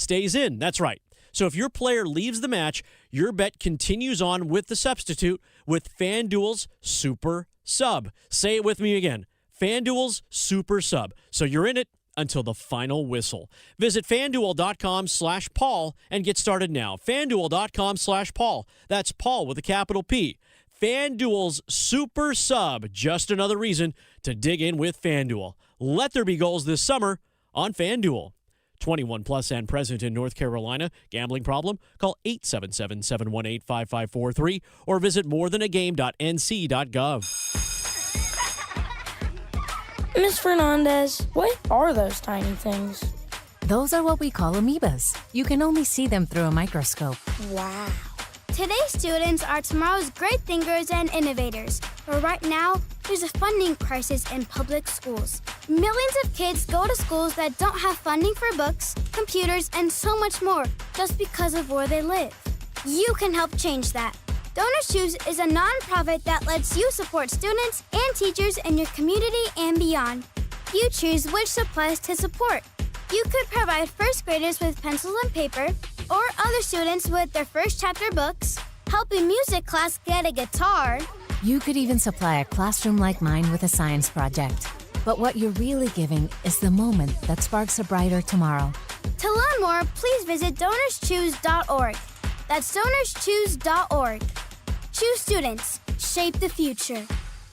stays in. That's right. So if your player leaves the match, your bet continues on with the substitute with FanDuel's Super Sub. Say it with me again. FanDuel's Super Sub. So you're in it until the final whistle. Visit FanDuel.com/Paul and get started now. FanDuel.com/Paul. That's Paul with a capital P. FanDuel's Super Sub. Just another reason to dig in with FanDuel. Let there be goals this summer on FanDuel. 21 plus and present in North Carolina. Gambling problem? Call 877-718-5543 or visit morethanagame.nc.gov. Miss Fernandez, what are those tiny things? Those are what we call amoebas. You can only see them through a microscope. Wow. Today's students are tomorrow's great thinkers and innovators. But right now, there's a funding crisis in public schools. Millions of kids go to schools that don't have funding for books, computers, and so much more just because of where they live. You can help change that. Donors Choose is a nonprofit that lets you support students and teachers in your community and beyond. You choose which supplies to support. You could provide first graders with pencils and paper, or other students with their first chapter books, help a music class get a guitar. You could even supply a classroom like mine with a science project. But what you're really giving is the moment that sparks a brighter tomorrow. To learn more, please visit DonorsChoose.org. That's DonorsChoose.org. Choose students. Shape the future.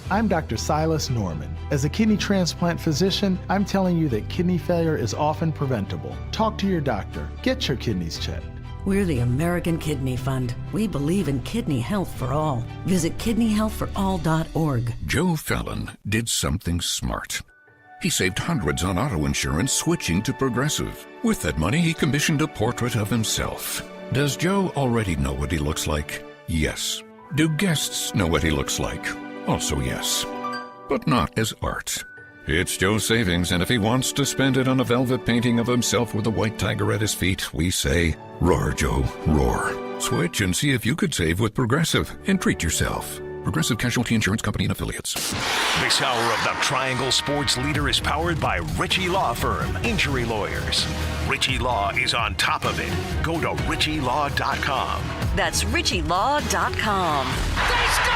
I'm Dr. Silas Norman. As a kidney transplant physician, I'm telling you that kidney failure is often preventable. Talk to your doctor. Get your kidneys checked. We're the American Kidney Fund. We believe in kidney health for all. Visit kidneyhealthforall.org. Joe Fallon did something smart. He saved hundreds on auto insurance switching to Progressive. With that money, he commissioned a portrait of himself. Does Joe already know what he looks like? Yes. Do guests know what he looks like? Also yes. But not as art. It's Joe's savings, and if he wants to spend it on a velvet painting of himself with a white tiger at his feet, we say, roar, Joe, roar. Switch and see if you could save with Progressive and treat yourself. Progressive Casualty Insurance Company and Affiliates. This hour of the Triangle Sports Leader is powered by Ritchie Law Firm, injury lawyers. Ritchie Law is on top of it. Go to ritchielaw.com. That's ritchielaw.com. They score!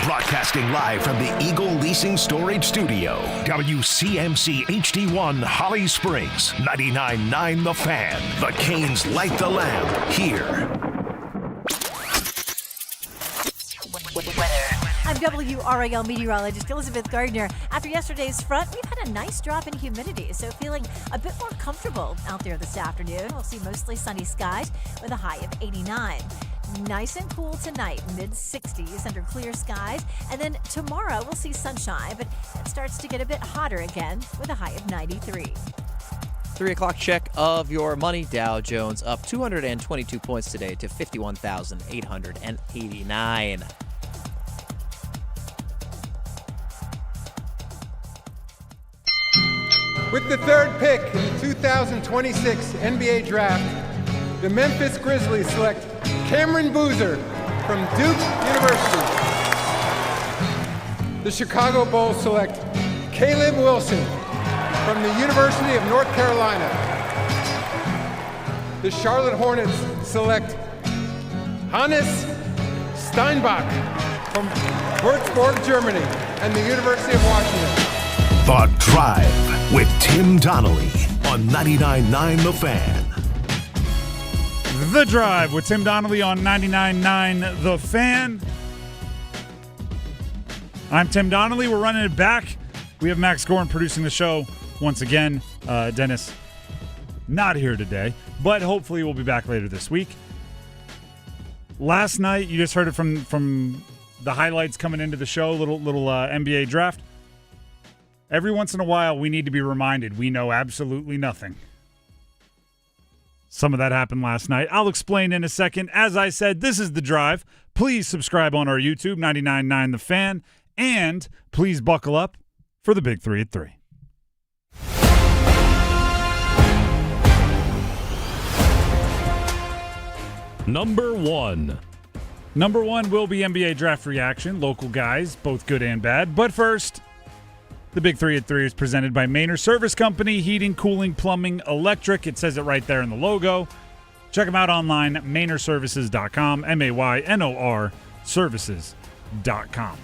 Broadcasting live from the Eagle Leasing Storage Studio. WCMC HD1 Holly Springs. 99.9 The Fan. The Canes light the lamp here. I'm WRAL meteorologist Elizabeth Gardner. After yesterday's front, we've had a nice drop in humidity, so feeling a bit more comfortable out there this afternoon. We'll see mostly sunny skies with a high of 89. Nice and cool tonight, mid-60s under clear skies. And then tomorrow we'll see sunshine, but it starts to get a bit hotter again with a high of 93. 3 o'clock check of your money. Dow Jones up 222 points today to 51,889. With the third pick in the 2026 NBA Draft, the Memphis Grizzlies select Cameron Boozer from Duke University. The Chicago Bulls select Caleb Wilson from the University of North Carolina. The Charlotte Hornets select Hannes Steinbach from Würzburg, Germany, and the University of Washington. The Drive with Tim Donnelly on 99.9 The Fan. The Drive with Tim Donnelly on 99.9 The Fan. I'm Tim Donnelly. We're running it back. We have Max Gorn producing the show once again. Dennis not here today, but hopefully we'll be back later this week. Last night, you just heard it from the highlights coming into the show, little NBA draft. Every once in a while, we need to be reminded we know absolutely nothing. Some of that happened last night. I'll explain in a second. As I said, this is The Drive. Please subscribe on our YouTube, 99.9 The Fan, and please buckle up for the Big 3 at 3. Number one will be NBA draft reaction. Local guys, both good and bad. But first, The Big 3 at 3 is presented by Maynard Service Company, heating, cooling, plumbing, electric. It says it right there in the logo. Check them out online, MaynorServices.com, MAYNOR Services.com.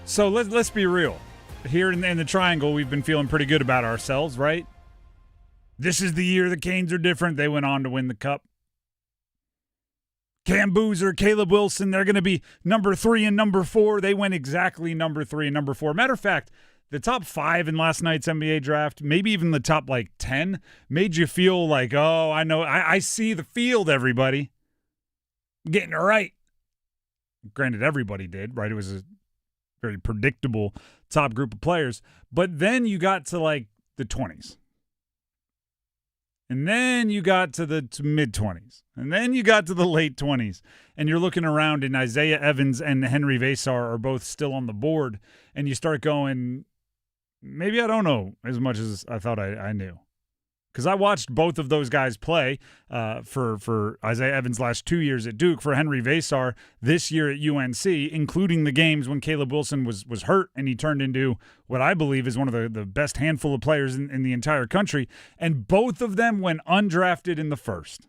So let's be real. Here in the Triangle, we've been feeling pretty good about ourselves, right? This is the year the Canes are different. They went on to win the Cup. Cam Boozer, Caleb Wilson, they're going to be number 3 and number 4. They went exactly number 3 and number 4. Matter of fact, the top 5 in last night's NBA draft, maybe even the top 10, made you feel like, oh, I know, I see the field, everybody. I'm getting it right. Granted, everybody did, right? It was a very predictable top group of players. But then you got to the 20s. And then you got to the mid-20s. And then you got to the late 20s. And you're looking around, and Isaiah Evans and Henry Vesar are both still on the board. And you start going, maybe I don't know as much as I thought I knew. Because I watched both of those guys play for Isaiah Evans last 2 years at Duke, for Henry Vesar this year at UNC, including the games when Caleb Wilson was hurt and he turned into what I believe is one of the best handful of players in the entire country. And both of them went undrafted in the first.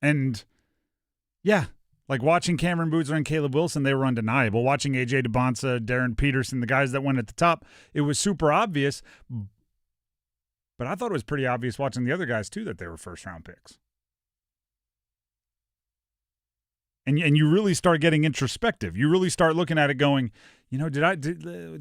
And, yeah, watching Cameron Boozer and Caleb Wilson, they were undeniable. Watching A.J. DeBonsa, Darren Peterson, the guys that went at the top, it was super obvious. But I thought it was pretty obvious watching the other guys, too, that they were first-round picks. And you really start getting introspective. You really start looking at it going,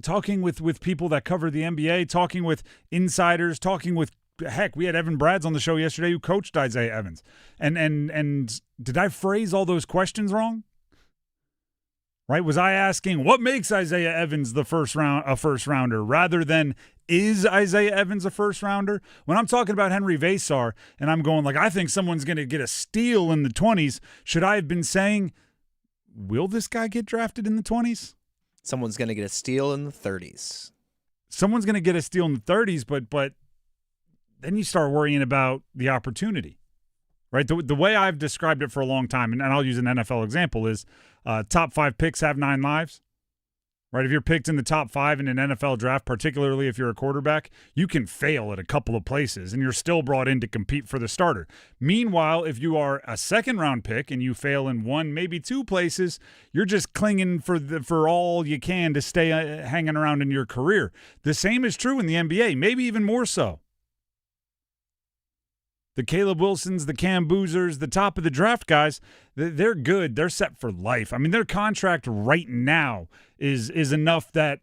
talking with people that cover the NBA, talking with insiders, talking with, heck, we had Evan Brads on the show yesterday who coached Isaiah Evans. And did I phrase all those questions wrong? Right? Was I asking what makes Isaiah Evans a first rounder rather than is Isaiah Evans a first rounder? When I'm talking about Henry Vesar and I'm going I think someone's going to get a steal in the 20s, should I have been saying, will this guy get drafted in the 20s? Someone's going to get a steal in the 30s. Someone's going to get a steal in the 30s, but then you start worrying about the opportunity, right? The way I've described it for a long time, and I'll use an NFL example, is top 5 picks have 9 lives, right? If you're picked in the top 5 in an NFL draft, particularly if you're a quarterback, you can fail at a couple of places, and you're still brought in to compete for the starter. Meanwhile, if you are a second-round pick and you fail in 1, maybe 2 places, you're just clinging for all you can to stay hanging around in your career. The same is true in the NBA, maybe even more so. The Caleb Wilsons, the Cam Boozers, the top of the draft guys, they're good. They're set for life. I mean, their contract right now is enough that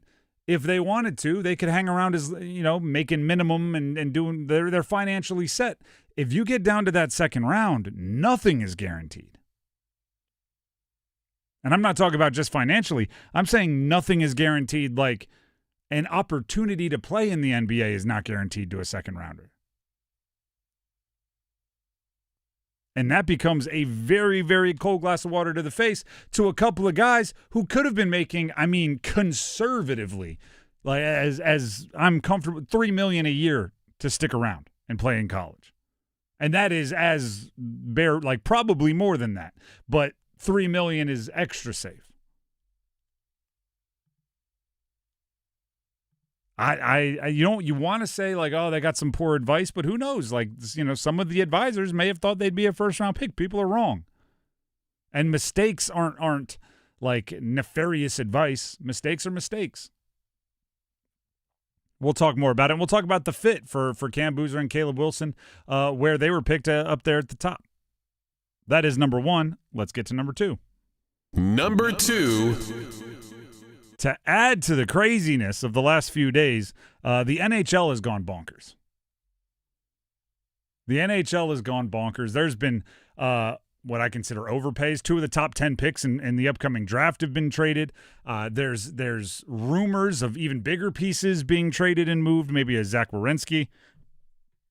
if they wanted to, they could hang around as, making minimum and doing, they're financially set. If you get down to that second round, nothing is guaranteed. And I'm not talking about just financially. I'm saying nothing is guaranteed, like an opportunity to play in the NBA is not guaranteed to a second rounder. And that becomes a very, very cold glass of water to the face to a couple of guys who could have been making, conservatively, as I'm comfortable, $3 million a year to stick around and play in college. And that is as bare, probably more than that. But $3 million is extra safe. You want to say they got some poor advice, but who knows? Some of the advisors may have thought they'd be a first-round pick. People are wrong. And mistakes aren't nefarious advice. Mistakes are mistakes. We'll talk more about it. And we'll talk about the fit for Cam Boozer and Caleb Wilson, where they were picked up there at the top. That is number 1. Let's get to number 2. Number 2. To add to the craziness of the last few days, the NHL has gone bonkers. The NHL has gone bonkers. There's been what I consider overpays. 2 of the top 10 picks in the upcoming draft have been traded. There's rumors of even bigger pieces being traded and moved, maybe a Zach Werenski.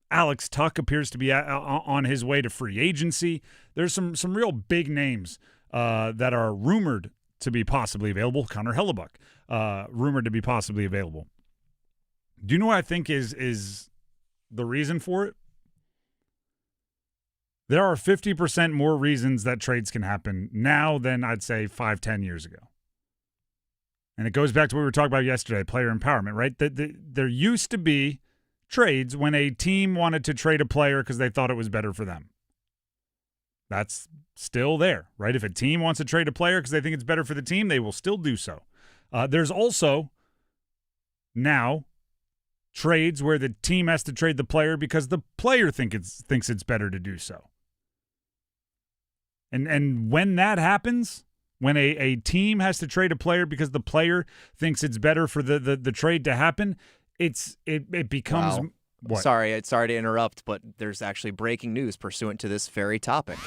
Alex Tuck appears to be on his way to free agency. There's some real big names that are rumored to be possibly available. Connor Hellebuck, rumored to be possibly available. Do you know what I think is the reason for it? There are 50% more reasons that trades can happen now than I'd say 5-10 years ago. And it goes back to what we were talking about yesterday, player empowerment, right? There used to be trades when a team wanted to trade a player because they thought it was better for them. That's still there, right? If a team wants to trade a player because they think it's better for the team, they will still do so. There's also now trades where the team has to trade the player because the player thinks it's better to do so. And when that happens, when a team has to trade a player because the player thinks it's better for the trade to happen, it becomes Wow. what? Sorry to interrupt, but there's actually breaking news pursuant to this very topic.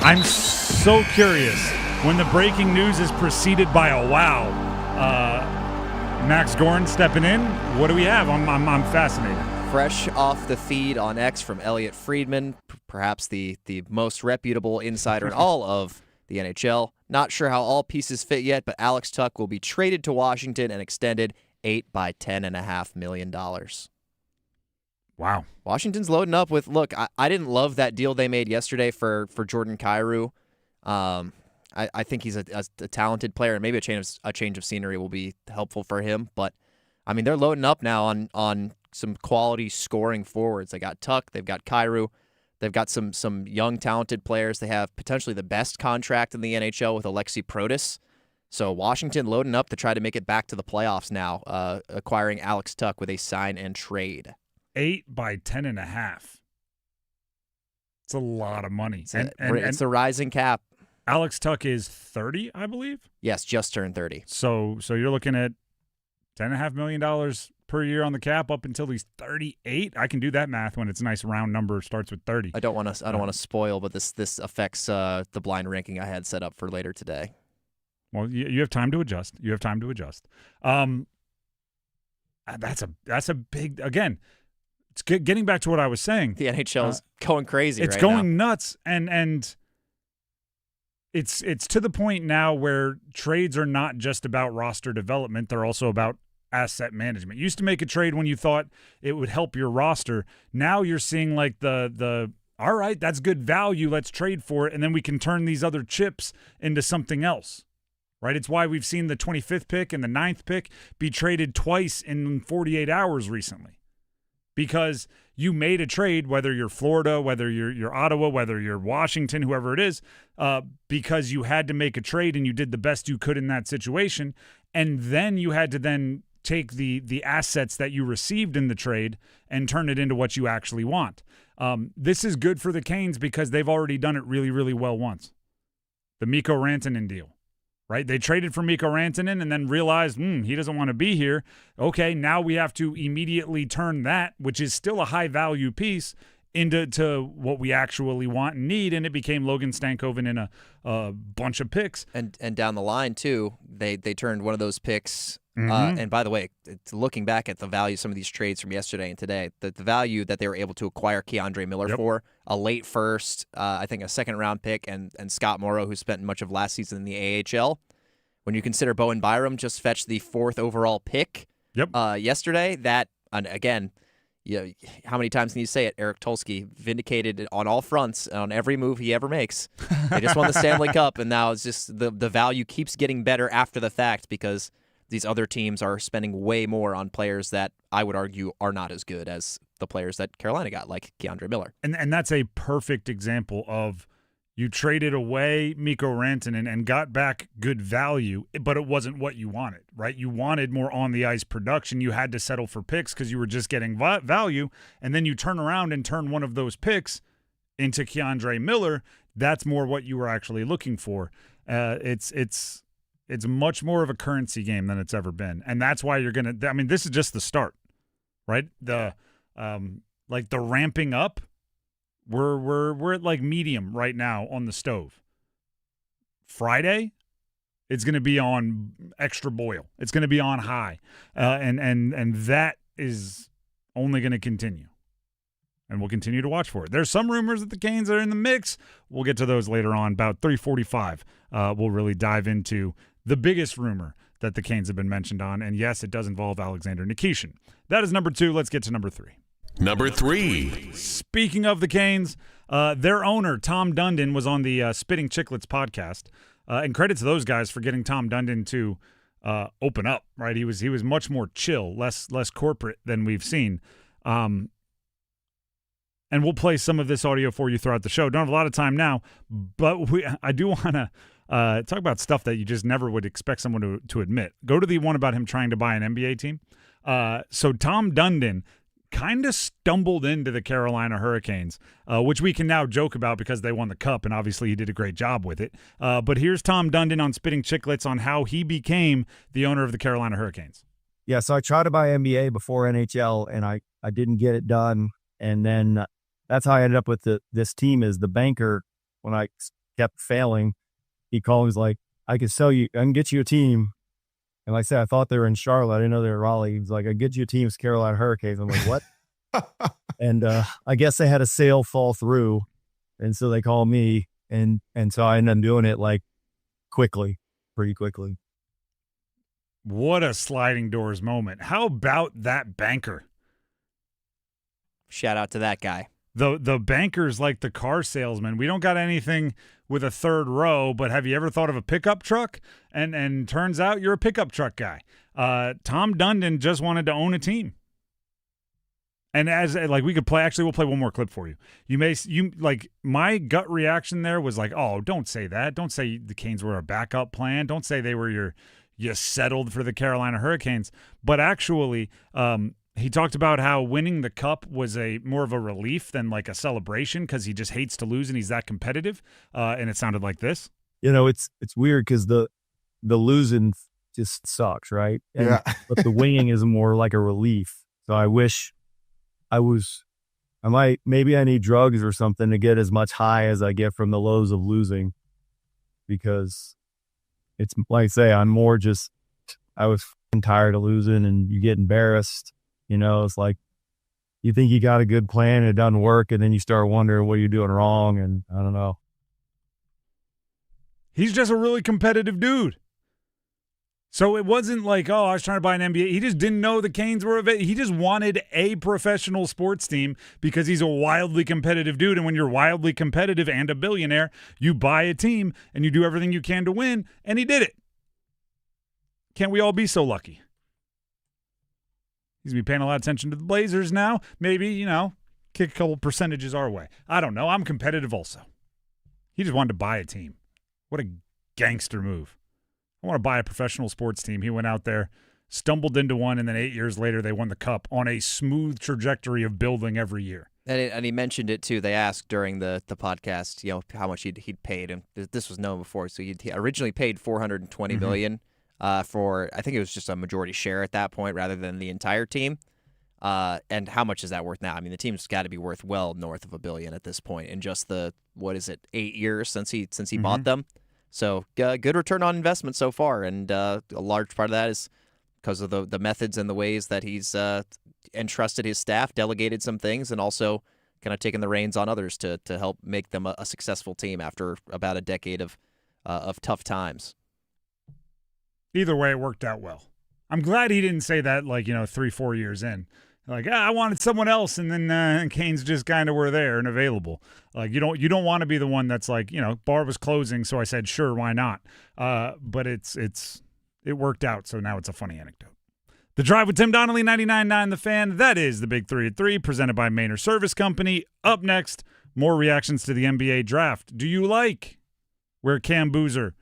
I'm so curious when the breaking news is preceded by a wow. Max Gorn stepping in. What do we have? I'm fascinated. Fresh off the feed on X from Elliot Friedman, perhaps the most reputable insider in all of the NHL. Not sure how all pieces fit yet, but Alex Tuch will be traded to Washington and extended 8 by $10.5 million. Wow. Washington's loading up with, look, I didn't love that deal they made yesterday for Jordan Kyrou. I think he's a talented player, and maybe a change of scenery will be helpful for him. But, I mean, they're loading up now on some quality scoring forwards. They got Tuch. They've got Kyrou. They've got some young, talented players. They have potentially the best contract in the NHL with Alexei Protas. So Washington loading up to try to make it back to the playoffs now, acquiring Alex Tuch with a sign and trade. 8 by 10.5. It's a lot of money. It's a rising cap. Alex Tuch is 30, I believe? Yes, just turned 30. So you're looking at $10.5 million per year on the cap up until he's 38. I can do that math when it's a nice round number, starts with 30. I don't want to spoil, but this affects the blind ranking I had set up for later today. Well, you have time to adjust. That's a big, again, it's getting back to what I was saying. The NHL is going crazy It's right going now. nuts, and it's to the point now where trades are not just about roster development. They're also about asset management. You used to make a trade when you thought it would help your roster. Now you're seeing like the all right, that's good value, let's trade for it, and then we can turn these other chips into something else. Right? It's why we've seen the 25th pick and the 9th pick be traded twice in 48 hours recently. Because you made a trade, whether you're Florida, whether you're Ottawa, whether you're Washington, whoever it is, because you had to make a trade and you did the best you could in that situation. And then you had to then take the assets that you received in the trade and turn it into what you actually want. This is good for the Canes because they've already done it really, really well once. The Mikko Rantanen deal. Right? They traded for Mikko Rantanen and then realized, he doesn't want to be here. Okay, now we have to immediately turn that, which is still a high-value piece, into what we actually want and need, and it became Logan Stankoven in a bunch of picks. And down the line, too, they turned one of those picks. And by the way, looking back at the value of some of these trades from yesterday and today, the value that they were able to acquire Keandre Miller for, a late first, I think a second-round pick, and Scott Morrow, who spent much of last season in the AHL. When you consider Bowen Byram just fetched the 4th overall pick yesterday, that, and again, how many times can you say it? Eric Tulsky vindicated on all fronts on every move he ever makes. They just won the Stanley Cup, and now it's just the value keeps getting better after the fact because these other teams are spending way more on players that I would argue are not as good as the players that Carolina got, like Keandre Miller. And that's a perfect example of you traded away Mikko Rantanen and got back good value, but it wasn't what you wanted, right? You wanted more on-the-ice production. You had to settle for picks because you were just getting value, and then you turn around and turn one of those picks into Keandre Miller. That's more what you were actually looking for. It's much more of a currency game than it's ever been. And that's why you're going to – I mean, this is just the start, right? The ramping up, we're at like medium right now on the stove. Friday, it's going to be on extra boil. It's going to be on high. And that is only going to continue. And we'll continue to watch for it. There's some rumors that the Canes are in the mix. We'll get to those later on. About 3:45, we'll really dive into the biggest rumor that the Canes have been mentioned on. And yes, it does involve Alexander Nikishin. That is number 2. Let's get to number 3. Number 3. Speaking of the Canes, their owner, Tom Dundon, was on the Spittin Chiclets podcast. And credit to those guys for getting Tom Dundon to open up, right? He was much more chill, less corporate than we've seen. And we'll play some of this audio for you throughout the show. Don't have a lot of time now, but I do want to talk about stuff that you just never would expect someone to admit. Go to the one about him trying to buy an NBA team. So Tom Dundon kind of stumbled into the Carolina Hurricanes, which we can now joke about because they won the Cup, and obviously he did a great job with it. But here's Tom Dundon on Spittin Chiclets on how he became the owner of the Carolina Hurricanes. Yeah, so I tried to buy NBA before NHL, and I didn't get it done. And then that's how I ended up with this team. Is the banker, when I kept failing, he called and was like, I can get you a team. And like I said, I thought they were in Charlotte. I didn't know they were in Raleigh. He was like, I get you a team, it's Carolina Hurricanes. I'm like, what? And I guess they had a sale fall through. And so they called me. And so I ended up doing it like pretty quickly. What a sliding doors moment. How about that banker? Shout out to that guy. The banker's like the car salesman. We don't got anything with a third row, but have you ever thought of a pickup truck? And turns out you're a pickup truck guy. Tom Dundon just wanted to own a team. And as like we could play, actually we'll play one more clip for you. You like my gut reaction there was like, oh, don't say that. Don't say the Canes were a backup plan. Don't say they were you settled for the Carolina Hurricanes. But actually, he talked about how winning the Cup was more of a relief than like a celebration because he just hates to lose and he's that competitive. And it sounded like this. You know, it's weird because the losing just sucks, right? Yeah. But the winning is more like a relief. So I wish maybe I need drugs or something to get as much high as I get from the lows of losing, because it's like I say, I'm more just, I was tired of losing and you get embarrassed. You know, it's like you think you got a good plan and it doesn't work, and then you start wondering what you're doing wrong, and I don't know. He's just a really competitive dude. So it wasn't like, oh, I was trying to buy an NBA. He just didn't know the Canes were available. He just wanted a professional sports team because he's a wildly competitive dude. And when you're wildly competitive and a billionaire, you buy a team and you do everything you can to win, and he did it. Can't we all be so lucky? He's going to be paying a lot of attention to the Blazers now. Maybe, kick a couple percentages our way. I don't know. I'm competitive also. He just wanted to buy a team. What a gangster move. I want to buy a professional sports team. He went out there, stumbled into one, and then 8 years later they won the Cup on a smooth trajectory of building every year. And he mentioned it, too. They asked during the podcast, how much he'd paid. And this was known before. So he originally paid $420 million. For, I think it was just a majority share at that point rather than the entire team. And how much is that worth now? I mean, the team's got to be worth well north of $1 billion at this point in just 8 years since he bought them. So good return on investment so far. And a large part of that is because of the methods and the ways that he's entrusted his staff, delegated some things, and also kind of taken the reins on others to help make them a successful team after about a decade of tough times. Either way, it worked out well. I'm glad he didn't say that 3-4 years in. Like, I wanted someone else, and then Canes just kind of were there and available. Like, you don't want to be the one that's like, bar was closing, so I said, sure, why not? But it worked out, so now it's a funny anecdote. The Drive with Tim Donnelly, 99.9 The Fan. That is the Big 3 at 3, presented by Mainer Service Company. Up next, more reactions to the NBA draft. Do you like where Cam Boozer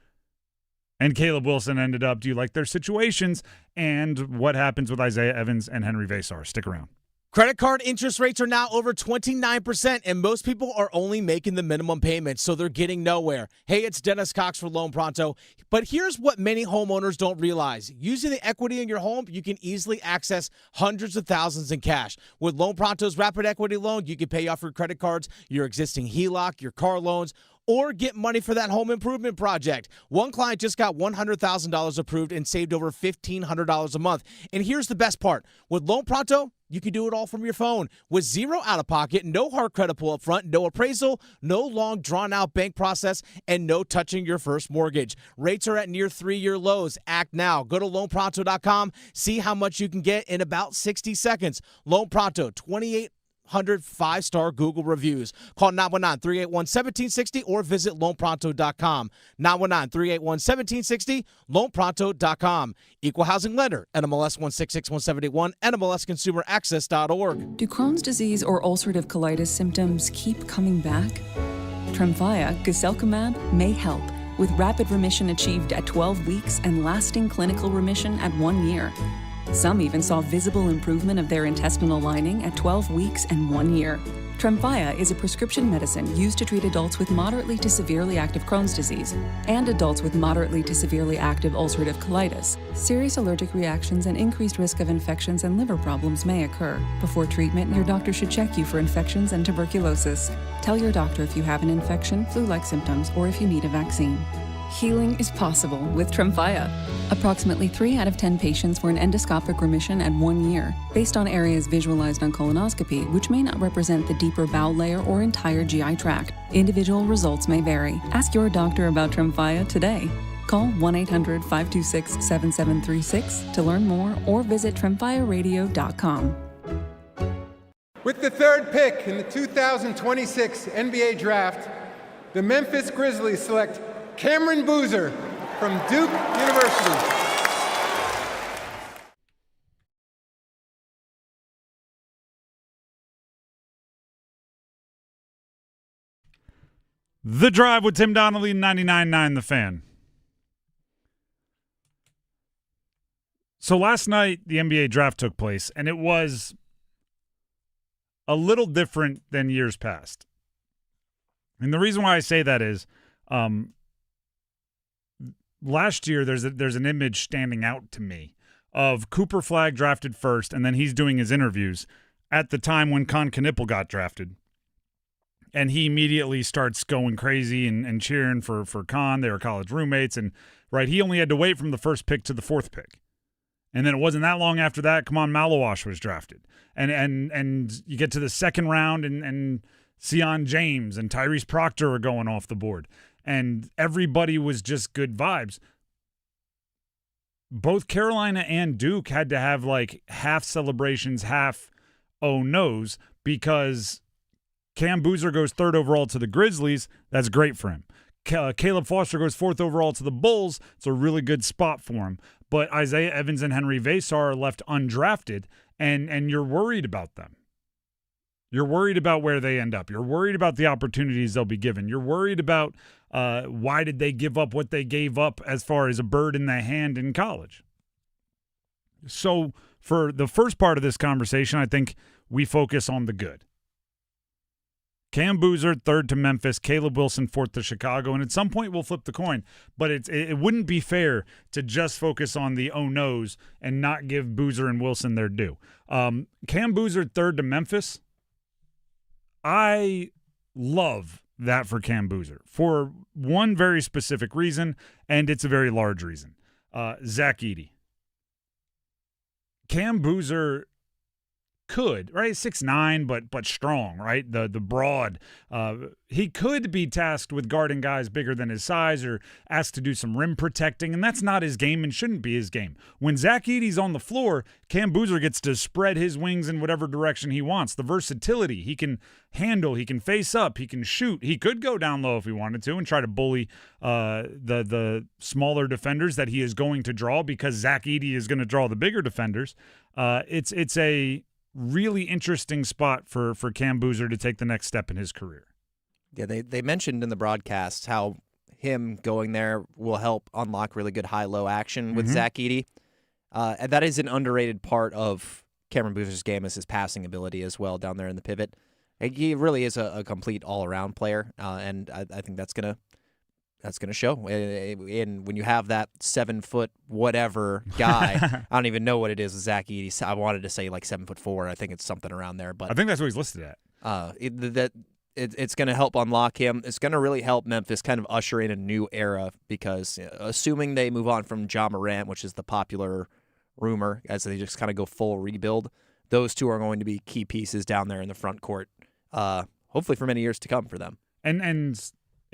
and Caleb Wilson ended up? Do you like their situations? And what happens with Isaiah Evans and Henry Vasar? Stick around. Credit card interest rates are now over 29%, and most people are only making the minimum payment, so they're getting nowhere. Hey, it's Dennis Cox for Loan Pronto. But here's what many homeowners don't realize. Using the equity in your home, you can easily access hundreds of thousands in cash. With Loan Pronto's Rapid Equity Loan, you can pay off your credit cards, your existing HELOC, your car loans, or get money for that home improvement project. One client just got $100,000 approved and saved over $1,500 a month. And here's the best part. With Loan Pronto, you can do it all from your phone with zero out-of-pocket, no hard credit pull up front, no appraisal, no long drawn-out bank process, and no touching your first mortgage. Rates are at near 3-year lows. Act now. Go to loanpronto.com. See how much you can get in about 60 seconds. Loan Pronto, 28 5-star Google reviews. Call 919-381-1760 or visit loanpronto.com. 919-381-1760, loanpronto.com. Equal housing lender, NMLS 1661781, NMLSconsumeraccess.org. Do Crohn's disease or ulcerative colitis symptoms keep coming back? Tremfya, guselkumab, may help, with rapid remission achieved at 12 weeks and lasting clinical remission at 1 year. Some even saw visible improvement of their intestinal lining at 12 weeks and 1 year. Tremfya is a prescription medicine used to treat adults with moderately to severely active Crohn's disease and adults with moderately to severely active ulcerative colitis. Serious allergic reactions and increased risk of infections and liver problems may occur. Before treatment, your doctor should check you for infections and tuberculosis. Tell your doctor if you have an infection, flu-like symptoms, or if you need a vaccine. Healing is possible with Tremfya. Approximately 3 out of 10 patients were in endoscopic remission at 1 year, based on areas visualized on colonoscopy, which may not represent the deeper bowel layer or entire GI tract. Individual results may vary. Ask your doctor about Tremfya today. Call 1-800-526-7736 to learn more or visit tremfyaradio.com. With the third pick in the 2026 NBA Draft, the Memphis Grizzlies select Cameron Boozer from Duke University. The Drive with Tim Donnelly, 99.9 The Fan. So last night, the NBA Draft took place, and it was a little different than years past. And the reason why I say that is last year there's an image standing out to me of Cooper Flagg drafted first, and then he's doing his interviews at the time when Con Knipple got drafted. And he immediately starts going crazy and cheering for Con. They were college roommates, and right, he only had to wait from the first pick to the fourth pick. And then it wasn't that long after that, Kamon Malawash was drafted. And you get to the second round, and Sion James and Tyrese Proctor are going off the board. And everybody was just good vibes. Both Carolina and Duke had to have like half celebrations, half oh no's, because Cam Boozer goes third overall to the Grizzlies. That's great for him. Caleb Foster goes fourth overall to the Bulls. It's a really good spot for him. But Isaiah Evans and Henry Vasar are left undrafted, and you're worried about them. You're worried about where they end up. You're worried about the opportunities they'll be given. You're worried about why did they give up what they gave up as far as a bird in the hand in college. So for the first part of this conversation, I think we focus on the good. Cam Boozer, third to Memphis. Caleb Wilson, fourth to Chicago. And at some point, we'll flip the coin. But it wouldn't be fair to just focus on the oh-no's and not give Boozer and Wilson their due. Cam Boozer, third to Memphis. I love that for Cam Boozer for one very specific reason, and it's a very large reason. Zach Edey. Cam Boozer could, right? 6'9", but strong, right? The broad. He could be tasked with guarding guys bigger than his size or asked to do some rim protecting, and that's not his game and shouldn't be his game. When Zach Edey's on the floor, Cam Boozer gets to spread his wings in whatever direction he wants. The versatility, he can handle, he can face up, he can shoot. He could go down low if he wanted to and try to bully the smaller defenders that he is going to draw because Zach Edey is going to draw the bigger defenders. It's a really interesting spot for Cam Boozer to take the next step in his career. Yeah, they mentioned in the broadcast how him going there will help unlock really good high-low action with Zach Edey. And that is an underrated part of Cameron Boozer's game is his passing ability as well down there in the pivot. He really is a complete all-around player, and I think that's gonna show. And when you have that 7-foot whatever guy, I don't even know what it is with Zach Edey. I wanted to say like 7'4". I think it's something around there, but I think that's what he's listed at. It's going to help unlock him. It's going to really help Memphis kind of usher in a new era because assuming they move on from Ja Morant, which is the popular rumor, as they just kind of go full rebuild, those two are going to be key pieces down there in the front court, hopefully for many years to come for them. And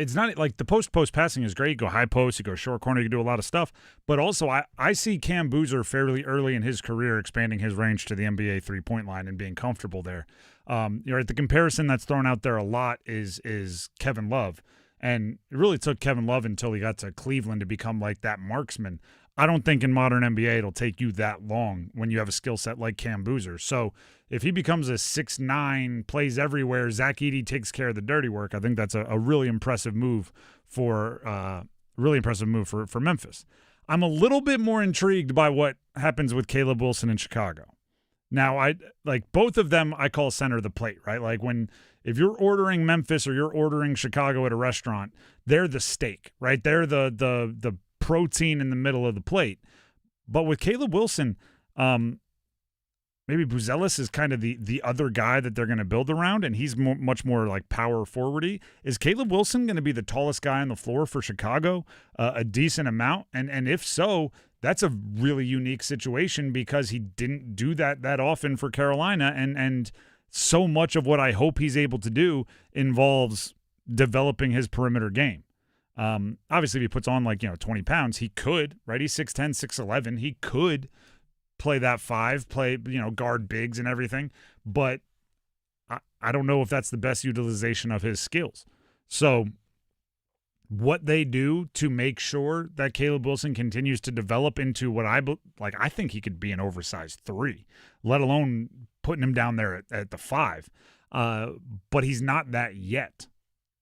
it's not like the post passing is great. You go high post, you go short corner, you can do a lot of stuff. But also, I see Cam Boozer fairly early in his career expanding his range to the NBA 3-point line and being comfortable there. The comparison that's thrown out there a lot is Kevin Love. And it really took Kevin Love until he got to Cleveland to become like that marksman. I don't think in modern NBA it'll take you that long when you have a skill set like Cam Boozer. So if he becomes a 6'9", plays everywhere, Zach Edey takes care of the dirty work, I think that's a really impressive move for Memphis. I'm a little bit more intrigued by what happens with Caleb Wilson in Chicago. Now, I like both of them I call center of the plate, right? Like if you're ordering Memphis or you're ordering Chicago at a restaurant, they're the steak, right? They're the protein in the middle of the plate. But with Caleb Wilson, maybe Buzelis is kind of the other guy that they're going to build around, and he's much more like power forwardy. Is Caleb Wilson going to be the tallest guy on the floor for Chicago a decent amount? And if so, that's a really unique situation because he didn't do that often for Carolina, and so much of what I hope he's able to do involves developing his perimeter game. Obviously, if he puts on 20 pounds, he could, right? He's 6'10", 6'11". He could play that 5, guard bigs and everything. But I don't know if that's the best utilization of his skills. So what they do to make sure that Caleb Wilson continues to develop into what I think he could be an oversized 3, let alone putting him down there at the 5. But he's not that yet.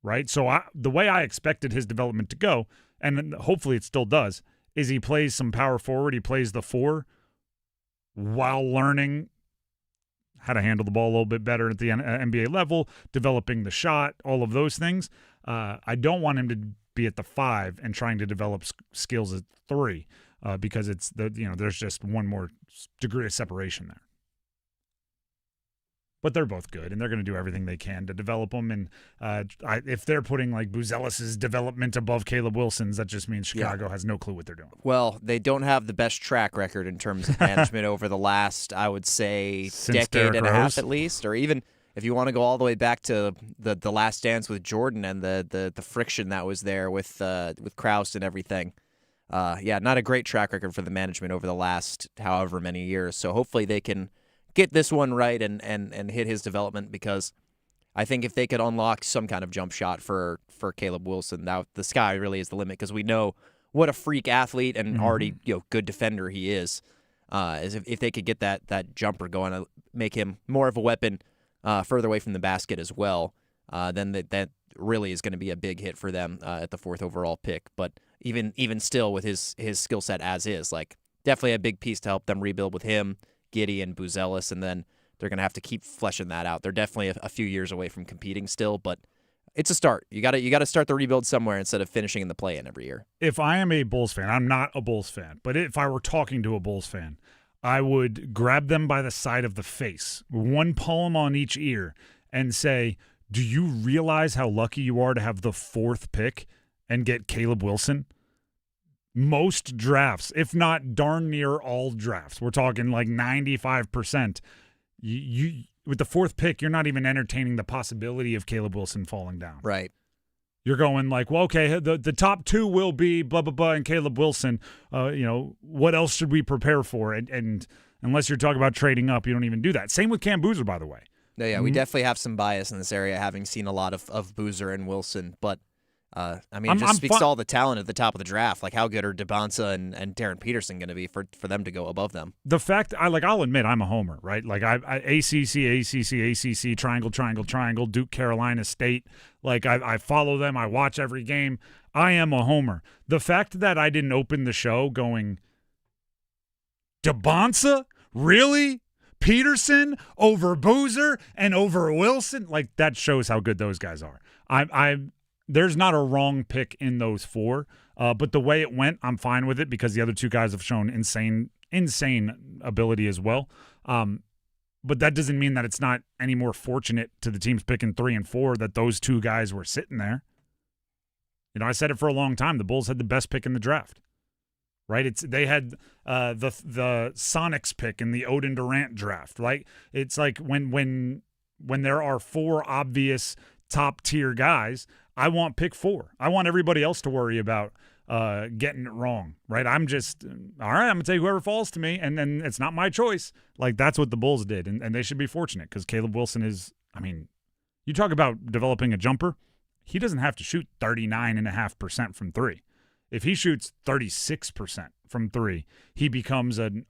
Right? So the way I expected his development to go, and hopefully it still does, is he plays some power forward. He plays the 4 while learning how to handle the ball a little bit better at the NBA level, developing the shot, all of those things. I don't want him to be at the 5 and trying to develop skills at 3 because it's there's just one more degree of separation there. But they're both good, and they're going to do everything they can to develop them. And if they're putting like Buzelis' development above Caleb Wilson's, that just means Chicago has no clue what they're doing. Well, they don't have the best track record in terms of management over the last, I would say, Since decade Derrick and a Rose. half at least, or even if you want to go all the way back to the last dance with Jordan and the friction that was there with Krause and everything. Not a great track record for the management over the last however many years. So hopefully they can get this one right and hit his development, because I think if they could unlock some kind of jump shot for Caleb Wilson, now the sky really is the limit, because we know what a freak athlete and already good defender he is. If they could get that jumper going, make him more of a weapon further away from the basket as well, then that really is going to be a big hit for them at the 4th overall pick. But even still, with his skill set as is, like definitely a big piece to help them rebuild with him, Giddey and Buzelis, and then they're going to have to keep fleshing that out. They're definitely a few years away from competing still, but it's a start. You got to start the rebuild somewhere instead of finishing in the play-in every year. If I am a Bulls fan, I'm not a Bulls fan, but if I were talking to a Bulls fan, I would grab them by the side of the face, one palm on each ear, and say, do you realize how lucky you are to have the 4th pick and get Caleb Wilson? Most drafts, if not darn near all drafts, we're talking like 95%. You with the 4th pick, you're not even entertaining the possibility of Caleb Wilson falling down. Right. You're going like, well, okay, the top 2 will be blah, blah, blah, and Caleb Wilson. What else should we prepare for? And unless you're talking about trading up, you don't even do that. Same with Cam Boozer, by the way. Yeah, we definitely have some bias in this area, having seen a lot of Boozer and Wilson, but it just speaks to all the talent at the top of the draft. Like, how good are DeBonsa and Darren Peterson going to be for them to go above them? The fact, I'll admit, I'm a homer, right? Like, I ACC, triangle, Duke, Carolina State. Like, I follow them. I watch every game. I am a homer. The fact that I didn't open the show going, DeBonsa? Really? Peterson over Boozer and over Wilson? Like, that shows how good those guys are. There's not a wrong pick in those 4, but the way it went, I'm fine with it because the other 2 guys have shown insane ability as well. But that doesn't mean that it's not any more fortunate to the teams picking 3 and 4 that those 2 guys were sitting there. I said it for a long time. The Bulls had the best pick in the draft, right? They had the Sonics pick in the Odin Durant draft, right? It's like when there are 4 obvious top-tier guys, I want pick 4. I want everybody else to worry about getting it wrong, right? I'm just, all right, I'm going to take whoever falls to me, and then it's not my choice. Like, that's what the Bulls did, and they should be fortunate because Caleb Wilson is, I mean, you talk about developing a jumper. He doesn't have to shoot 39.5% from 3. If he shoots 36% from 3, he becomes an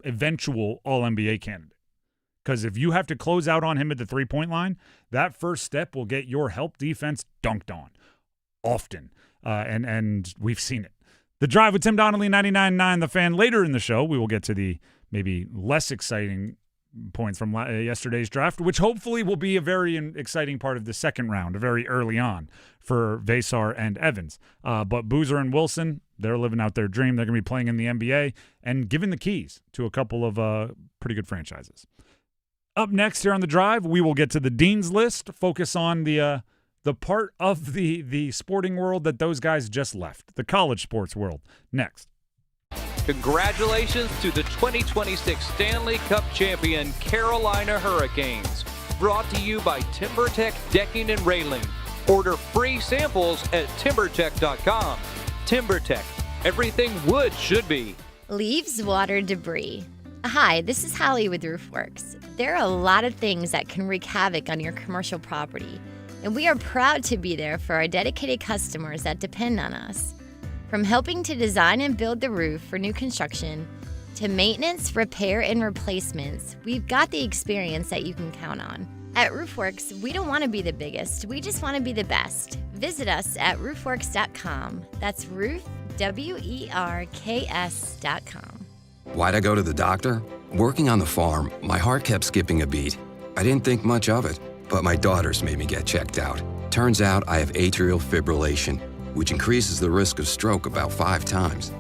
eventual All-NBA candidate. Because if you have to close out on him at the three-point line, that first step will get your help defense dunked on often. And we've seen it. The Drive with Tim Donnelly, 99.9 The Fan. Later in the show, we will get to the maybe less exciting points from yesterday's draft, which hopefully will be a very exciting part of the second round, very early on for Vasar and Evans. But Boozer and Wilson, they're living out their dream. They're going to be playing in the NBA and giving the keys to a couple of pretty good franchises. Up next here on The Drive, we will get to the Dean's List, focus on the part of the sporting world that those guys just left, the college sports world. Next. Congratulations to the 2026 Stanley Cup champion Carolina Hurricanes. Brought to you by TimberTech Decking and Railing. Order free samples at TimberTech.com. TimberTech, everything wood should be. Leaves, water, debris. Hi, this is Holly with RoofWorks. There are a lot of things that can wreak havoc on your commercial property, and we are proud to be there for our dedicated customers that depend on us. From helping to design and build the roof for new construction, to maintenance, repair, and replacements, we've got the experience that you can count on. At RoofWorks, we don't want to be the biggest, we just want to be the best. Visit us at roofworks.com. That's roof, WERKS.com. Why'd I go to the doctor? Working on the farm, my heart kept skipping a beat. I didn't think much of it, but my daughters made me get checked out. Turns out I have atrial fibrillation, which increases the risk of stroke about 5 times.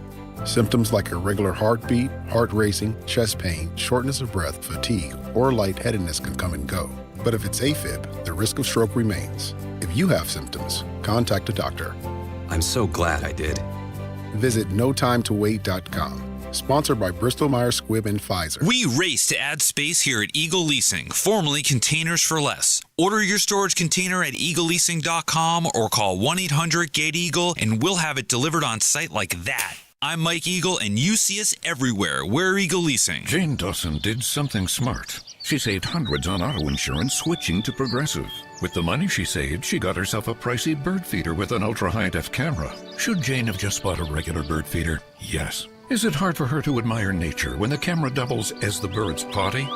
Symptoms like irregular heartbeat, heart racing, chest pain, shortness of breath, fatigue, or lightheadedness can come and go. But if it's AFib, the risk of stroke remains. If you have symptoms, contact a doctor. I'm so glad I did. Visit notimetowait.com. Sponsored by Bristol-Myers Squibb and Pfizer. We race to add space here at Eagle Leasing, formerly Containers for Less. Order your storage container at eagleleasing.com or call 1-800-GATE-EAGLE and we'll have it delivered on site like that. I'm Mike Eagle, and you see us everywhere. We're Eagle Leasing. Jane Dawson did something smart. She saved hundreds on auto insurance switching to Progressive. With the money she saved, she got herself a pricey bird feeder with an ultra-high-def camera. Should Jane have just bought a regular bird feeder? Yes. Is it hard for her to admire nature when the camera doubles as the bird's potty?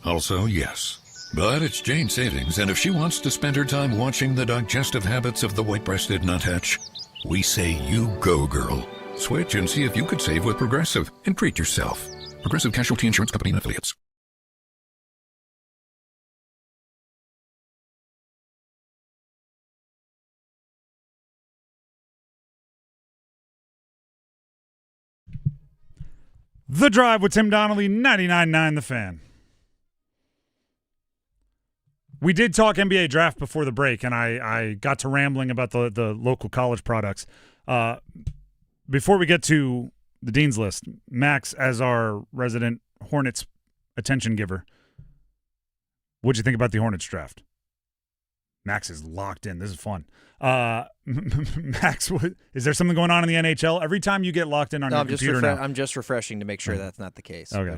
Also, yes. But it's Jane's savings, and if she wants to spend her time watching the digestive habits of the white-breasted nuthatch, we say you go, girl. Switch and see if you could save with Progressive and treat yourself. Progressive Casualty Insurance Company and Affiliates. The Drive with Tim Donnelly, 99.9 The Fan. We did talk NBA draft before the break, and I got to rambling about the local college products. Before we get to the Dean's List, Max, as our resident Hornets attention giver, what'd you think about the Hornets draft? Max is locked in. This is fun. Max, is there something going on in the NHL? Every time you get locked in on your computer now. I'm just refreshing to make sure that's not the case. Okay.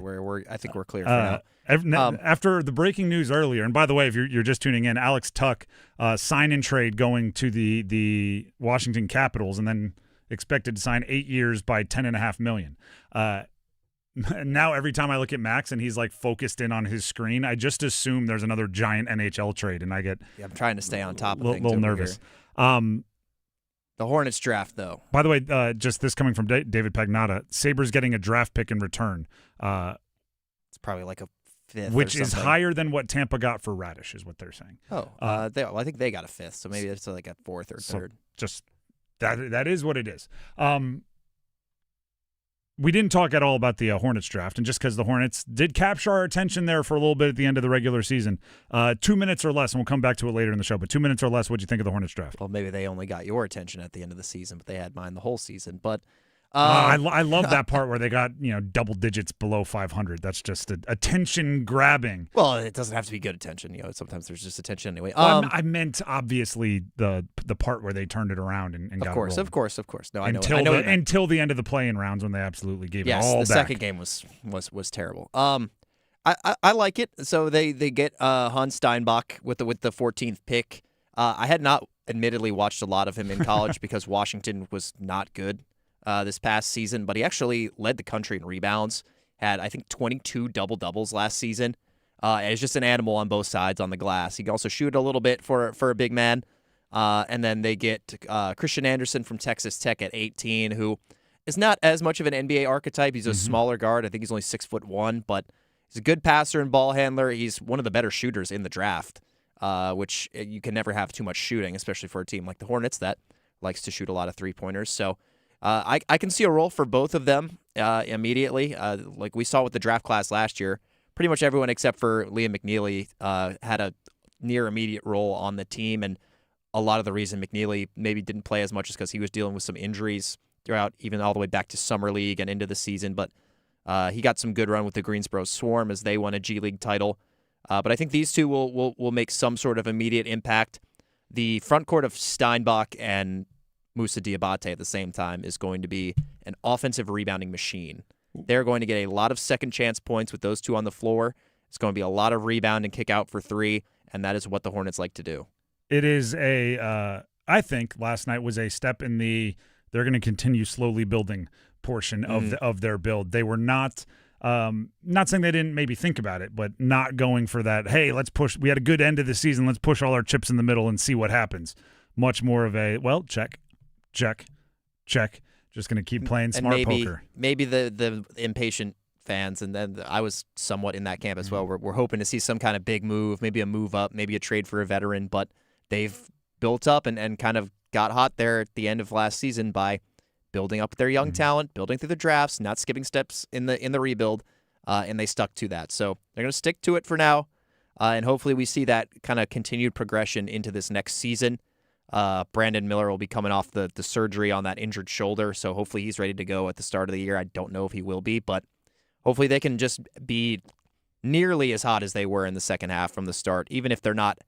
I think we're clear for now. After the breaking news earlier, and by the way, if you're just tuning in, Alex Tuck, sign and trade going to the Washington Capitals, and then expected to sign 8 years by $10.5 million. Now every time I look at Max and he's like focused in on his screen, I just assume there's another giant NHL trade, and I get I'm trying to stay on top of things. A little nervous. The Hornets draft, though. By the way, just this coming from David Pagnotta, Sabres getting a draft pick in return. It's probably like a fifth, which is higher than what Tampa got for Radish, is what they're saying. I think they got a fifth, so maybe it's like a fourth or third. Just that is what it is. We didn't talk at all about the Hornets draft, and just because the Hornets did capture our attention there for a little bit at the end of the regular season, 2 minutes or less, and we'll come back to it later in the show, but 2 minutes or less, what'd you think of the Hornets draft? Well, maybe they only got your attention at the end of the season, but they had mine the whole season. But I love that part where they got double digits below 500. That's just attention grabbing. Well, it doesn't have to be good attention. Sometimes there's just attention anyway. I meant obviously the part where they turned it around and got it rolling. Of course. No, I know. Until the end of the play-in rounds when they absolutely gave it all back. Yes, the second game was terrible. I like it. So they get Hans Steinbach with the 14th pick. I had not admittedly watched a lot of him in college because Washington was not good this past season, but he actually led the country in rebounds. Had, I think, 22 double-doubles last season. And is just an animal on both sides on the glass. He can also shoot a little bit for a big man. And then they get Christian Anderson from Texas Tech at 18, who is not as much of an NBA archetype. He's a smaller guard. I think he's only 6'1", but he's a good passer and ball handler. He's one of the better shooters in the draft, which you can never have too much shooting, especially for a team like the Hornets that likes to shoot a lot of three-pointers. So I can see a role for both of them immediately. Like we saw with the draft class last year, pretty much everyone except for Liam McNeely had a near immediate role on the team, and a lot of the reason McNeely maybe didn't play as much is because he was dealing with some injuries throughout, even all the way back to Summer League and into the season, but he got some good run with the Greensboro Swarm as they won a G League title. But I think these two will make some sort of immediate impact. The front court of Steinbach and Moussa Diabate at the same time is going to be an offensive rebounding machine. They're going to get a lot of second chance points with those two on the floor. It's going to be a lot of rebound and kick out for three, and that is what the Hornets like to do. It is I think last night was a step in they're going to continue slowly building portion of their build. They were not saying they didn't maybe think about it, but not going for that, hey, let's push. We had a good end of the season. Let's push all our chips in the middle and see what happens. Much more of a, well, check. Just going to keep playing smart poker. Maybe the impatient fans, and then I was somewhat in that camp as well. We're hoping to see some kind of big move, maybe a move up, maybe a trade for a veteran, but they've built up and kind of got hot there at the end of last season by building up their young talent, building through the drafts, not skipping steps in the rebuild, and they stuck to that. So they're going to stick to it for now, and hopefully we see that kind of continued progression into this next season. Brandon Miller will be coming off the surgery on that injured shoulder, so hopefully he's ready to go at the start of the year. I don't know if he will be, but hopefully they can just be nearly as hot as they were in the second half from the start, even if they're not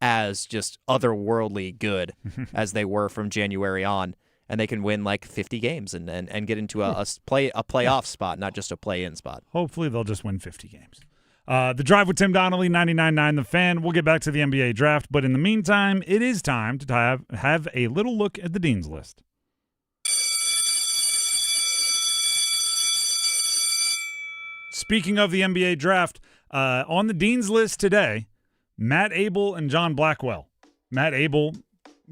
as just otherworldly good as they were from January on, and they can win like 50 games and get into a playoff spot, not just a play-in spot. Hopefully they'll just win 50 games. The Drive with Tim Donnelly, 99.9 The Fan. We'll get back to the NBA draft, but in the meantime, it is time to have a little look at the Dean's List. Speaking of the NBA draft, on the Dean's List today, Matt Abel and John Blackwell. Matt Abel,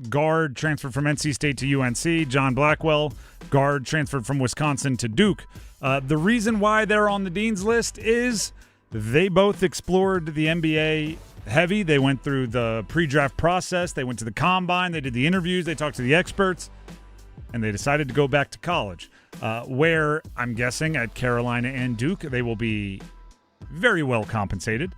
guard, transferred from NC State to UNC. John Blackwell, guard, transferred from Wisconsin to Duke. The reason why they're on the Dean's List is they both explored the NBA heavy. They went through the pre-draft process. They went to the combine. They did the interviews. They talked to the experts. And they decided to go back to college, where I'm guessing at Carolina and Duke, they will be very well compensated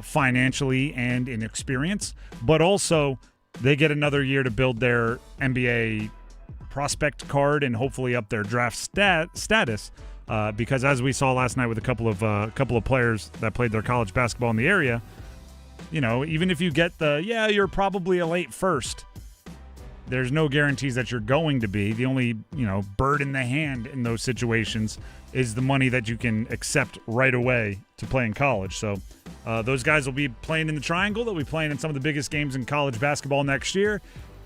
financially and in experience. But also, they get another year to build their NBA prospect card and hopefully up their draft status. Because as we saw last night with a couple of players that played their college basketball in the area, even if you get you're probably a late first, there's no guarantees that you're going to be. The only, bird in the hand in those situations is the money that you can accept right away to play in college. So those guys will be playing in the triangle. They'll be playing in some of the biggest games in college basketball next year,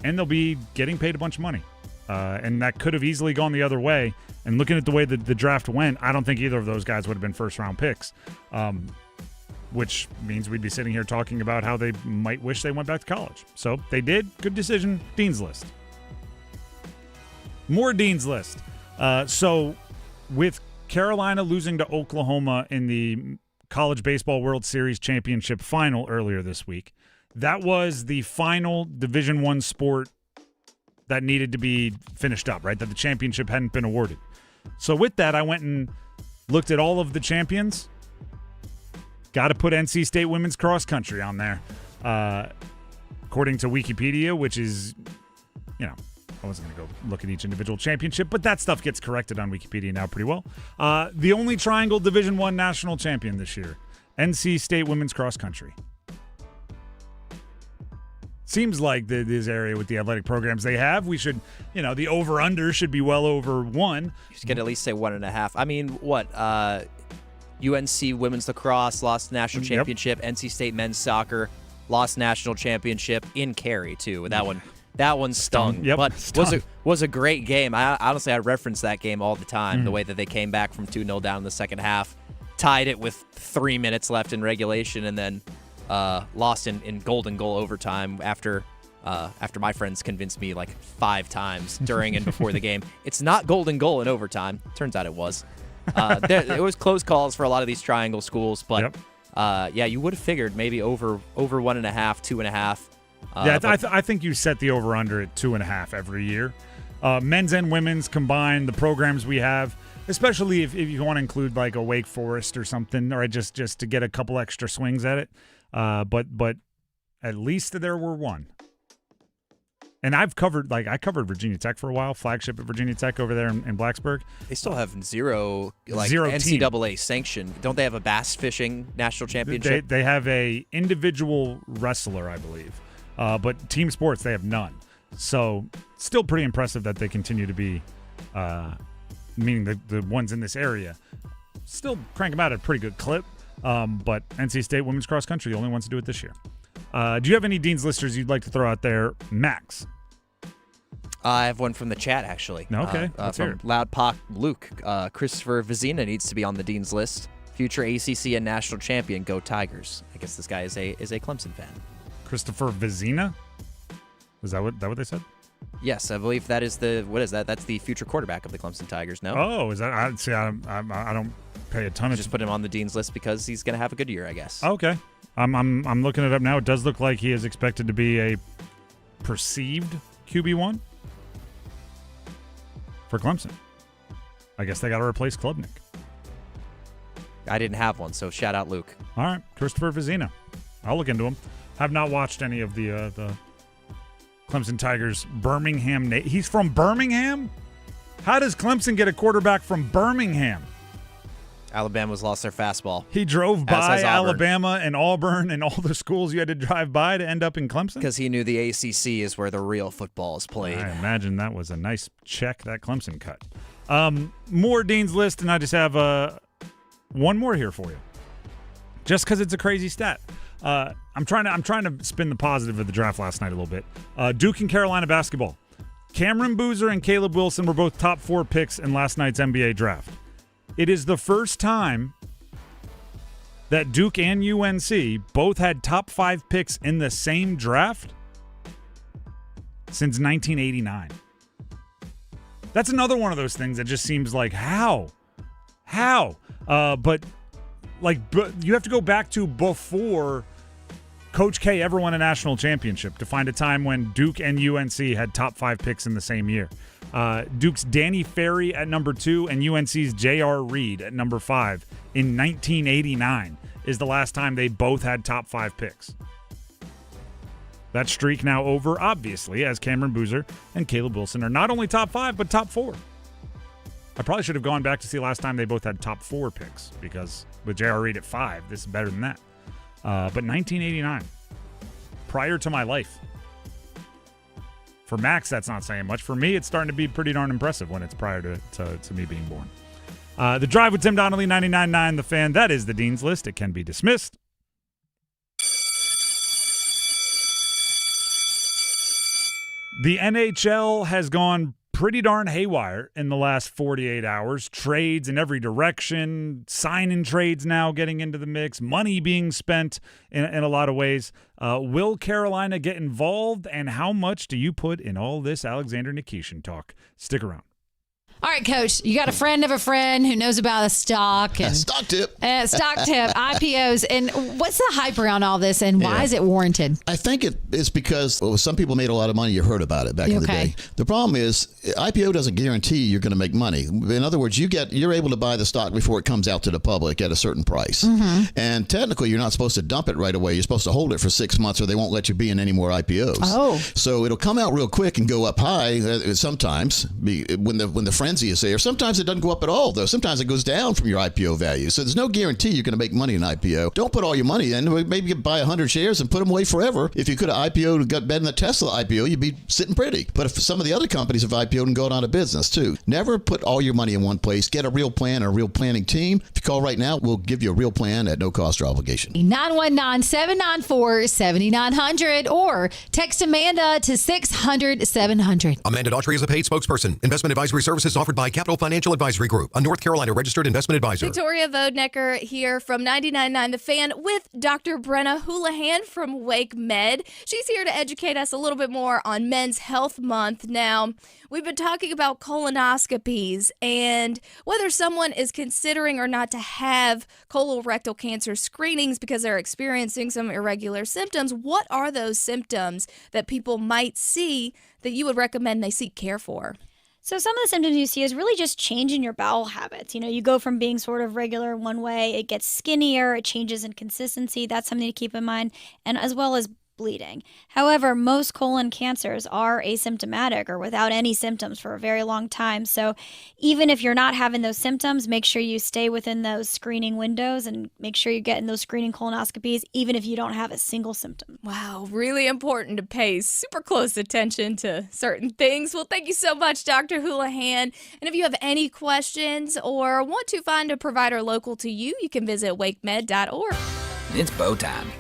and they'll be getting paid a bunch of money. And that could have easily gone the other way. And looking at the way that the draft went, I don't think either of those guys would have been first-round picks, which means we'd be sitting here talking about how they might wish they went back to college. So they did. Good decision. Dean's List. More Dean's List. So with Carolina losing to Oklahoma in the College Baseball World Series Championship final earlier this week, that was the final Division I sport that needed to be finished up, right? That the championship hadn't been awarded. So with that, I went and looked at all of the champions. Got to put NC State women's cross country on there. According to Wikipedia, which is, I wasn't going to go look at each individual championship, but that stuff gets corrected on Wikipedia now pretty well. The only Triangle Division I national champion this year, NC State women's cross country. Seems like this area with the athletic programs they have, we should, the over-under should be well over 1. You should at least say 1.5. I mean, what? UNC women's lacrosse lost national championship. NC State men's soccer lost national championship in Cary too. That one stung. But was a great game. I reference that game all the time. The way that they came back from 2-0 down in the second half, tied it with 3 minutes left in regulation, and then lost in golden goal overtime after my friends convinced me like 5 times during and before the game. It's not golden goal in overtime. Turns out it was. It was close calls for a lot of these triangle schools, but you would have figured maybe over 1.5, 2.5. I think you set the over-under at 2.5 every year. Men's and women's combined, the programs we have, especially if you want to include like a Wake Forest or something, or just to get a couple extra swings at it. But at least there were 1. And I covered Virginia Tech for a while, flagship at Virginia Tech over there in Blacksburg. They still have zero NCAA team sanction. Don't they have a bass fishing national championship? They have a individual wrestler, I believe. But team sports, they have none. So still pretty impressive that they continue to be, meaning the ones in this area, still crank them out at a pretty good clip. But NC State women's cross country, the only ones to do it this year. Do you have any Dean's Listers you'd like to throw out there, Max? I have one from the chat, actually. Okay, let's hear from Loud Pock Luke. Christopher Vizina needs to be on the Dean's List. Future ACC and national champion. Go Tigers. I guess this guy is a Clemson fan. Christopher Vizina? Is that what they said? Yes, I believe that is what is that? That's the future quarterback of the Clemson Tigers. No. Oh, is that? I don't pay a ton of. Just put him on the Dean's List because he's going to have a good year, I guess. Okay. I'm looking it up now. It does look like he is expected to be a perceived QB1 for Clemson. I guess they got to replace Klubnik. I didn't have one, so shout out Luke. All right, Christopher Vizina. I'll look into him. Have not watched any of the Clemson Tigers Birmingham. He's from Birmingham? How does Clemson get a quarterback from Birmingham? Alabama's lost their fastball. He drove by Alabama and Auburn and all the schools you had to drive by to end up in Clemson? Because he knew the ACC is where the real football is played. I imagine that was a nice check that Clemson cut. More Dean's List, and I just have one more here for you. Just because it's a crazy stat. I'm trying to spin the positive of the draft last night a little bit. Duke and Carolina basketball. Cameron Boozer and Caleb Wilson were both top 4 picks in last night's NBA draft. It is the first time that Duke and UNC both had top 5 picks in the same draft since 1989. That's another one of those things that just seems like, how? But you have to go back to before Coach K ever won a national championship to find a time when Duke and UNC had top 5 picks in the same year. Duke's Danny Ferry at number 2 and UNC's J.R. Reed at number 5 in 1989 is the last time they both had top 5 picks. That streak now over, obviously, as Cameron Boozer and Caleb Wilson are not only top 5, but top 4. I probably should have gone back to see last time they both had top 4 picks, because with J.R. Reed at 5, this is better than that. But 1989, prior to my life. For Max, that's not saying much. For me, it's starting to be pretty darn impressive when it's prior to me being born. The Drive with Tim Donnelly, 99.9 The Fan. That is the Dean's List. It can be dismissed. The NHL has gone pretty darn haywire in the last 48 hours. Trades in every direction, sign-in trades now getting into the mix, money being spent in a lot of ways. Will Carolina get involved, and how much do you put in all this Alexander Nikishin talk? Stick around. All right, Coach, you got a friend of a friend who knows about a stock. And, stock tip. Stock tip, IPOs. And what's the hype around all this, and why is it warranted? I think it's because some people made a lot of money. You heard about it back in the day. The problem is IPO doesn't guarantee you're going to make money. In other words, you're able to buy the stock before it comes out to the public at a certain price. And technically, you're not supposed to dump it right away. You're supposed to hold it for 6 months or they won't let you be in any more IPOs. So it'll come out real quick and go up high sometimes when the frenzy is there. Sometimes it doesn't go up at all, though. Sometimes it goes down from your IPO value. So there's no guarantee you're going to make money in IPO. Don't put all your money in. Maybe you buy 100 shares and put them away forever. If you could have IPO'd and got bet in the Tesla IPO, you'd be sitting pretty. But if some of the other companies have IPO'd and gone out of business, too. Never put all your money in one place. Get a real plan and a real planning team. If you call right now, we'll give you a real plan at no cost or obligation. 919-794-7900 or text Amanda to 600-700. Amanda Daughtry is a paid spokesperson. Investment advisory services offered by Capital Financial Advisory Group, a North Carolina registered investment advisor. Victoria Vodnecker here from 99.9 The Fan with Dr. Brenna Houlihan from Wake Med. She's here to educate us a little bit more on Men's Health Month. Now, we've been talking about colonoscopies and whether someone is considering or not to have colorectal cancer screenings because they're experiencing some irregular symptoms. What are those symptoms that people might see that you would recommend they seek care for? So some of the symptoms you see is really just change in your bowel habits. You know, you go from being sort of regular one way, it gets skinnier, it changes in consistency. That's something to keep in mind. And as well as bleeding. However, most colon cancers are asymptomatic or without any symptoms for a very long time. So even if you're not having those symptoms, make sure you stay within those screening windows and make sure you're getting those screening colonoscopies, even if you don't have a single symptom. Wow, really important to pay super close attention to certain things. Well, thank you so much, Dr. Houlihan. And if you have any questions or want to find a provider local to you, you can visit wakemed.org. It's bow time.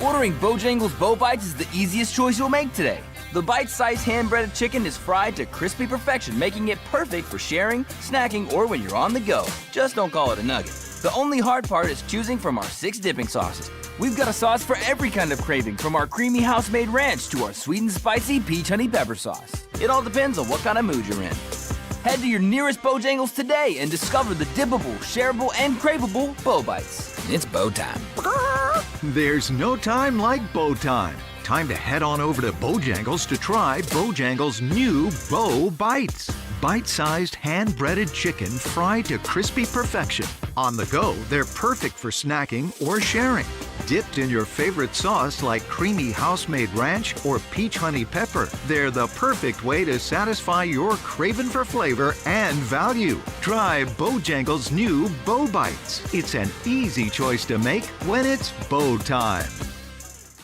Ordering Bojangles Bow Bites is the easiest choice you'll make today. The bite-sized hand-breaded chicken is fried to crispy perfection, making it perfect for sharing, snacking, or when you're on the go. Just don't call it a nugget. The only hard part is choosing from our 6 dipping sauces. We've got a sauce for every kind of craving, from our creamy house-made ranch to our sweet and spicy peach honey pepper sauce. It all depends on what kind of mood you're in. Head to your nearest Bojangles today and discover the dippable, shareable, and craveable Bow Bites. It's bow time. There's no time like bow time. Time to head on over to Bojangles to try Bojangles' new Bow Bites. Bite-sized hand-breaded chicken fried to crispy perfection. On the go, they're perfect for snacking or sharing. Dipped in your favorite sauce like creamy house-made ranch or peach honey pepper, they're the perfect way to satisfy your craving for flavor and value. Try Bojangles' new Bow Bites. It's an easy choice to make when it's bow time.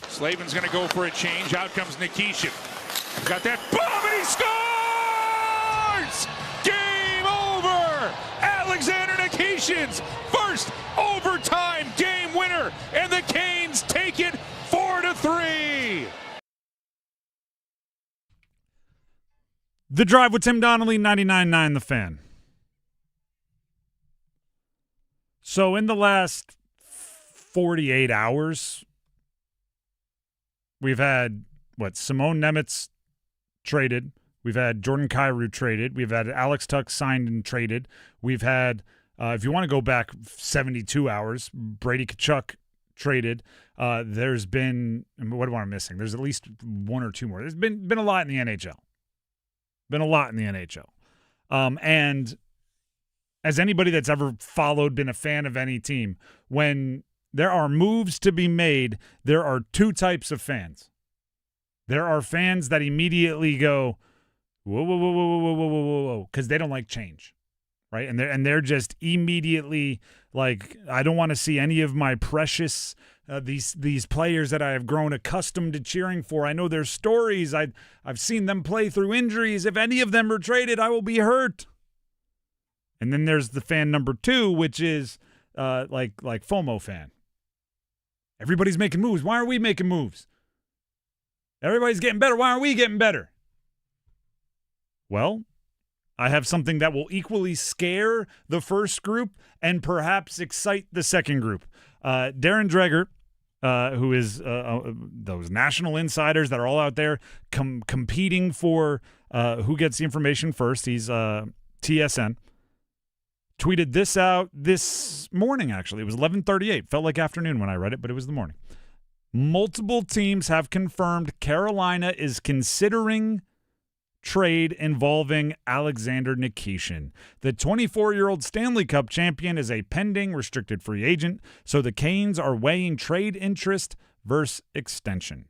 Slavin's going to go for a change. Out comes Nikishin. Got that bomb and he scores! Game over! Alexander Nikishin's first overtime game winner, and the Canes take it 4-3. The Drive with Tim Donnelly, 99.9 The Fan. So in the last 48 hours, we've had, Simone Nemitz traded. We've had Jordan Kyrou traded. We've had Alex Tuck signed and traded. We've had, if you want to go back 72 hours, Brady Tkachuk traded. There's been, what am I missing? There's at least one or two more. There's been a lot in the NHL. And as anybody that's ever followed, been a fan of any team, when there are moves to be made, there are two types of fans. There are fans that immediately go, whoa, whoa, whoa, whoa, whoa, whoa, whoa, whoa, because they don't like change, right? And they're just immediately like, I don't want to see any of my precious these players that I have grown accustomed to cheering for. I know their stories. I've seen them play through injuries. If any of them are traded, I will be hurt. And then there's the fan number two, which is like FOMO fan. Everybody's making moves. Why aren't we making moves? Everybody's getting better. Why aren't we getting better? Well, I have something that will equally scare the first group and perhaps excite the second group. Darren Dreger, who is those national insiders that are all out there competing for who gets the information first. He's TSN, tweeted this out this morning, actually. It was 11:38. Felt like afternoon when I read it, but it was the morning. Multiple teams have confirmed Carolina is considering trade involving Alexander Nikishin. The 24-year-old Stanley Cup champion is a pending restricted free agent, so the Canes are weighing trade interest versus extension.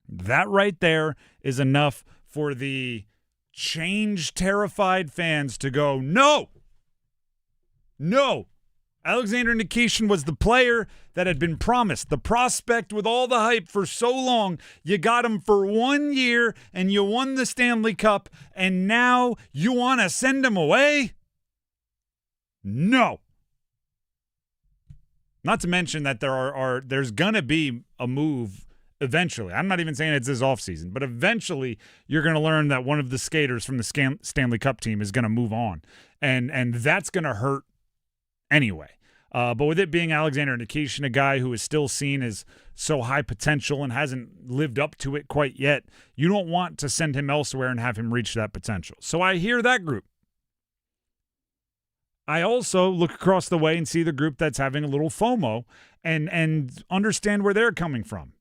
That right there is enough for the change-terrified fans to go, no! No! Alexander Nikishin was the player that had been promised, the prospect with all the hype for so long. You got him for 1 year, and you won the Stanley Cup, and now you want to send him away? No. Not to mention that there's going to be a move eventually. I'm not even saying it's this offseason, but eventually you're going to learn that one of the skaters from the Stanley Cup team is going to move on, and that's going to hurt anyway. But with it being Alexander Nikishin, a guy who is still seen as so high potential and hasn't lived up to it quite yet, you don't want to send him elsewhere and have him reach that potential. So I hear that group. I also look across the way and see the group that's having a little FOMO and understand where they're coming from.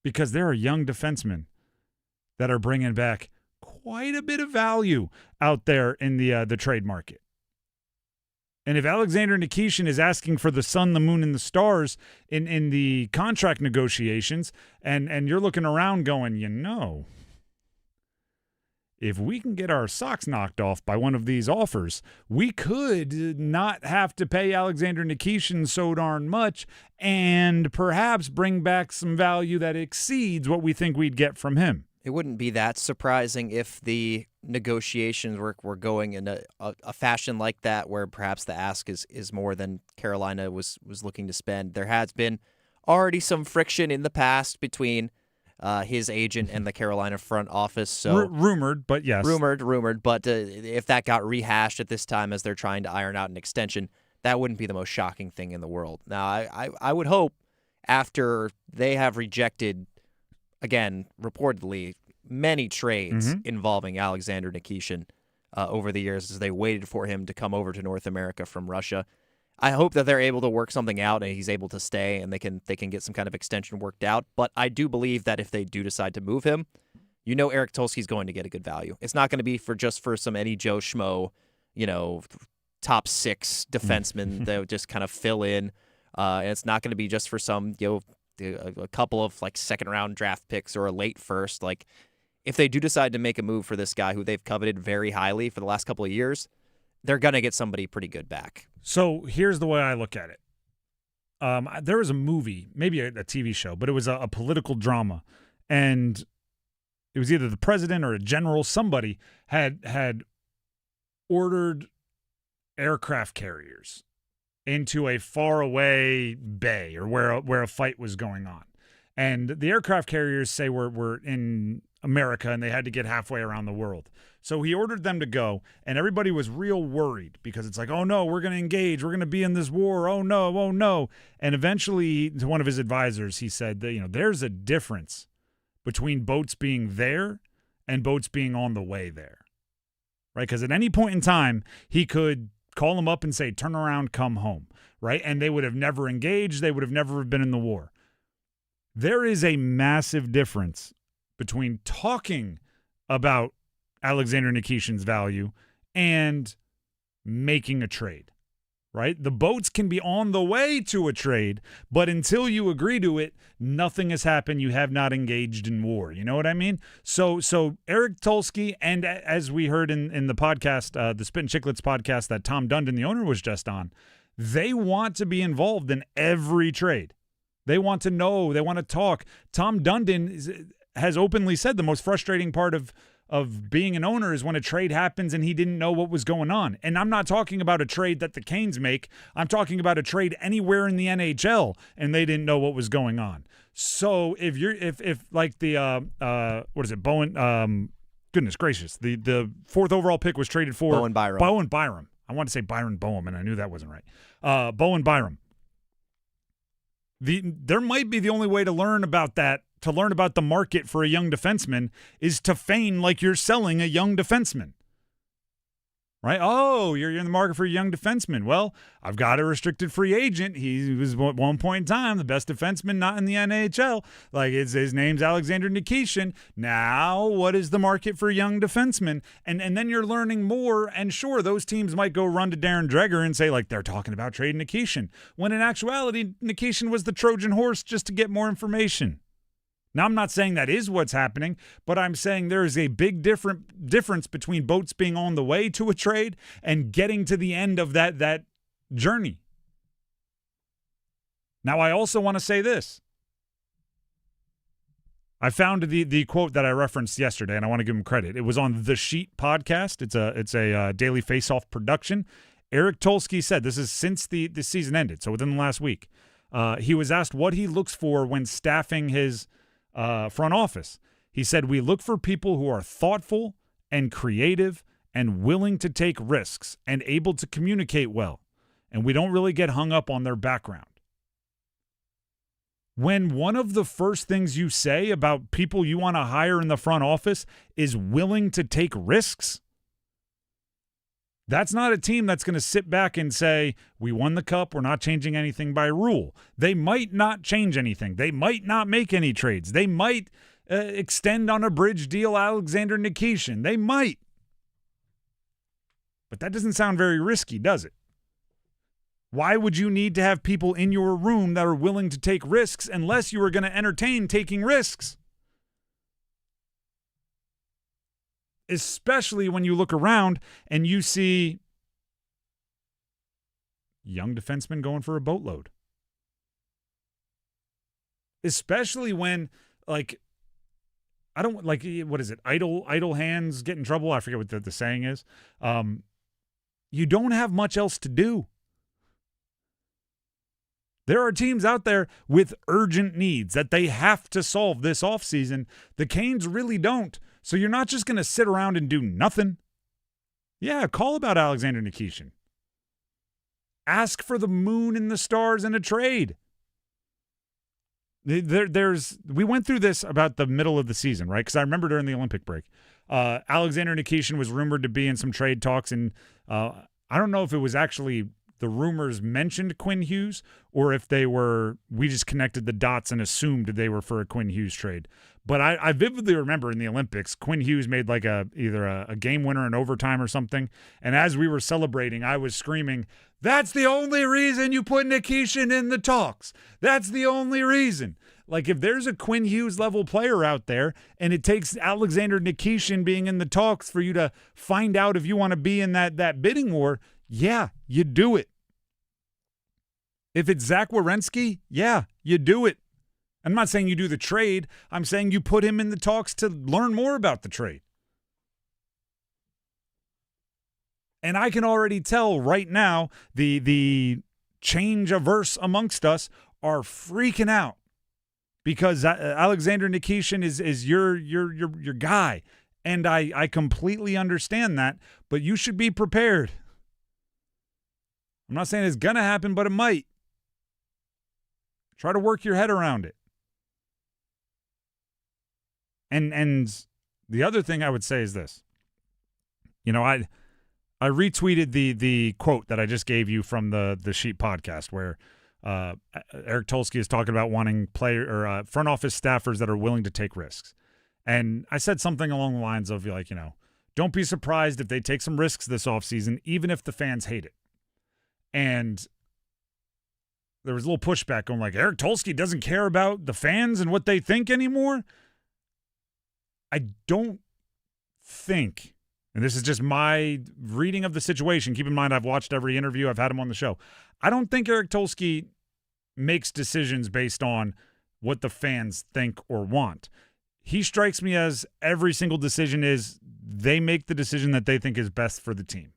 Because there are young defensemen that are bringing back quite a bit of value out there in the trade market. And if Alexander Nikishin is asking for the sun, the moon, and the stars in the contract negotiations, and you're looking around going, if we can get our socks knocked off by one of these offers, we could not have to pay Alexander Nikishin so darn much and perhaps bring back some value that exceeds what we think we'd get from him. It wouldn't be that surprising if the negotiations were going in a fashion like that, where perhaps the ask is more than Carolina was looking to spend. There has been already some friction in the past between his agent and the Carolina front office. So rumored, but yes. Rumored. But if that got rehashed at this time as they're trying to iron out an extension, that wouldn't be the most shocking thing in the world. Now, I would hope after they have rejected, again, reportedly, many trades involving Alexander Nikishin over the years as they waited for him to come over to North America from Russia. I hope that they're able to work something out and he's able to stay and they can get some kind of extension worked out. But I do believe that if they do decide to move him, Eric Tulsky's going to get a good value. It's not going to be just for some any Joe Schmo, top six defenseman that would just kind of fill in. And it's not going to be just for some, a couple of like second round draft picks or a late first. Like, if they do decide to make a move for this guy who they've coveted very highly for the last couple of years, they're going to get somebody pretty good back. So here's the way I look at it. There was a movie, maybe a TV show, but it was a political drama. And it was either the president or a general, somebody had ordered aircraft carriers into a faraway bay or where a fight was going on. And the aircraft carriers say we're in America and they had to get halfway around the world. So he ordered them to go, and everybody was real worried because it's like, oh no, we're going to engage. We're going to be in this war. Oh no. And eventually to one of his advisors, he said that, there's a difference between boats being there and boats being on the way there. Right? Because at any point in time, he could call them up and say, turn around, come home. Right? And they would have never engaged. They would have never been in the war. There is a massive difference between talking about Alexander Nikishin's value and making a trade, right? The boats can be on the way to a trade, but until you agree to it, nothing has happened. You have not engaged in war. You know what I mean? So Eric Tulsky, and as we heard in the podcast, the Spittin Chiclets podcast that Tom Dundon, the owner, was just on, they want to be involved in every trade. They want to know. They want to talk. Tom Dundon has openly said the most frustrating part of being an owner is when a trade happens and he didn't know what was going on. And I'm not talking about a trade that the Canes make. I'm talking about a trade anywhere in the NHL and they didn't know what was going on. So if like the what is it, Bowen? Goodness gracious, the fourth overall pick was traded for Bowen Byram. I want to say Byron Boehm, and I knew that wasn't right. Bowen Byram. There might be the only way to learn about that to learn about the market for a young defenseman is to feign like you're selling a young defenseman. Right? Oh, you're in the market for a young defenseman. Well, I've got a restricted free agent. He was at one point in time the best defenseman not in the NHL. Like his name's Alexander Nikishin. Now, what is the market for young defensemen? And then you're learning more. And sure, those teams might go run to Darren Dreger and say, like, they're talking about trading Nikishin. When in actuality, Nikishin was the Trojan horse just to get more information. Now, I'm not saying that is what's happening, but I'm saying there is a big difference between boats being on the way to a trade and getting to the end of that journey. Now, I also want to say this. I found the quote that I referenced yesterday, and I want to give him credit. It was on The Sheet podcast. It's a Daily Faceoff production. Eric Tolsky said, this is since the season ended, so within the last week. He was asked what he looks for when staffing his front office. He said, we look for people who are thoughtful and creative and willing to take risks and able to communicate well. And we don't really get hung up on their background. When one of the first things you say about people you want to hire in the front office is willing to take risks, that's not a team that's going to sit back and say, we won the cup, we're not changing anything by rule. They might not change anything. They might not make any trades. They might extend on a bridge deal Alexander Nikishin. They might. But that doesn't sound very risky, does it? Why would you need to have people in your room that are willing to take risks unless you were going to entertain taking risks? Especially when you look around and you see young defensemen going for a boatload. Especially when, like, I don't like, what is it? Idle hands get in trouble. I forget what the saying is. You don't have much else to do. There are teams out there with urgent needs that they have to solve this offseason. The Canes really don't. So you're not just going to sit around and do nothing. Yeah, call about Alexander Nikishin. Ask for the moon and the stars in a trade. We went through this about the middle of the season, right? Because I remember during the Olympic break, Alexander Nikishin was rumored to be in some trade talks, and I don't know if it was actually the rumors mentioned Quinn Hughes or if we just connected the dots and assumed they were for a Quinn Hughes trade. But I vividly remember in the Olympics, Quinn Hughes made like either a game winner in overtime or something. And as we were celebrating, I was screaming, that's the only reason you put Nikishin in the talks. That's the only reason. Like, if there's a Quinn Hughes level player out there and it takes Alexander Nikishin being in the talks for you to find out if you want to be in that bidding war, yeah, you do it. If it's Zach Werenski, yeah, you do it. I'm not saying you do the trade. I'm saying you put him in the talks to learn more about the trade. And I can already tell right now the change-averse amongst us are freaking out because Alexander Nikishin is your guy. And I completely understand that, but you should be prepared. I'm not saying it's going to happen, but it might. Try to work your head around it. And the other thing I would say is this. You know, I retweeted the quote that I just gave you from the Sheet podcast where Eric Tolsky is talking about wanting front office staffers that are willing to take risks. And I said something along the lines of, like, you know, don't be surprised if they take some risks this offseason, even if the fans hate it. And there was a little pushback on, like, Eric Tolsky doesn't care about the fans and what they think anymore. I don't think, and this is just my reading of the situation. Keep in mind, I've watched every interview. I've had him on the show. I don't think Eric Tolsky makes decisions based on what the fans think or want. He strikes me as every single decision is they make the decision that they think is best for the team.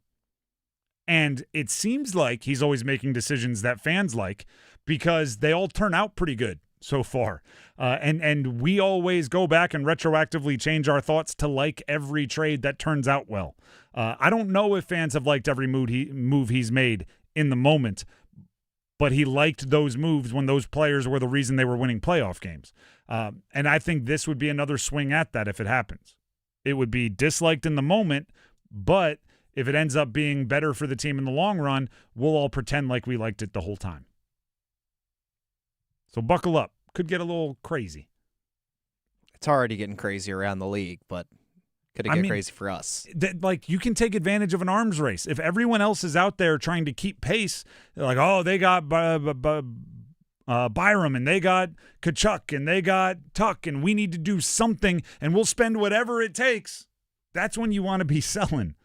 And it seems like he's always making decisions that fans like because they all turn out pretty good so far. And we always go back and retroactively change our thoughts to like every trade that turns out well. I don't know if fans have liked every move he's made in the moment, but he liked those moves when those players were the reason they were winning playoff games. And I think this would be another swing at that if it happens. It would be disliked in the moment, but if it ends up being better for the team in the long run, we'll all pretend like we liked it the whole time. So buckle up. Could get a little crazy. It's already getting crazy around the league, but could it get crazy for us? You can take advantage of an arms race. If everyone else is out there trying to keep pace, they're like, oh, they got Byram and they got Kachuk and they got Tuck and we need to do something and we'll spend whatever it takes. That's when you want to be selling.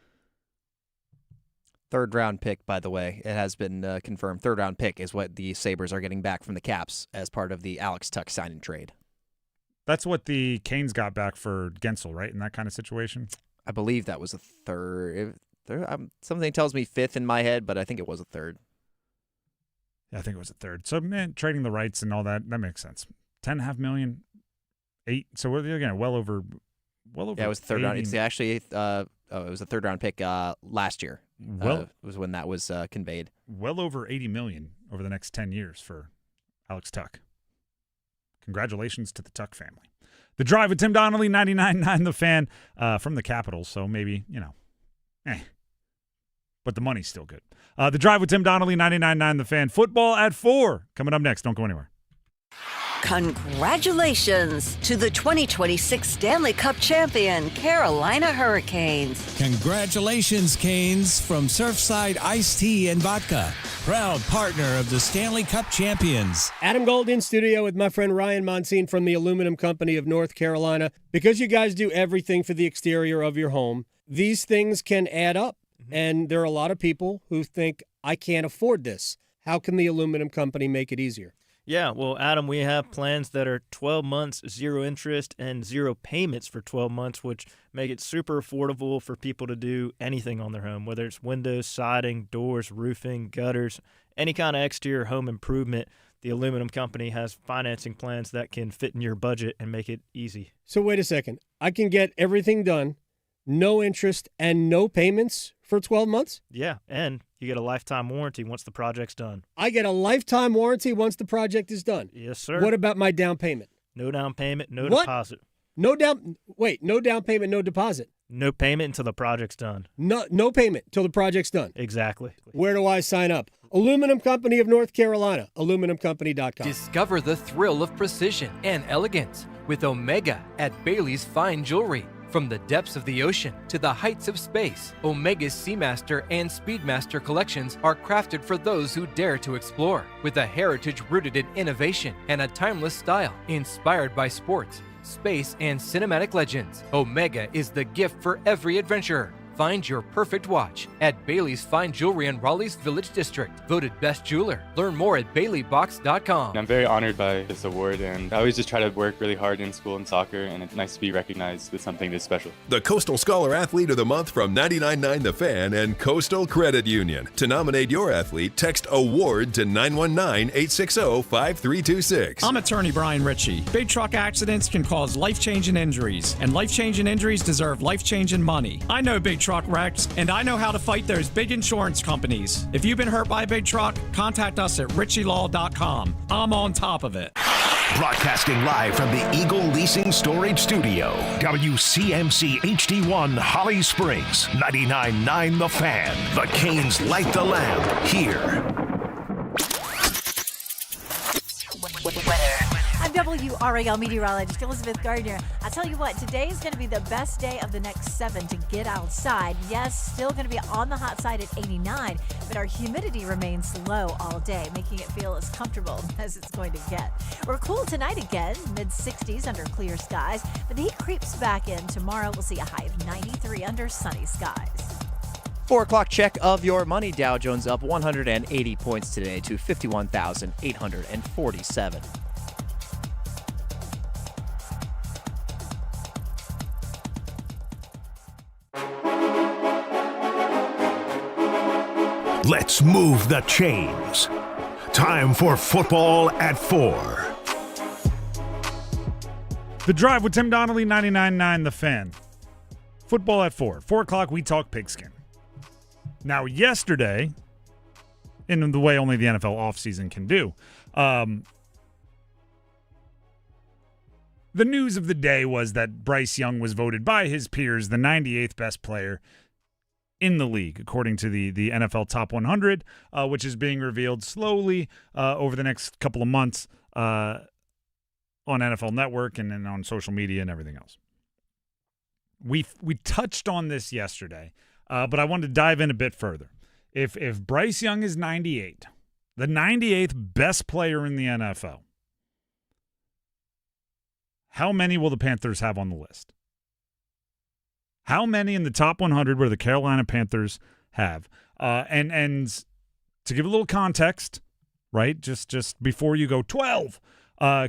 Third-round pick, by the way. It has been confirmed. Third-round pick is what the Sabres are getting back from the Caps as part of the Alex Tuck sign and trade. That's what the Canes got back for Gensel, right, in that kind of situation? I believe that was a third. Something tells me fifth in my head, but I think it was a third. Yeah, I think it was a third. So, man, trading the rights and all that makes sense. $10.5 million, $8. So we're again well over. Yeah, it was third round. It's actually it was a third-round pick last year. Was when that was conveyed. Well over $80 million over the next 10 years for Alex Tuck. Congratulations to the Tuck family. The Drive with Tim Donnelly, 99.9 The Fan, from the Capitals, so maybe, but the money's still good. The Drive with Tim Donnelly, 99.9 The Fan. Football at 4. Coming up next. Don't go anywhere. Congratulations to the 2026 Stanley Cup champion, Carolina Hurricanes. Congratulations, Canes, from Surfside Iced Tea and Vodka, proud partner of the Stanley Cup champions. Adam Gold in studio with my friend Ryan Monsine from the Aluminum Company of North Carolina. Because you guys do everything for the exterior of your home, these things can add up. And there are a lot of people who think, I can't afford this. How can the Aluminum Company make it easier? Yeah, well, Adam, we have plans that are 12 months, 0 interest, and 0 payments for 12 months, which make it super affordable for people to do anything on their home, whether it's windows, siding, doors, roofing, gutters, any kind of exterior home improvement. The Aluminum Company has financing plans that can fit in your budget and make it easy. So wait a second. I can get everything done, no interest, and no payments for 12 months? Yeah, and you get a lifetime warranty once the project's done. I get a lifetime warranty once the project is done? Yes, sir. What about my down payment? No down payment, no What? deposit. No down payment, no deposit? No payment until the project's done. No payment until the project's done? Exactly. Where do I sign up? Aluminum Company of North Carolina, aluminumcompany.com. Discover the thrill of precision and elegance with Omega at Bailey's Fine Jewelry. From the depths of the ocean to the heights of space, Omega's Seamaster and Speedmaster collections are crafted for those who dare to explore, with a heritage rooted in innovation and a timeless style inspired by sports, space, and cinematic legends. Omega is the gift for every adventurer. Find your perfect watch at Bailey's Fine Jewelry in Raleigh's Village District. Voted Best Jeweler. Learn more at BaileyBox.com. I'm very honored by this award, and I always just try to work really hard in school and soccer, and it's nice to be recognized with something this special. The Coastal Scholar Athlete of the Month from 99.9 The Fan and Coastal Credit Union. To nominate your athlete, text AWARD to 919-860-5326. I'm attorney Brian Ritchie. Big truck accidents can cause life-changing injuries, and life-changing injuries deserve life-changing money. I know big truck wrecks, and I know how to fight those big insurance companies. If you've been hurt by a big truck, contact us at ritchielaw.com. I'm on top of it. Broadcasting live from the Eagle Leasing Storage Studio. WCMC HD1 Holly Springs. 99.9 The Fan. The Canes light the lamp here. I'm WRAL meteorologist Elizabeth Gardner. I tell you what, today is going to be the best day of the next 7 to get outside. Yes, still going to be on the hot side at 89, but our humidity remains low all day, making it feel as comfortable as it's going to get. We're cool tonight again, mid-60s under clear skies, but the heat creeps back in. Tomorrow we'll see a high of 93 under sunny skies. 4 o'clock check of your money. Dow Jones up 180 points today to 51,847. Let's move the chains. Time for Football at 4. The Drive with Tim Donnelly, 99.9 The Fan. Football at 4. 4 o'clock, we talk pigskin. Now, yesterday, in the way only the NFL offseason can do. The news of the day was that Bryce Young was voted by his peers the 98th best player in the league, according to the NFL Top 100, which is being revealed slowly over the next couple of months on NFL Network and then on social media and everything else. We touched on this yesterday, but I wanted to dive in a bit further. If Bryce Young is 98, the 98th best player in the NFL, how many will the Panthers have on the list? How many in the top 100 will the Carolina Panthers have? And to give a little context, right, just before you go 12,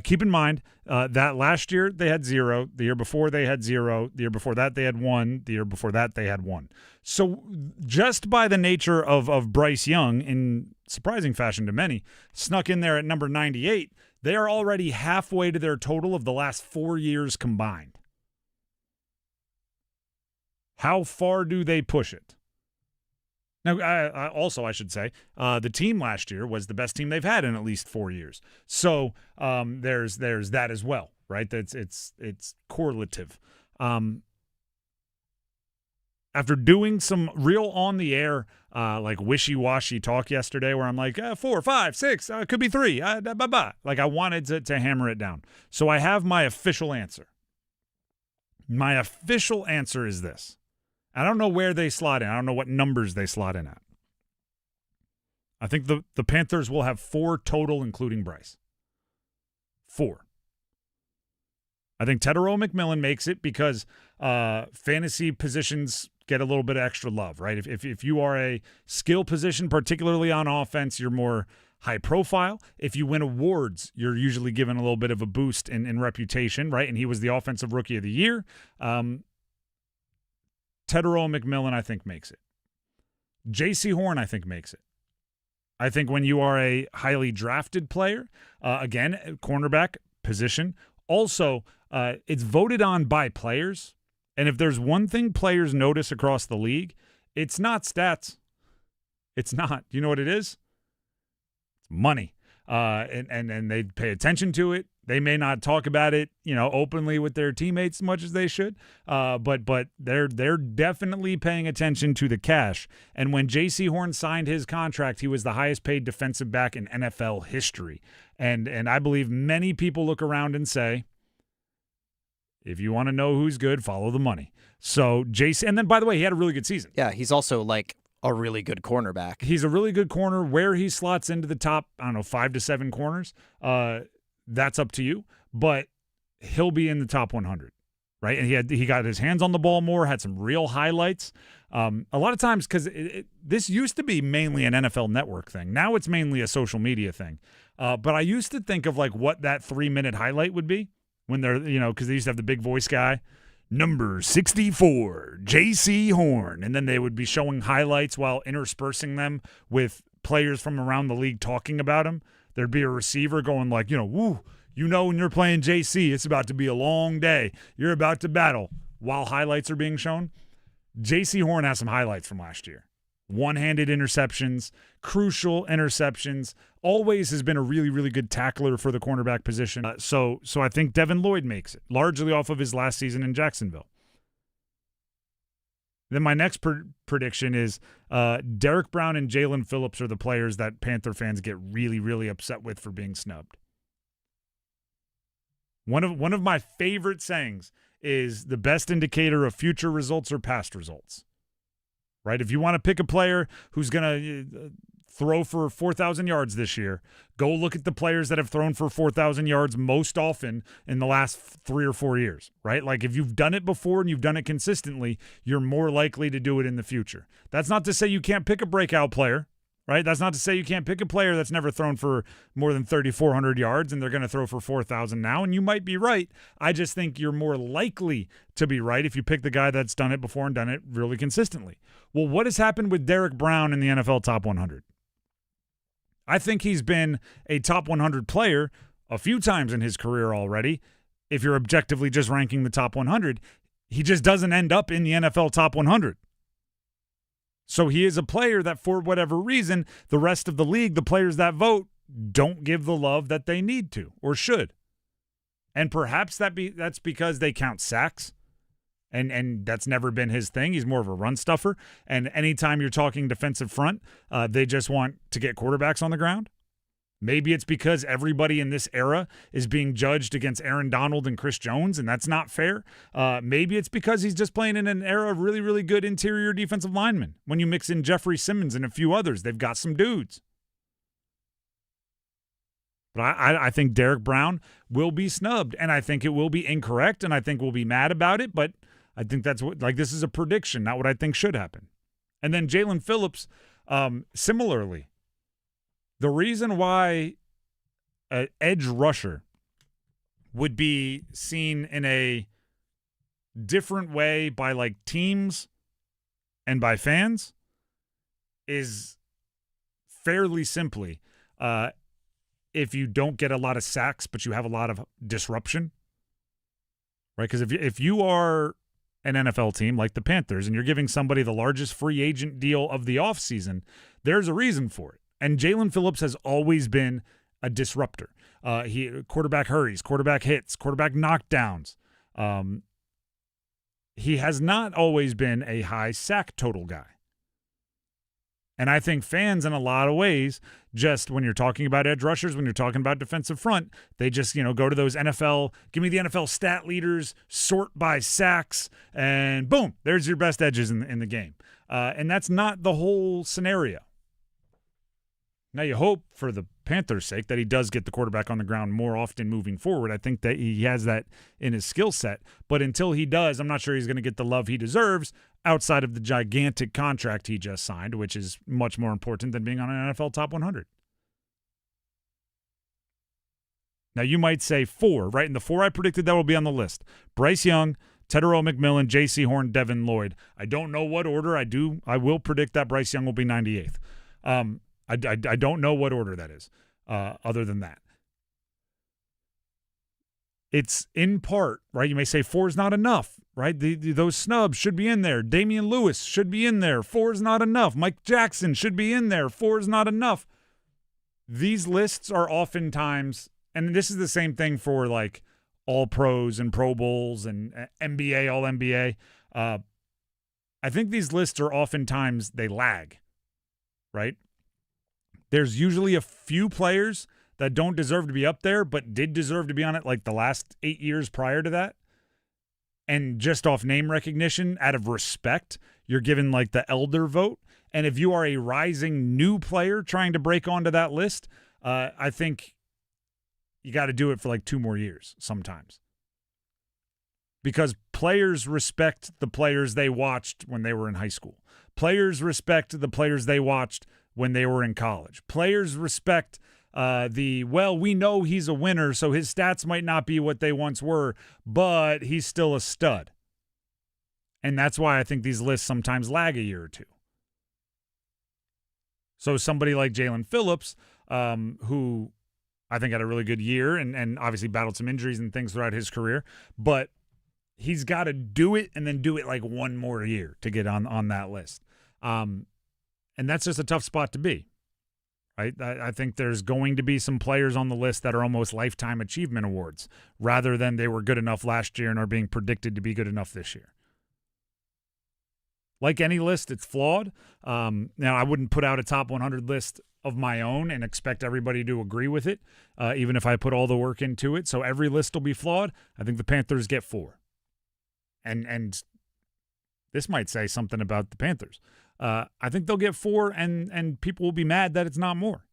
keep in mind that last year they had 0. The year before they had 0. The year before that they had 1. The year before that they had 1. So just by the nature of Bryce Young, in surprising fashion to many, snuck in there at number 98, they are already halfway to their total of the last 4 years combined. How far do they push it? Now, I should say, the team last year was the best team they've had in at least 4 years. So there's that as well, right? It's correlative. After doing some real on-the-air, like wishy-washy talk yesterday where I'm like, 4, 5, 6, could be 3, like I wanted to hammer it down. So I have my official answer. My official answer is this. I don't know where they slot in. I don't know what numbers they slot in at. I think the Panthers will have 4 total, including Bryce. 4. I think Tedero McMillan makes it because fantasy positions get a little bit of extra love, right? If you are a skill position, particularly on offense, you're more high profile. If you win awards, you're usually given a little bit of a boost in reputation, right? And he was the Offensive Rookie of the Year. Tedero McMillan, I think, makes it. J.C. Horn, I think, makes it. I think when you are a highly drafted player, again, cornerback position, also, it's voted on by players. And if there's one thing players notice across the league, it's not stats. It's not. You know what it is? It's money. And they pay attention to it. They may not talk about it, openly with their teammates as much as they should, but they're definitely paying attention to the cash. And when J.C. Horn signed his contract, he was the highest paid defensive back in NFL history. And I believe many people look around and say, if you want to know who's good, follow the money. So J.C. And then, by the way, he had a really good season. Yeah, he's also like a really good cornerback. He's a really good corner. Where he slots into the top, 5 to 7 corners, that's up to you, but he'll be in the top 100, right? And he got his hands on the ball more, had some real highlights. A lot of times, because this used to be mainly an NFL Network thing. Now it's mainly a social media thing. But I used to think of like what that 3-minute highlight would be when they're, because they used to have the big voice guy. Number 64, J.C. Horn. And then they would be showing highlights while interspersing them with players from around the league talking about him. There'd be a receiver going like, woo, when you're playing JC, it's about to be a long day. You're about to battle while highlights are being shown. JC Horn has some highlights from last year. One-handed interceptions, crucial interceptions, always has been a really, really good tackler for the cornerback position. So I think Devin Lloyd makes it, largely off of his last season in Jacksonville. Then my next prediction is Derek Brown and Jalen Phillips are the players that Panther fans get really, really upset with for being snubbed. One of my favorite sayings is the best indicator of future results are past results. Right? If you want to pick a player who's going to throw for 4,000 yards this year, go look at the players that have thrown for 4,000 yards most often in the last 3 or 4 years, right? Like if you've done it before and you've done it consistently, you're more likely to do it in the future. That's not to say you can't pick a breakout player, right? That's not to say you can't pick a player that's never thrown for more than 3,400 yards and they're going to throw for 4,000 now, and you might be right. I just think you're more likely to be right if you pick the guy that's done it before and done it really consistently. Well, what has happened with Derek Brown in the NFL Top 100? I think he's been a top 100 player a few times in his career already. If you're objectively just ranking the top 100, he just doesn't end up in the NFL Top 100. So he is a player that, for whatever reason, the rest of the league, the players that vote, don't give the love that they need to or should. And perhaps that's because they count sacks, and that's never been his thing. He's more of a run stuffer. And anytime you're talking defensive front, they just want to get quarterbacks on the ground. Maybe it's because everybody in this era is being judged against Aaron Donald and Chris Jones, and that's not fair. Maybe it's because he's just playing in an era of really, really good interior defensive linemen. When you mix in Jeffrey Simmons and a few others, they've got some dudes. But I think Derek Brown will be snubbed, and I think it will be incorrect, and I think we'll be mad about it, but I think that's what, like, this is a prediction, not what I think should happen. And then Jalen Phillips, similarly. The reason why an edge rusher would be seen in a different way by like teams and by fans is fairly simply if you don't get a lot of sacks but you have a lot of disruption, right? Because if you are an NFL team like the Panthers and you're giving somebody the largest free agent deal of the offseason, there's a reason for it. And Jalen Phillips has always been a disruptor. He quarterback hurries, quarterback hits, quarterback knockdowns. He has not always been a high sack total guy. And I think fans, in a lot of ways, just when you're talking about edge rushers, when you're talking about defensive front, they just, go to those NFL, give me the NFL stat leaders, sort by sacks, and boom, there's your best edges in the game. And that's not the whole scenario. Now, you hope for the Panthers' sake that he does get the quarterback on the ground more often moving forward. I think that he has that in his skill set. But until he does, I'm not sure he's going to get the love he deserves outside of the gigantic contract he just signed, which is much more important than being on an NFL Top 100. Now, you might say 4, right? And the 4 I predicted that will be on the list. Bryce Young, Tetairoa McMillan, J.C. Horn, Devin Lloyd. I don't know what order. I will predict that Bryce Young will be 98th. I don't know what order that is, other than that. It's in part, right? You may say 4 is not enough, right? Those snubs should be in there. Damian Lewis should be in there. 4 is not enough. Mike Jackson should be in there. 4 is not enough. These lists are oftentimes, and this is the same thing for like all pros and Pro Bowls and NBA, all NBA. I think these lists are oftentimes, they lag, right? There's usually a few players that don't deserve to be up there, but did deserve to be on it like the last 8 years prior to that. And just off name recognition, out of respect, you're given like the elder vote. And if you are a rising new player trying to break onto that list, I think you got to do it for like 2 more years sometimes. Because players respect the players they watched when they were in high school. Players respect the players they watched when they were in college. Players respect we know he's a winner, so his stats might not be what they once were, but he's still a stud. And that's why I think these lists sometimes lag a year or two. So somebody like Jalen Phillips, who I think had a really good year and obviously battled some injuries and things throughout his career, but he's got to do it and then do it like 1 more year to get on that list. And that's just a tough spot to be, right? I think there's going to be some players on the list that are almost lifetime achievement awards rather than they were good enough last year and are being predicted to be good enough this year. Like any list, it's flawed. Now, I wouldn't put out a top 100 list of my own and expect everybody to agree with it, even if I put all the work into it. So every list will be flawed. I think the Panthers get 4. And this might say something about the Panthers. I think they'll get 4, and people will be mad that it's not more,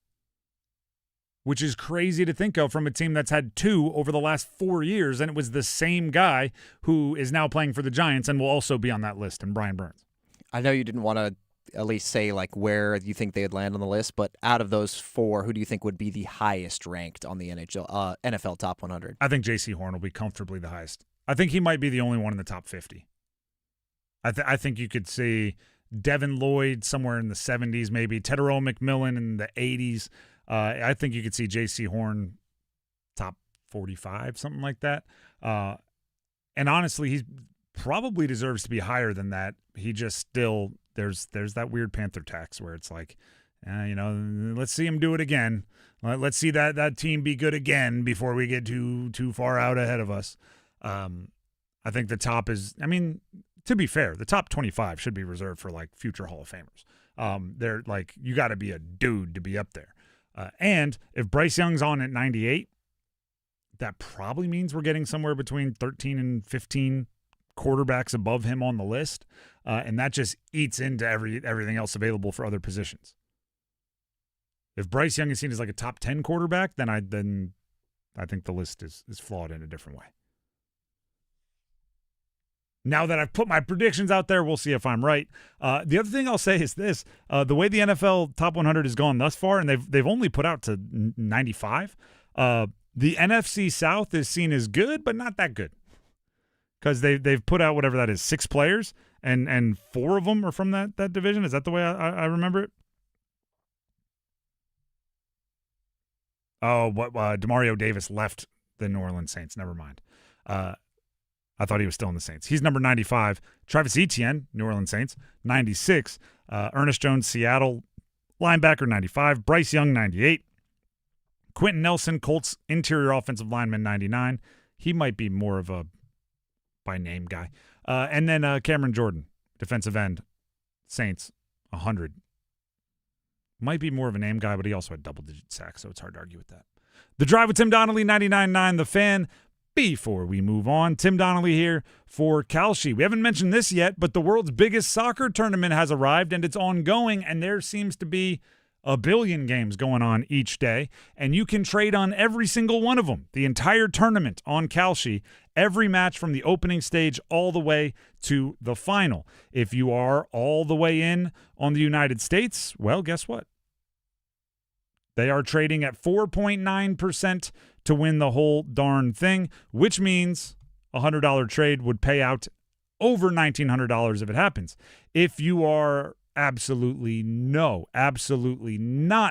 which is crazy to think of from a team that's had 2 over the last 4 years, and it was the same guy who is now playing for the Giants and will also be on that list, and Brian Burns. I know you didn't want to at least say like where you think they'd land on the list, but out of those 4, who do you think would be the highest ranked on the NFL Top 100? I think J.C. Horn will be comfortably the highest. I think he might be the only one in the top 50. I think you could see Devin Lloyd somewhere in the 70s, maybe Tetairoa McMillan in the 80s. I think you could see J.C. Horn top 45, something like that. And honestly, he probably deserves to be higher than that. He just still there's that weird Panther tax where it's like, let's see him do it again. Let's see that team be good again before we get too far out ahead of us. I think the top is, to be fair, the top 25 should be reserved for like future Hall of Famers. They're like, you got to be a dude to be up there. And if Bryce Young's on at 98, that probably means we're getting somewhere between 13 and 15 quarterbacks above him on the list. And that just eats into everything else available for other positions. If Bryce Young is seen as like a top 10 quarterback, then I think the list is flawed in a different way. Now that I've put my predictions out there, we'll see if I'm right. The other thing I'll say is this. The way the NFL Top 100 has gone thus far, and they've only put out to 95, the NFC South is seen as good, but not that good. Because they've put out whatever that is, 6 players, and 4 of them are from that division. Is that the way I remember it? Oh, Demario Davis left the New Orleans Saints. Never mind. I thought he was still in the Saints. He's number 95. Travis Etienne, New Orleans Saints, 96. Ernest Jones, Seattle, linebacker, 95. Bryce Young, 98. Quentin Nelson, Colts interior offensive lineman, 99. He might be more of a by-name guy. And then Cameron Jordan, defensive end, Saints, 100. Might be more of a name guy, but he also had double-digit sacks, so it's hard to argue with that. The Drive with Tim Donnelly, 99.9 The Fan. Before we move on, Tim Donnelly here for Kalshi. We haven't mentioned this yet, but the world's biggest soccer tournament has arrived, and it's ongoing, and there seems to be a billion games going on each day, and you can trade on every single one of them, the entire tournament on Kalshi, every match from the opening stage all the way to the final. If you are all the way in on the United States, well, guess what? They are trading at 4.9% to win the whole darn thing, which means a $100 trade would pay out over $1,900 if it happens. If you are absolutely not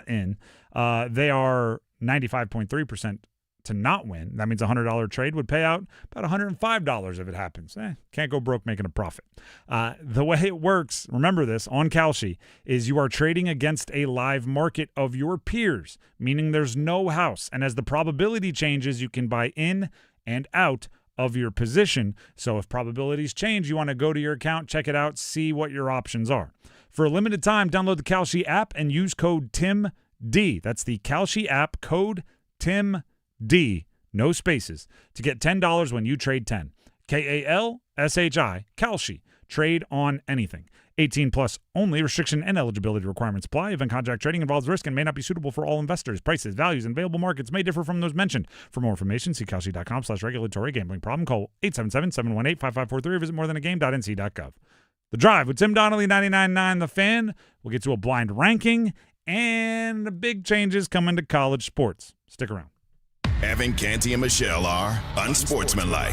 in, they are 95.3% to not win. That means a $100 trade would pay out about $105 if it happens. Can't go broke making a profit. The way it works, remember this, on Kalshi, is you are trading against a live market of your peers, meaning there's no house. And as the probability changes, you can buy in and out of your position. So if probabilities change, you want to go to your account, check it out, see what your options are. For a limited time, download the Kalshi app and use code TIMD. That's the Kalshi app, code TIMD, no spaces, to get $10 when you trade 10. Kalshi, Kalshi. Trade on anything. 18 plus only. Restriction and eligibility requirements apply. Event contract trading involves risk and may not be suitable for all investors. Prices, values, and available markets may differ from those mentioned. For more information, see Kalshi.com/regulatory gambling problem. Call 877-718-5543 or visit morethanagame.nc.gov. The Drive with Tim Donnelly, 99.9 The Fan. We'll get to a blind ranking and big changes coming to college sports. Stick around. Evan Canty and Michelle are unsportsmanlike.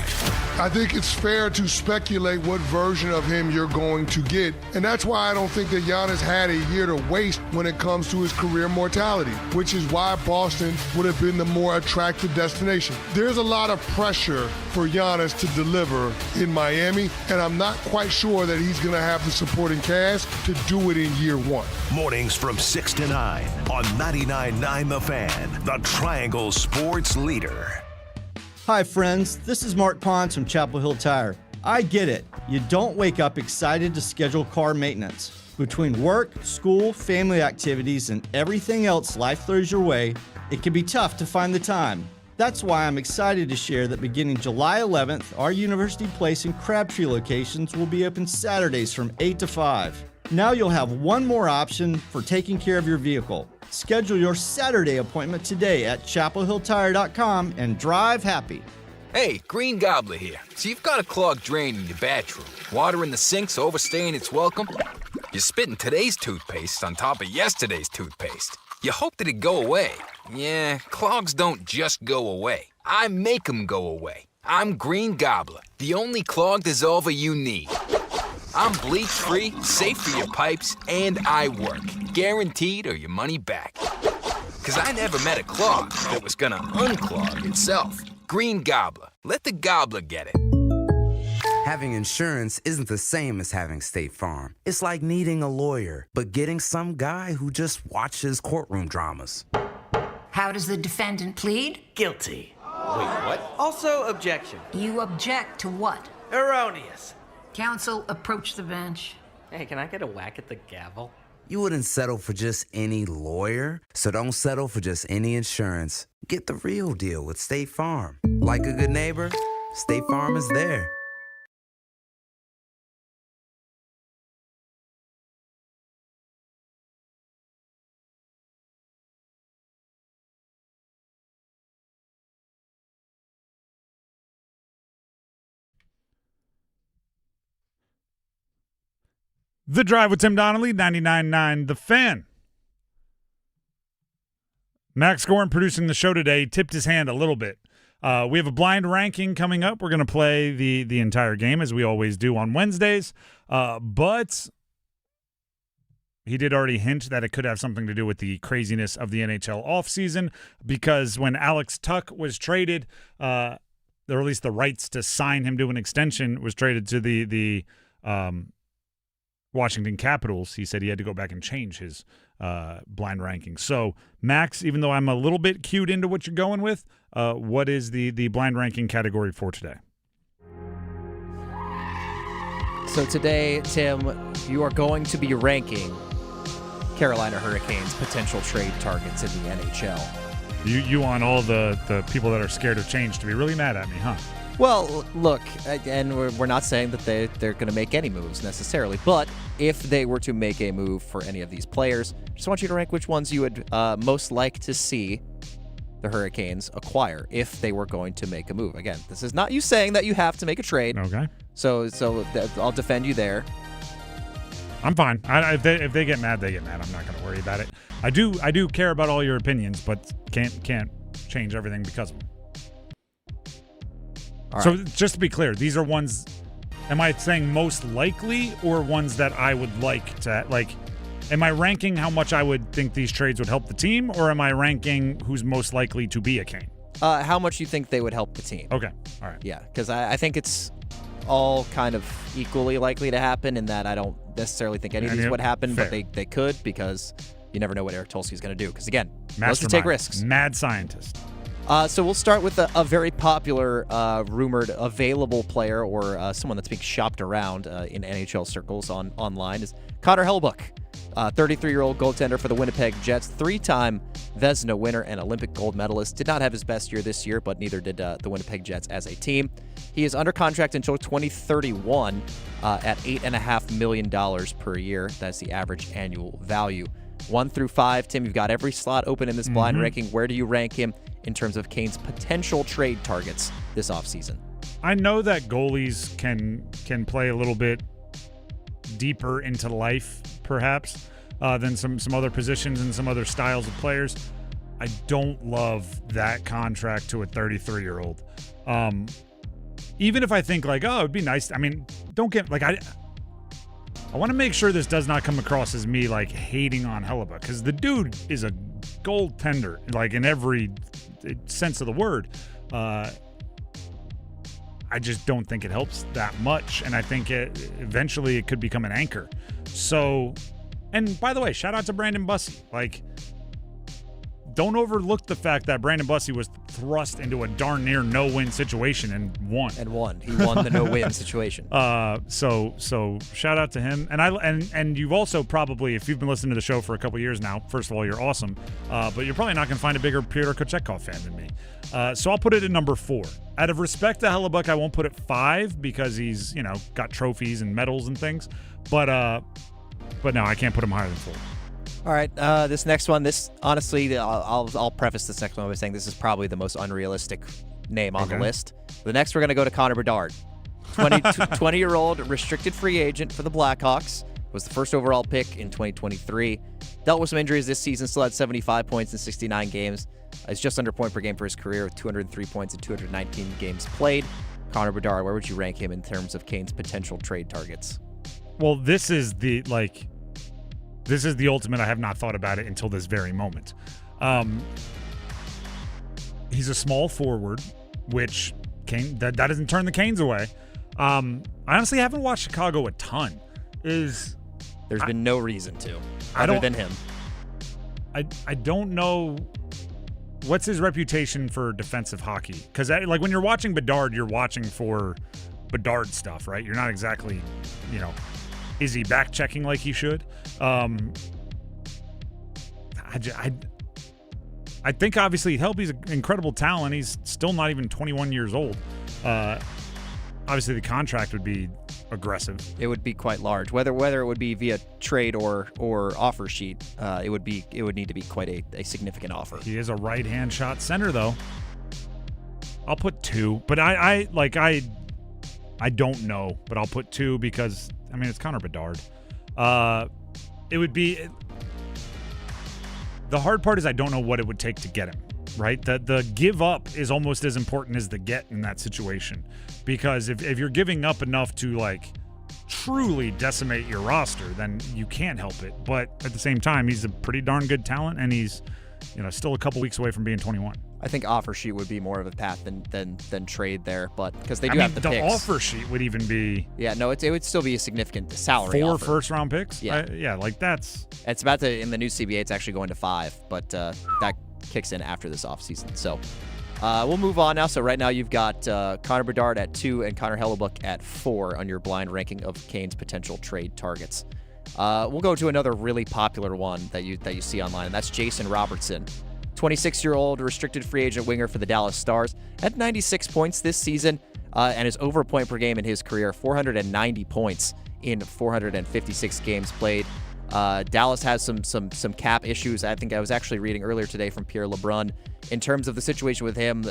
I think it's fair to speculate what version of him you're going to get. And that's why I don't think that Giannis had a year to waste when it comes to his career mortality, which is why Boston would have been the more attractive destination. There's a lot of pressure for Giannis to deliver in Miami, and I'm not quite sure that he's going to have the supporting cast to do it in year one. Mornings from 6 to 9 on 99.9 The Fan, the Triangle Sports leader. Hi friends, this is Mark Pons from Chapel Hill Tire. I get it. You don't wake up excited to schedule car maintenance. Between work, school, family activities, and everything else life throws your way, it can be tough to find the time. That's why I'm excited to share that beginning July 11th, our University Place and Crabtree locations will be open Saturdays from 8 to 5. Now you'll have one more option for taking care of your vehicle. Schedule your Saturday appointment today at chapelhilltire.com and drive happy. Hey, Green Gobbler here. So you've got a clogged drain in your bathroom. Water in the sink's overstaying its welcome. You're spitting today's toothpaste on top of yesterday's toothpaste. You hope that it'd go away. Yeah, clogs don't just go away. I make them go away. I'm Green Gobbler, the only clog dissolver you need. I'm bleach-free, safe for your pipes, and I work. Guaranteed or your money back. 'Cause I never met a clog that was gonna unclog itself. Green Gobbler. Let the gobbler get it. Having insurance isn't the same as having State Farm. It's like needing a lawyer, but getting some guy who just watches courtroom dramas. How does the defendant plead? Guilty. Wait, what? Also, objection. You object to what? Erroneous. Counsel, approach the bench. Hey, can I get a whack at the gavel? You wouldn't settle for just any lawyer, so don't settle for just any insurance. Get the real deal with State Farm. Like a good neighbor, State Farm is there. The Drive with Tim Donnelly, 99.9 The Fan. Max Gorn, producing the show today, tipped his hand a little bit. We have a blind ranking coming up. We're going to play the entire game, as we always do on Wednesdays. But he did already hint that it could have something to do with the craziness of the NHL offseason, because when Alex Tuch was traded, or at least the rights to sign him to an extension was traded to the Washington Capitals, he said he had to go back and change his blind ranking. So, Max, even though I'm a little bit cued into what you're going with, what is the blind ranking category for today? So today, Tim, you are going to be ranking Carolina Hurricanes' potential trade targets in the NHL. You want all the people that are scared of change to be really mad at me, huh? Well, look, and we're not saying that they're going to make any moves necessarily, but if they were to make a move for any of these players, just want you to rank which ones you would most like to see the Hurricanes acquire if they were going to make a move. Again, this is not you saying that you have to make a trade. Okay. So I'll defend you there. I'm fine. If they get mad, they get mad. I'm not going to worry about it. I do care about all your opinions, but can't change everything because of them. So just to be clear, these are ones, am I saying most likely or ones that I would like to, like, am I ranking how much I would think these trades would help the team, or am I ranking who's most likely to be a Cane? How much you think they would help the team. Okay. All right. Yeah, because I think it's all kind of equally likely to happen in that I don't necessarily think any of these would happen, but they could, because you never know what Eric Tulsky is going to do. Because, again, let's take risks. Mad scientist. So we'll start with a very popular, rumored available player, or someone that's being shopped around in NHL circles online, is Connor Hellebuyck, 33-year-old goaltender for the Winnipeg Jets, 3-time Vezina winner and Olympic gold medalist. Did not have his best year this year, but neither did the Winnipeg Jets as a team. He is under contract until 2031 at $8.5 million per year. That's the average annual value. 1 through 5, Tim, you've got every slot open in this blind ranking. Where do you rank him in terms of Cane's potential trade targets this offseason? I know that goalies can play a little bit deeper into life, perhaps, than some other positions and some other styles of players. I don't love that contract to a 33-year-old. Even if I think, like, oh, it'd be nice. I mean, don't get, like, I want to make sure this does not come across as me, like, hating on Hellebuyck, because the dude is a goaltender, like, in every sense of the word. I just don't think it helps that much, and I think eventually it could become an anchor. So, and by the way, shout out to Brandon Bussey. Like, don't overlook the fact that Brandon Bussey was thrust into a darn near no-win situation and won. He won the no-win situation. So shout out to him. And you've also probably, if you've been listening to the show for a couple years now, first of all, you're awesome. But you're probably not going to find a bigger Pyotr Kochetkov fan than me. So I'll put it at number 4. Out of respect to Hellebuyck, I won't put it 5 because he's, got trophies and medals and things. But no, I can't put him higher than 4. All right, this next one, honestly, I'll preface this next one by saying this is probably the most unrealistic name on the list. The next, we're going to go to Connor Bedard, 20-year-old restricted free agent for the Blackhawks, was the first overall pick in 2023. Dealt with some injuries this season, still had 75 points in 69 games. He's just under point per game for his career with 203 points in 219 games played. Connor Bedard, where would you rank him in terms of Cane's potential trade targets? Well, this is the ultimate. I have not thought about it until this very moment. He's a small forward, which that doesn't turn the Canes away. I honestly haven't watched Chicago a ton. There's been no reason to, other than him. I don't know what's his reputation for defensive hockey, because like when you're watching Bedard, you're watching for Bedard stuff, right? You're not exactly, is he back checking like he should? I think obviously he's an incredible talent. He's still not even 21 years old. Obviously the contract would be aggressive. It would be quite large. Whether it would be via trade or offer sheet, it would need to be quite a significant offer. He is a right-hand shot center, though. I'll put 2, but I don't know, but I'll put 2 because it's Connor Bedard. It would be the hard part is I don't know what it would take to get him. Right, the give up is almost as important as the get in that situation, because if you're giving up enough to truly decimate your roster, then you can't help it. But at the same time, he's a pretty darn good talent, and he's still a couple weeks away from being 21. I think offer sheet would be more of a path than trade there, but because they do have the picks. The offer sheet would even be it would still be a significant salary. 4 offer. first-round picks. Yeah, that's. It's about to in the new CBA. It's actually going to 5, but that kicks in after this offseason. So we'll move on now. So right now you've got Connor Bedard at 2 and Connor Hellebuyck at 4 on your blind ranking of Canes' potential trade targets. We'll go to another really popular one that you see online, and that's Jason Robertson. 26-year-old restricted free agent winger for the Dallas Stars. Had 96 points this season and is over a point per game in his career, 490 points in 456 games played. Dallas has some cap issues. I think I was actually reading earlier today from Pierre LeBrun in terms of the situation with him.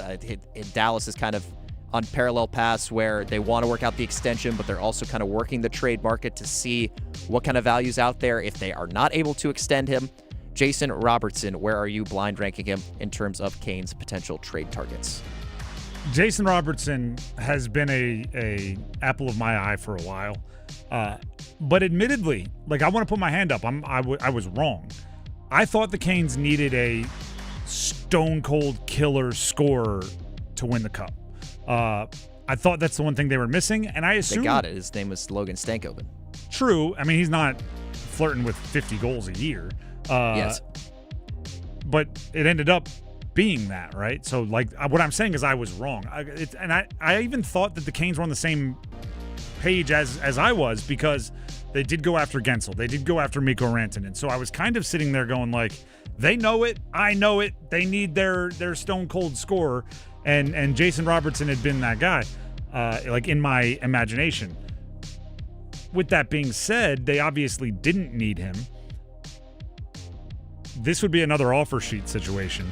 Dallas is kind of on parallel paths where they want to work out the extension, but they're also kind of working the trade market to see what kind of value's out there if they are not able to extend him. Jason Robertson, where are you blind ranking him in terms of Canes' potential trade targets? Jason Robertson has been a apple of my eye for a while. But admittedly, I want to put my hand up. I was wrong. I thought the Canes needed a stone-cold killer scorer to win the Cup. I thought that's the one thing they were missing, and I assumed... They got it. His name was Logan Stankoven. True. He's not flirting with 50 goals a year. Yes. But it ended up being that, right? So, what I'm saying is I was wrong. I even thought that the Canes were on the same page as I was, because they did go after Gensel. They did go after Mikko Rantanen. So I was kind of sitting there going they know it. I know it. They need their stone-cold scorer. And Jason Robertson had been that guy, in my imagination. With that being said, they obviously didn't need him. This would be another offer sheet situation.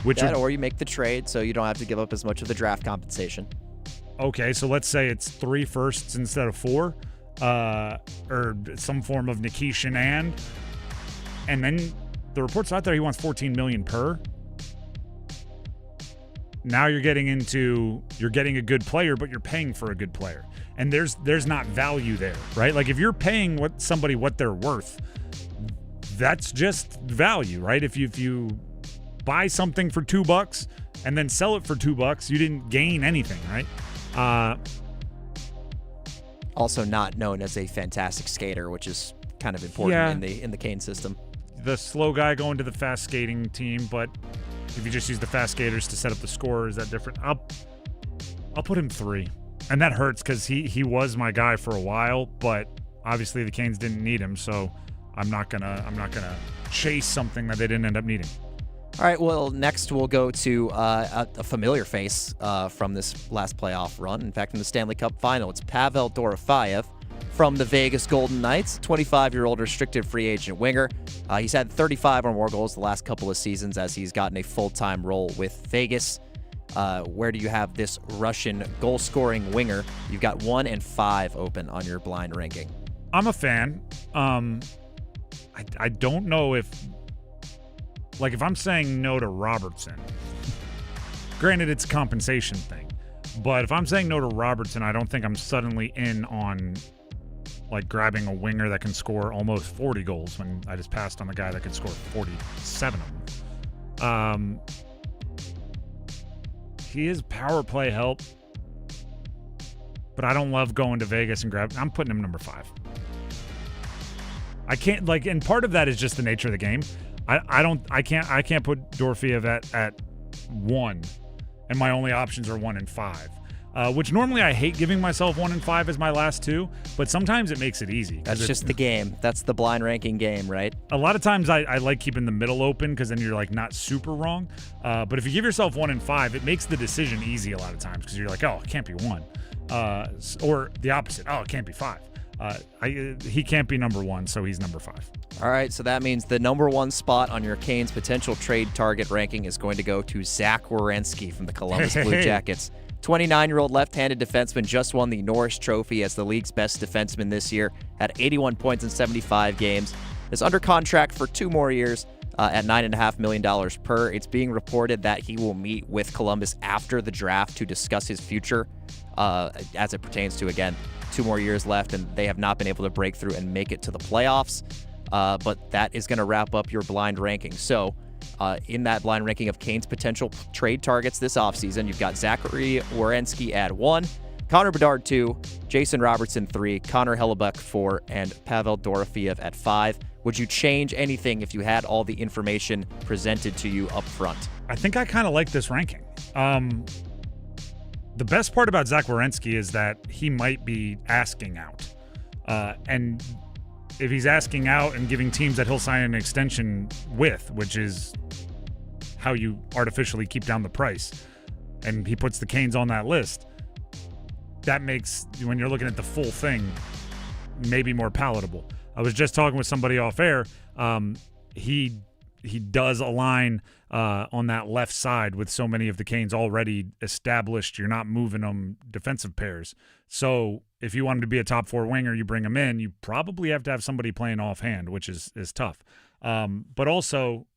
Or you make the trade so you don't have to give up as much of the draft compensation. Okay, so let's say it's 3 firsts instead of 4, or some form of Nikishin and then the reports out there he wants $14 million per. Now you're getting a good player, but you're paying for a good player, and there's not value there, right? If you're paying what they're worth, that's just value, right? If you buy something for $2 and then sell it for $2, you didn't gain anything, right? Also not known as a fantastic skater, which is kind of important in the Kane system. The slow guy going to the fast skating team, but if you just use the fast skaters to set up the score, is that different? I'll put him 3, and that hurts because he was my guy for a while, but obviously the Canes didn't need him, so I'm not gonna chase something that they didn't end up needing. All right, well, next we'll go to a familiar face from this last playoff run. In fact, in the Stanley Cup final, it's Pavel Dorofeyev from the Vegas Golden Knights, 25-year-old restricted free agent winger. He's had 35 or more goals the last couple of seasons as he's gotten a full-time role with Vegas. Where do you have this Russian goal-scoring winger? You've got 1 and 5 open on your blind ranking. I'm a fan. I don't know if I'm saying no to Robertson, granted it's a compensation thing, but if I'm saying no to Robertson, I don't think I'm suddenly in on grabbing a winger that can score almost 40 goals when I just passed on the guy that could score 47 of them. He is power play help. but I don't love going to Vegas and I'm putting him number 5. I can't and part of that is just the nature of the game. I can't put Dorofeev at 1, and my only options are 1 and 5. Which normally I hate giving myself 1 and 5 as my last 2, but sometimes it makes it easy. That's just the game. That's the blind ranking game, right? A lot of times I like keeping the middle open because then you're not super wrong. But if you give yourself 1 and 5, it makes the decision easy a lot of times because you're like, oh, it can't be 1. Or the opposite. Oh, it can't be 5. He can't be number 1, so he's number 5. All right, so that means the number 1 spot on your Canes potential trade target ranking is going to go to Zach Werenski from the Columbus Blue Jackets. 29-year-old left-handed defenseman just won the Norris Trophy as the league's best defenseman this year, had 81 points in 75 games. Is under contract for 2 more years at $9.5 million per. It's being reported that he will meet with Columbus after the draft to discuss his future as it pertains to, again, 2 more years left, and they have not been able to break through and make it to the playoffs. But that is going to wrap up your blind ranking. So in that blind ranking of Canes' potential trade targets this offseason, you've got Zachary Werenski at 1, Connor Bedard 2, Jason Robertson 3, Connor Hellebuck 4, and Pavel Dorofeev at 5. Would you change anything if you had all the information presented to you up front? I think I kind of like this ranking. The best part about Zach Werenski is that he might be asking out. And if he's asking out and giving teams that he'll sign an extension with, which is how you artificially keep down the price, and he puts the Canes on that list, that makes, when you're looking at the full thing, maybe more palatable. I was just talking with somebody off air. He does align on that left side with so many of the Canes already established. You're not moving them defensive pairs. So if you want him to be a top 4 winger, you bring him in, you probably have to have somebody playing offhand, which is tough. But also,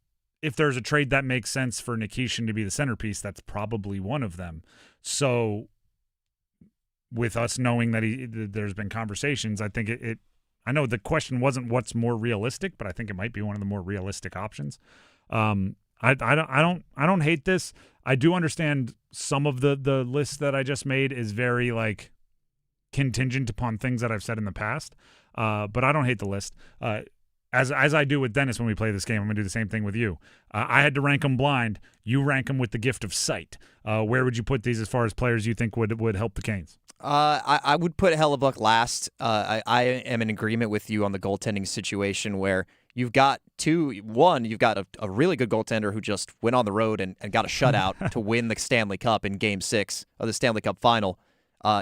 if there's a trade that makes sense for Nikishin to be the centerpiece, that's probably one of them. So with us knowing that there's been conversations, I think I know the question wasn't what's more realistic, but I think it might be one of the more realistic options. I don't hate this. I do understand some of the list that I just made is very contingent upon things that I've said in the past. But I don't hate the list. As I do with Dennis when we play this game, I'm going to do the same thing with you. I had to rank them blind. You rank them with the gift of sight. Where would you put these as far as players you think would help the Canes? I would put Hellebuck last. I am in agreement with you on the goaltending situation where you've got you've got a really good goaltender who just went on the road and got a shutout to win the Stanley Cup in Game 6 of the Stanley Cup Final.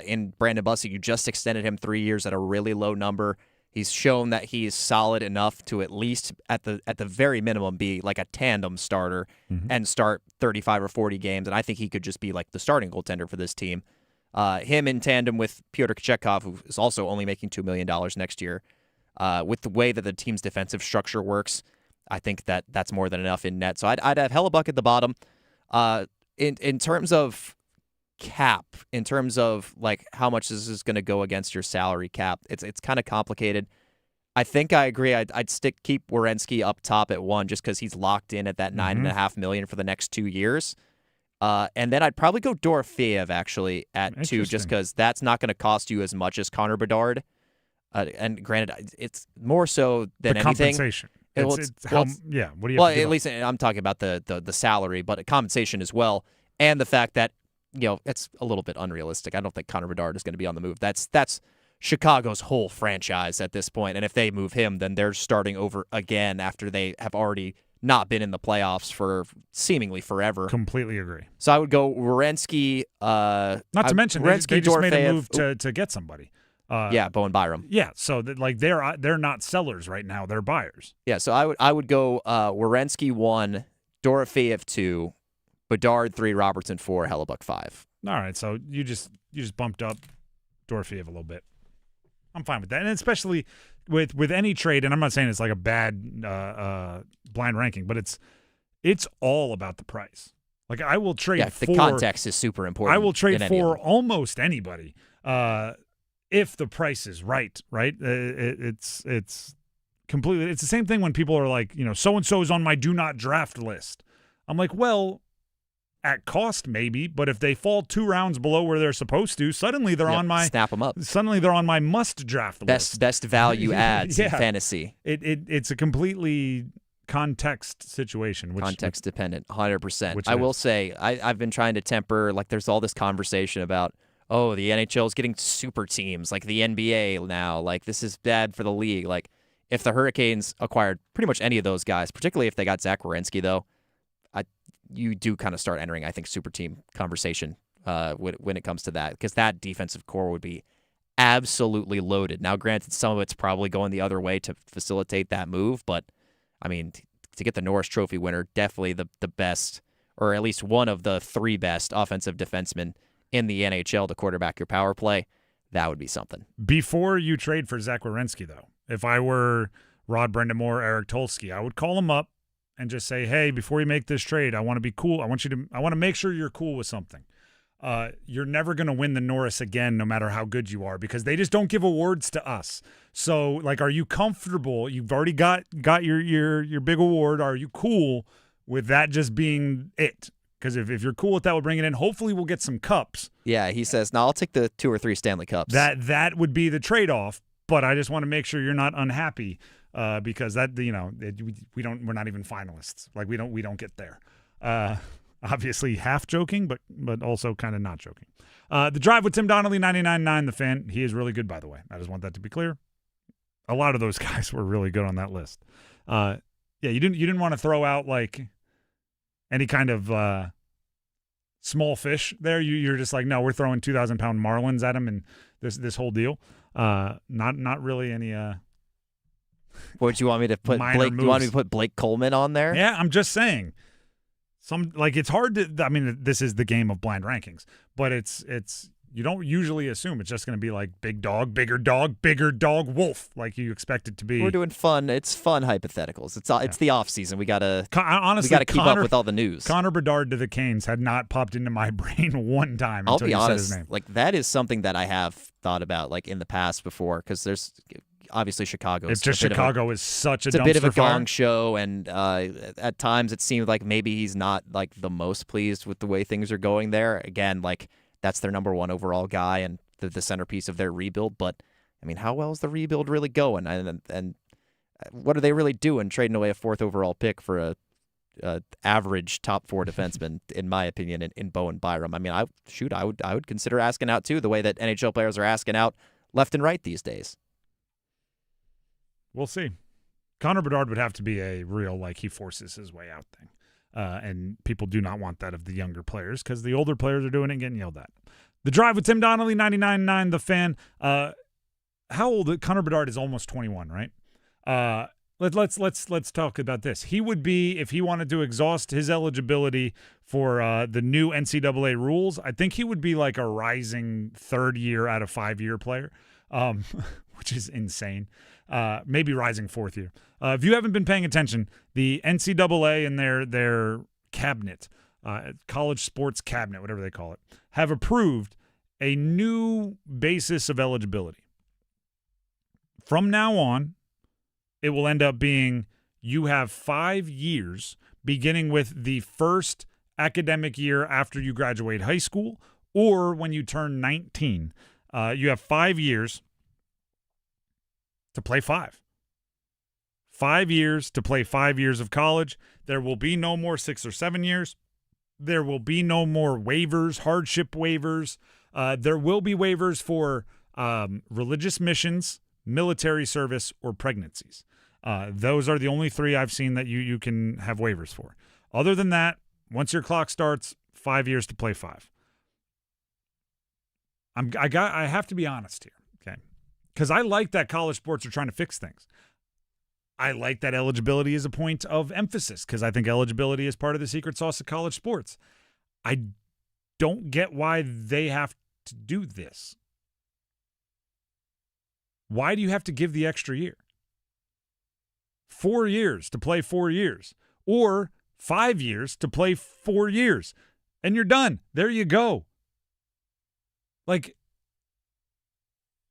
In Brandon Bussey, you just extended him 3 years at a really low number. He's shown that he is solid enough to at least at the very minimum be like a tandem starter and start 35 or 40 games. And I think he could just be like the starting goaltender for this team. Him in tandem with Pyotr Kochetkov, who is also only making $2 million next year. With the way that the team's defensive structure works, I think that's more than enough in net. So I'd have Hellebuck at the bottom. In terms of cap, in terms of how much this is going to go against your salary cap, it's kind of complicated. I think I agree. I'd keep Werenski up top at 1 just because he's locked in at that $9.5 million for the next 2 years. And then I'd probably go Dorofeev actually at 2 just because that's not going to cost you as much as Connor Bedard. And granted, it's more so than the anything. Compensation. What do you? Well, at least I'm talking about the salary, but compensation as well, and the fact that it's a little bit unrealistic. I don't think Connor Bedard is going to be on the move. That's Chicago's whole franchise at this point, and if they move him, then they're starting over again after they have already not been in the playoffs for seemingly forever. Completely agree. So I would go Werenski. Not to mention they just made a move to get somebody. Bowen Byram. Yeah, so they're not sellers right now; they're buyers. Yeah, so I would go Werenski 1, Dorofeev 2, Bedard 3, Robertson 4, Hellebuck 5. All right, so you just bumped up Dorofeev a little bit. I'm fine with that, and especially with any trade. And I'm not saying it's like a bad blind ranking, but it's all about the price. Like I will trade for the context is super important. I will trade for almost anybody. If the price is right? It's completely. It's the same thing when people are like, so and so is on my do not draft list. I'm like, well, at cost, maybe, but if they fall 2 rounds below where they're supposed to, suddenly they're on my snap them up. Suddenly they're on my must draft list. Best value ads in fantasy. It's a completely context situation. Context dependent, 100%. I will say, I've been trying to temper, like there's all this conversation about, oh, the NHL is getting super teams, like the NBA now, like this is bad for the league. Like if the Hurricanes acquired pretty much any of those guys, particularly if they got Zach Werenski, though, you do kind of start entering, I think, super team conversation when it comes to that, because that defensive core would be absolutely loaded. Now, granted, some of it's probably going the other way to facilitate that move, but I mean, to get the Norris Trophy winner, definitely the best, or at least one of the 3 best offensive defensemen in the NHL to quarterback your power play, that would be something. Before you trade for Zach Werenski, though, if I were Rod Brindamore, Eric Tulsky, I would call him up and just say, hey, before you make this trade, I want to be cool. I want to make sure you're cool with something. You're never going to win the Norris again, no matter how good you are, because they just don't give awards to us. So, like, are you comfortable? You've already got your big award. Are you cool with that just being it? Because if you're cool with that, we'll bring it in. Hopefully, we'll get some cups. Yeah, he says, no, I'll take the 2 or 3 Stanley Cups. That would be the trade-off, but I just want to make sure you're not unhappy. Because that we're not even finalists. Like we don't get there. Obviously half joking, but also kind of not joking. The Drive with Tim Donnelly, 99.9 The Fan. He is really good, by the way. I just want that to be clear. A lot of those guys were really good on that list. You didn't want to throw out like any kind of small fish there. You're just like, no, we're throwing 2,000-pound marlins at him and this whole deal. Not really any. What do you want me to put? Blake? Do you want me to put Blake Coleman on there? Yeah, I'm just saying. It's hard to. I mean, this is the game of blind rankings, but it's you don't usually assume it's just going to be like big dog, bigger dog, wolf, like you expect it to be. We're doing fun. It's fun hypotheticals. It's the off season. We gotta keep up with all the news. Connor Bedard to the Canes had not popped into my brain one time. I'll be honest. Said his name. Like that is something that I have thought about, like in the past before, because there's. Obviously, Chicago. It's just Chicago is such a. It's a bit of a gong show, and at times it seemed like maybe he's not like the most pleased with the way things are going there. Again, like that's their number 1 overall guy and the centerpiece of their rebuild. But I mean, how well is the rebuild really going? And what are they really doing, trading away a 4th overall pick for a average top 4 defenseman, in my opinion, in Bowen Byram? I mean, I would consider asking out too, the way that NHL players are asking out left and right these days. We'll see. Connor Bedard would have to be a real, like, he forces his way out thing. And people do not want that of the younger players because the older players are doing it and getting yelled at. The Drive with Tim Donnelly, 99.9 The Fan. How old? Connor Bedard is almost 21, right? Let's talk about this. He would be, if he wanted to exhaust his eligibility for the new NCAA rules, I think he would be like a rising 3rd year out of 5-year player, which is insane. Maybe rising 4th year. If you haven't been paying attention, the NCAA and their cabinet, college sports cabinet, whatever they call it, have approved a new basis of eligibility. From now on, it will end up being you have 5 years, beginning with the first academic year after you graduate high school or when you turn 19. You have 5 years to play 5. 5 years to play 5 years of college. There will be no more 6 or 7 years. There will be no more waivers, hardship waivers. There will be waivers for religious missions, military service, or pregnancies. Those are the only 3 I've seen that you can have waivers for. Other than that, once your clock starts, 5 years to play 5. I have to be honest here. Because I like that college sports are trying to fix things. I like that eligibility is a point of emphasis because I think eligibility is part of the secret sauce of college sports. I don't get why they have to do this. Why do you have to give the extra year? 4 years to play 4 years or 5 years to play 4 years and you're done. There you go. Like,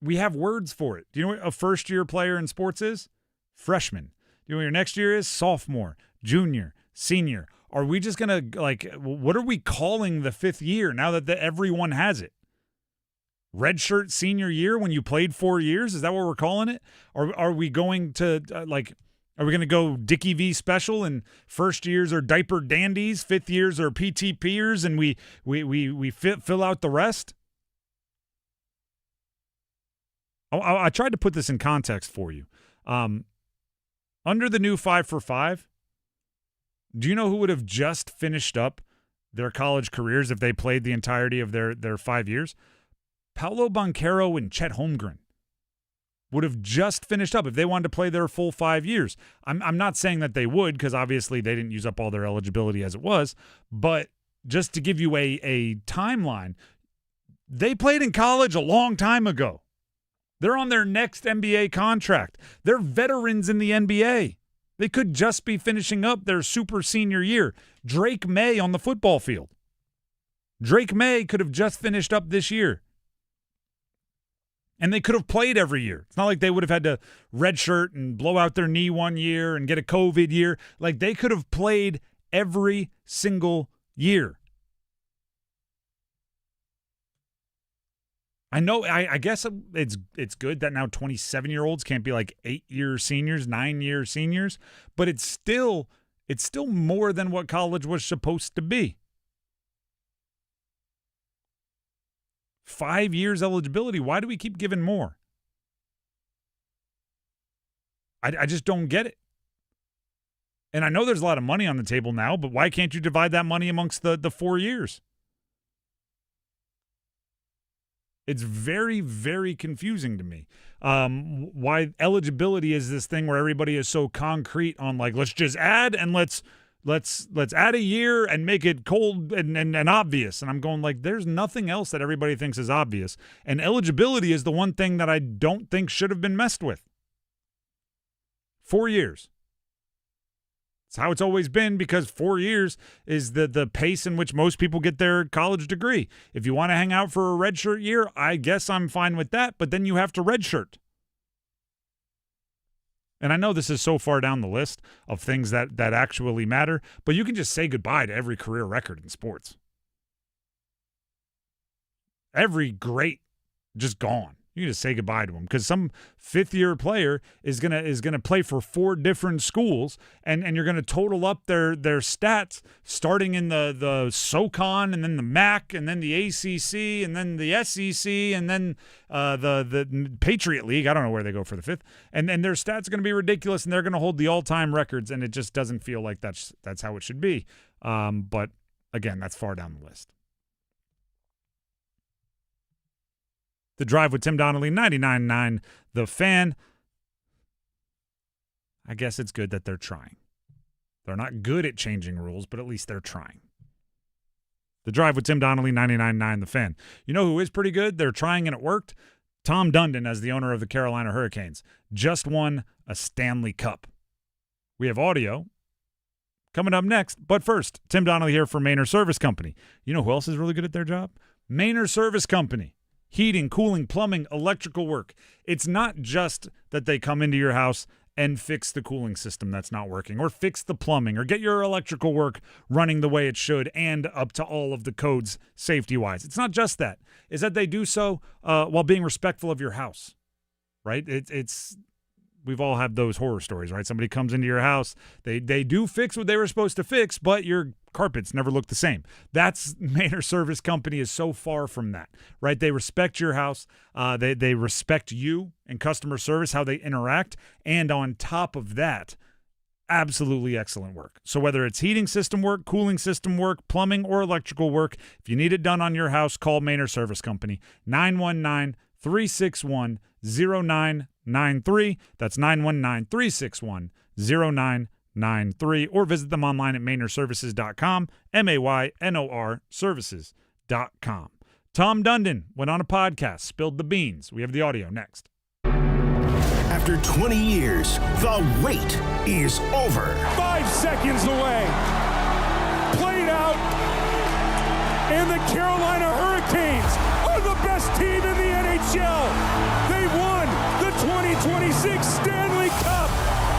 we have words for it. Do you know what a first-year player in sports is? Freshman. Do you know what your next year is? Sophomore, junior, senior. Are we just going to, like, what are we calling the fifth year now that everyone has it? Redshirt senior year when you played 4 years? Is that what we're calling it? Or are we going to, are we going to go Dickie V special and first years are diaper dandies, fifth years are PTPers, and we fill out the rest? I tried to put this in context for you. Under the new 5-for-5, do you know who would have just finished up their college careers if they played the entirety of their 5 years? Paolo Banchero and Chet Holmgren would have just finished up if they wanted to play their full 5 years. I'm not saying that they would, because obviously they didn't use up all their eligibility as it was, but just to give you a timeline, they played in college a long time ago. They're on their next NBA contract. They're veterans in the NBA. They could just be finishing up their super senior year. Drake May on the football field. Drake May could have just finished up this year. And they could have played every year. It's not like they would have had to redshirt and blow out their knee 1 year and get a COVID year. Like, they could have played every single year. I know, I guess it's good that now 27-year-olds can't be like 8-year seniors, 9-year seniors, but it's still more than what college was supposed to be. 5 years eligibility. Why do we keep giving more? I just don't get it. And I know there's a lot of money on the table now, but why can't you divide that money amongst the 4 years? It's very, very confusing to me. Why eligibility is this thing where everybody is so concrete on, like, let's just add and let's add a year and make it cold and obvious. And I'm going, like, there's nothing else that everybody thinks is obvious. And eligibility is the one thing that I don't think should have been messed with. 4 years. It's how it's always been, because 4 years is the pace in which most people get their college degree. If you want to hang out for a redshirt year, I guess I'm fine with that, but then you have to redshirt. And I know this is so far down the list of things that actually matter, but you can just say goodbye to every career record in sports. Every great just gone. You can just say goodbye to them, because some fifth-year player is gonna play for 4 different schools, and you're gonna total up their stats starting in the SoCon, and then the MAC, and then the ACC, and then the SEC, and then the Patriot League. I don't know where they go for the 5th, and their stats are gonna be ridiculous, and they're gonna hold the all-time records, and it just doesn't feel like that's how it should be. But again, that's far down the list. The Drive with Tim Donnelly, 99.9 The Fan. I guess it's good that they're trying. They're not good at changing rules, but at least they're trying. The Drive with Tim Donnelly, 99.9 The Fan. You know who is pretty good? They're trying and it worked. Tom Dundon, as the owner of the Carolina Hurricanes, just won a Stanley Cup. We have audio coming up next. But first, Tim Donnelly here for Maynard Service Company. You know who else is really good at their job? Maynard Service Company. Heating, cooling, plumbing, electrical work. It's not just that they come into your house and fix the cooling system that's not working, or fix the plumbing, or get your electrical work running the way it should and up to all of the codes safety-wise. It's not just that. It's that they do so while being respectful of your house, right? We've all had those horror stories, right? Somebody comes into your house, they do fix what they were supposed to fix, but your carpets never look the same. That's Maynard Service Company is so far from that, right? They respect your house. They respect you and customer service, how they interact. And on top of that, absolutely excellent work. So whether it's heating system work, cooling system work, plumbing, or electrical work, if you need it done on your house, call Maynard Service Company, 919-361-0993. That's 919-361-0993. Or visit them online at MaynardServices.com, MAYNOR services.com. Tom Dundon went on a podcast, spilled the beans. We have the audio next. After 20 years, the wait is over. 5 seconds away. Played out. And the Carolina Hurricanes are the best team in the NHL. They won the 2026 Stanley Cup.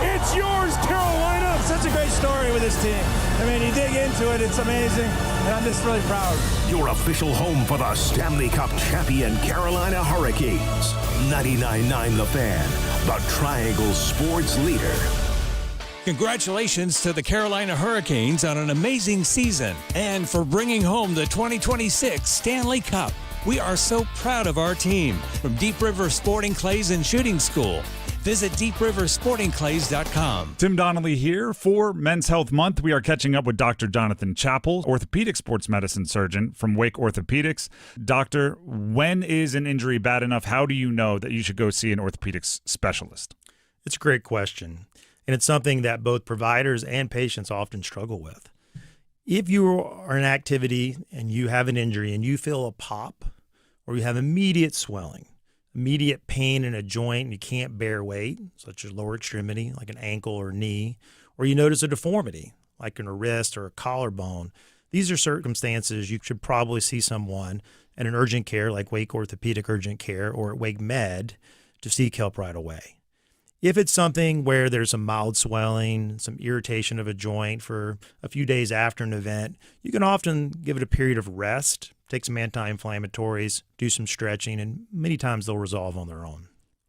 It's yours, Carolina. Such a great story with this team. I mean, you dig into it, it's amazing, and I'm just really proud. Your official home for the Stanley Cup champion Carolina Hurricanes. 99.9 The Fan, the Triangle Sports leader. Congratulations to the Carolina Hurricanes on an amazing season and for bringing home the 2026 Stanley Cup. We are so proud of our team. From Deep River Sporting Clays and Shooting School, visit deepriversportingclays.com. Tim Donnelly here for Men's Health Month. We are catching up with Dr. Jonathan Chappell, orthopedic sports medicine surgeon from Wake Orthopedics. Doctor, when is an injury bad enough? How do you know that you should go see an orthopedics specialist? It's a great question, and it's something that both providers and patients often struggle with. If you are in activity and you have an injury and you feel a pop or you have immediate swelling, immediate pain in a joint and you can't bear weight, such as lower extremity, like an ankle or knee, or you notice a deformity, like in a wrist or a collarbone, these are circumstances you should probably see someone at an urgent care like Wake Orthopedic Urgent Care or at Wake Med to seek help right away. If it's something where there's some mild swelling, some irritation of a joint for a few days after an event, you can often give it a period of rest, take some anti-inflammatories, do some stretching, and many times they'll resolve on their own.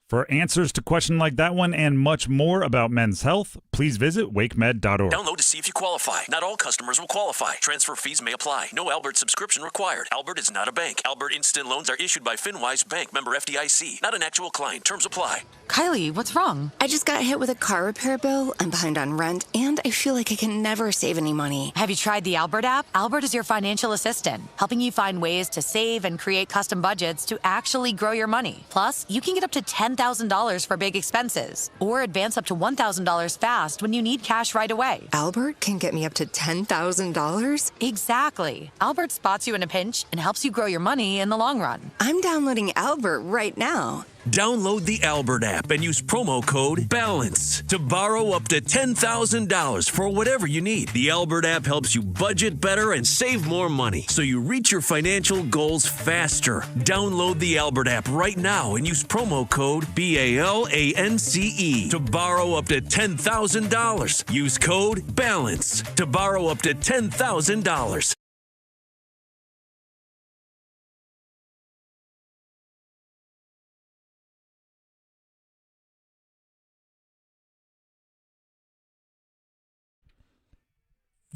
For answers to questions like that one and much more about men's health, please visit wakemed.org. Download to see if you qualify. Not all customers will qualify. Transfer fees may apply. No Albert subscription required. Albert is not a bank. Albert Instant Loans are issued by FinWise Bank, member FDIC. Not an actual client. Terms apply. Kylie, what's wrong? I just got hit with a car repair bill. I'm behind on rent, and I feel like I can never save any money. Have you tried the Albert app? Albert is your financial assistant, helping you find ways to save and create custom budgets to actually grow your money. Plus, you can get up to $10,000 for big expenses, or advance up to $1,000 fast when you need cash right away. Albert can get me up to $10,000? Exactly. Albert spots you in a pinch and helps you grow your money in the long run. I'm downloading Albert right now. Download the Albert app and use promo code BALANCE to borrow up to $10,000 for whatever you need. The Albert app helps you budget better and save more money so you reach your financial goals faster. Download the Albert app right now and use promo code BALANCE to borrow up to $10,000. Use code BALANCE to borrow up to $10,000.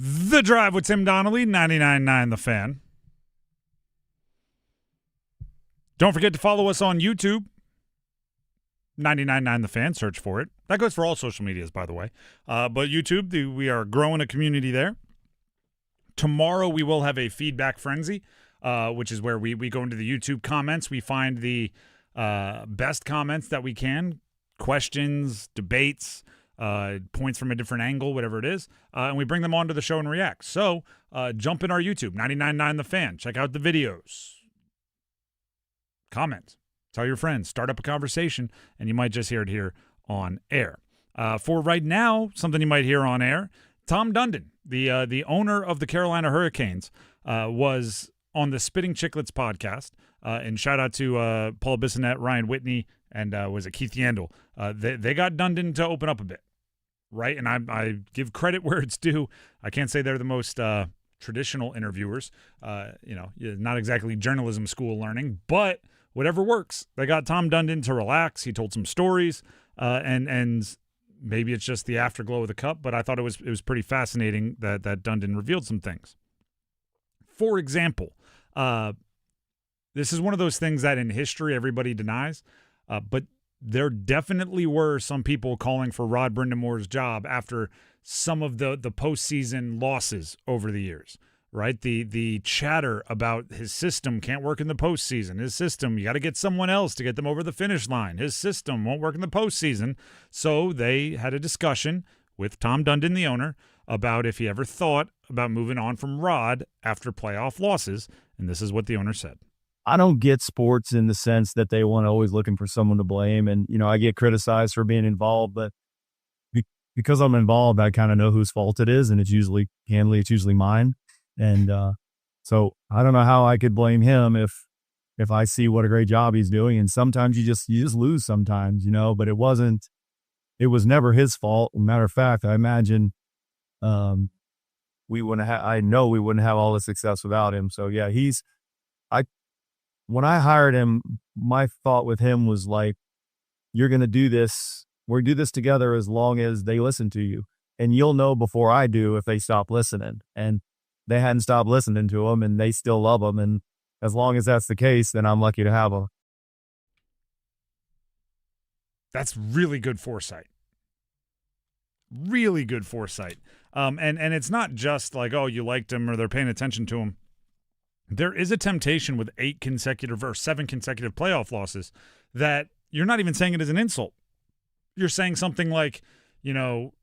The Drive with Tim Donnelly, 99.9 The Fan. Don't forget to follow us on YouTube, 99.9 The Fan. Search for it. That goes for all social medias, by the way. But YouTube, we are growing a community there. Tomorrow we will have a feedback frenzy, which is where we go into the YouTube comments. We find the best comments that we can, questions, debates, points from a different angle, whatever it is, and we bring them onto the show and react. So jump in our YouTube, 99.9 The Fan. Check out the videos. Comment. Tell your friends. Start up a conversation, and you might just hear it here on air. For right now, something you might hear on air, Tom Dundon, the owner of the Carolina Hurricanes, was on the Spittin Chiclets podcast, and shout out to Paul Bissonnette, Ryan Whitney, and was it Keith Yandel. They got Dundon to open up a bit. Right, and I give credit where it's due. I can't say they're the most traditional interviewers. Not exactly journalism school learning, but whatever works. They got Tom Dundon to relax. He told some stories, and maybe it's just the afterglow of the cup. But I thought it was pretty fascinating that Dundon revealed some things. For example, this is one of those things that in history everybody denies, but there definitely were some people calling for Rod Brindamore's job after some of the postseason losses over the years, right? The chatter about his system can't work in the postseason. His system, you got to get someone else to get them over the finish line. His system won't work in the postseason. So they had a discussion with Tom Dundon, the owner, about if he ever thought about moving on from Rod after playoff losses. And this is what the owner said. I don't get sports in the sense that they want to always looking for someone to blame. And, I get criticized for being involved, but because I'm involved, I kind of know whose fault it is. And it's usually mine. And so I don't know how I could blame him if I see what a great job he's doing. And sometimes you just lose sometimes, but it wasn't it was never his fault. Matter of fact, I imagine we wouldn't have. I know we wouldn't have all the success without him. So yeah, when I hired him, my thought with him was like, you're going to do this. We're do this together as long as they listen to you, and you'll know before I do if they stop listening. And they hadn't stopped listening to him, and they still love him. And as long as that's the case, then I'm lucky to have him. That's really good foresight. Really good foresight. And it's not just like, oh, you liked him or they're paying attention to him. There is a temptation with 7 consecutive playoff losses that you're not even saying it as an insult. You're saying something like, you know,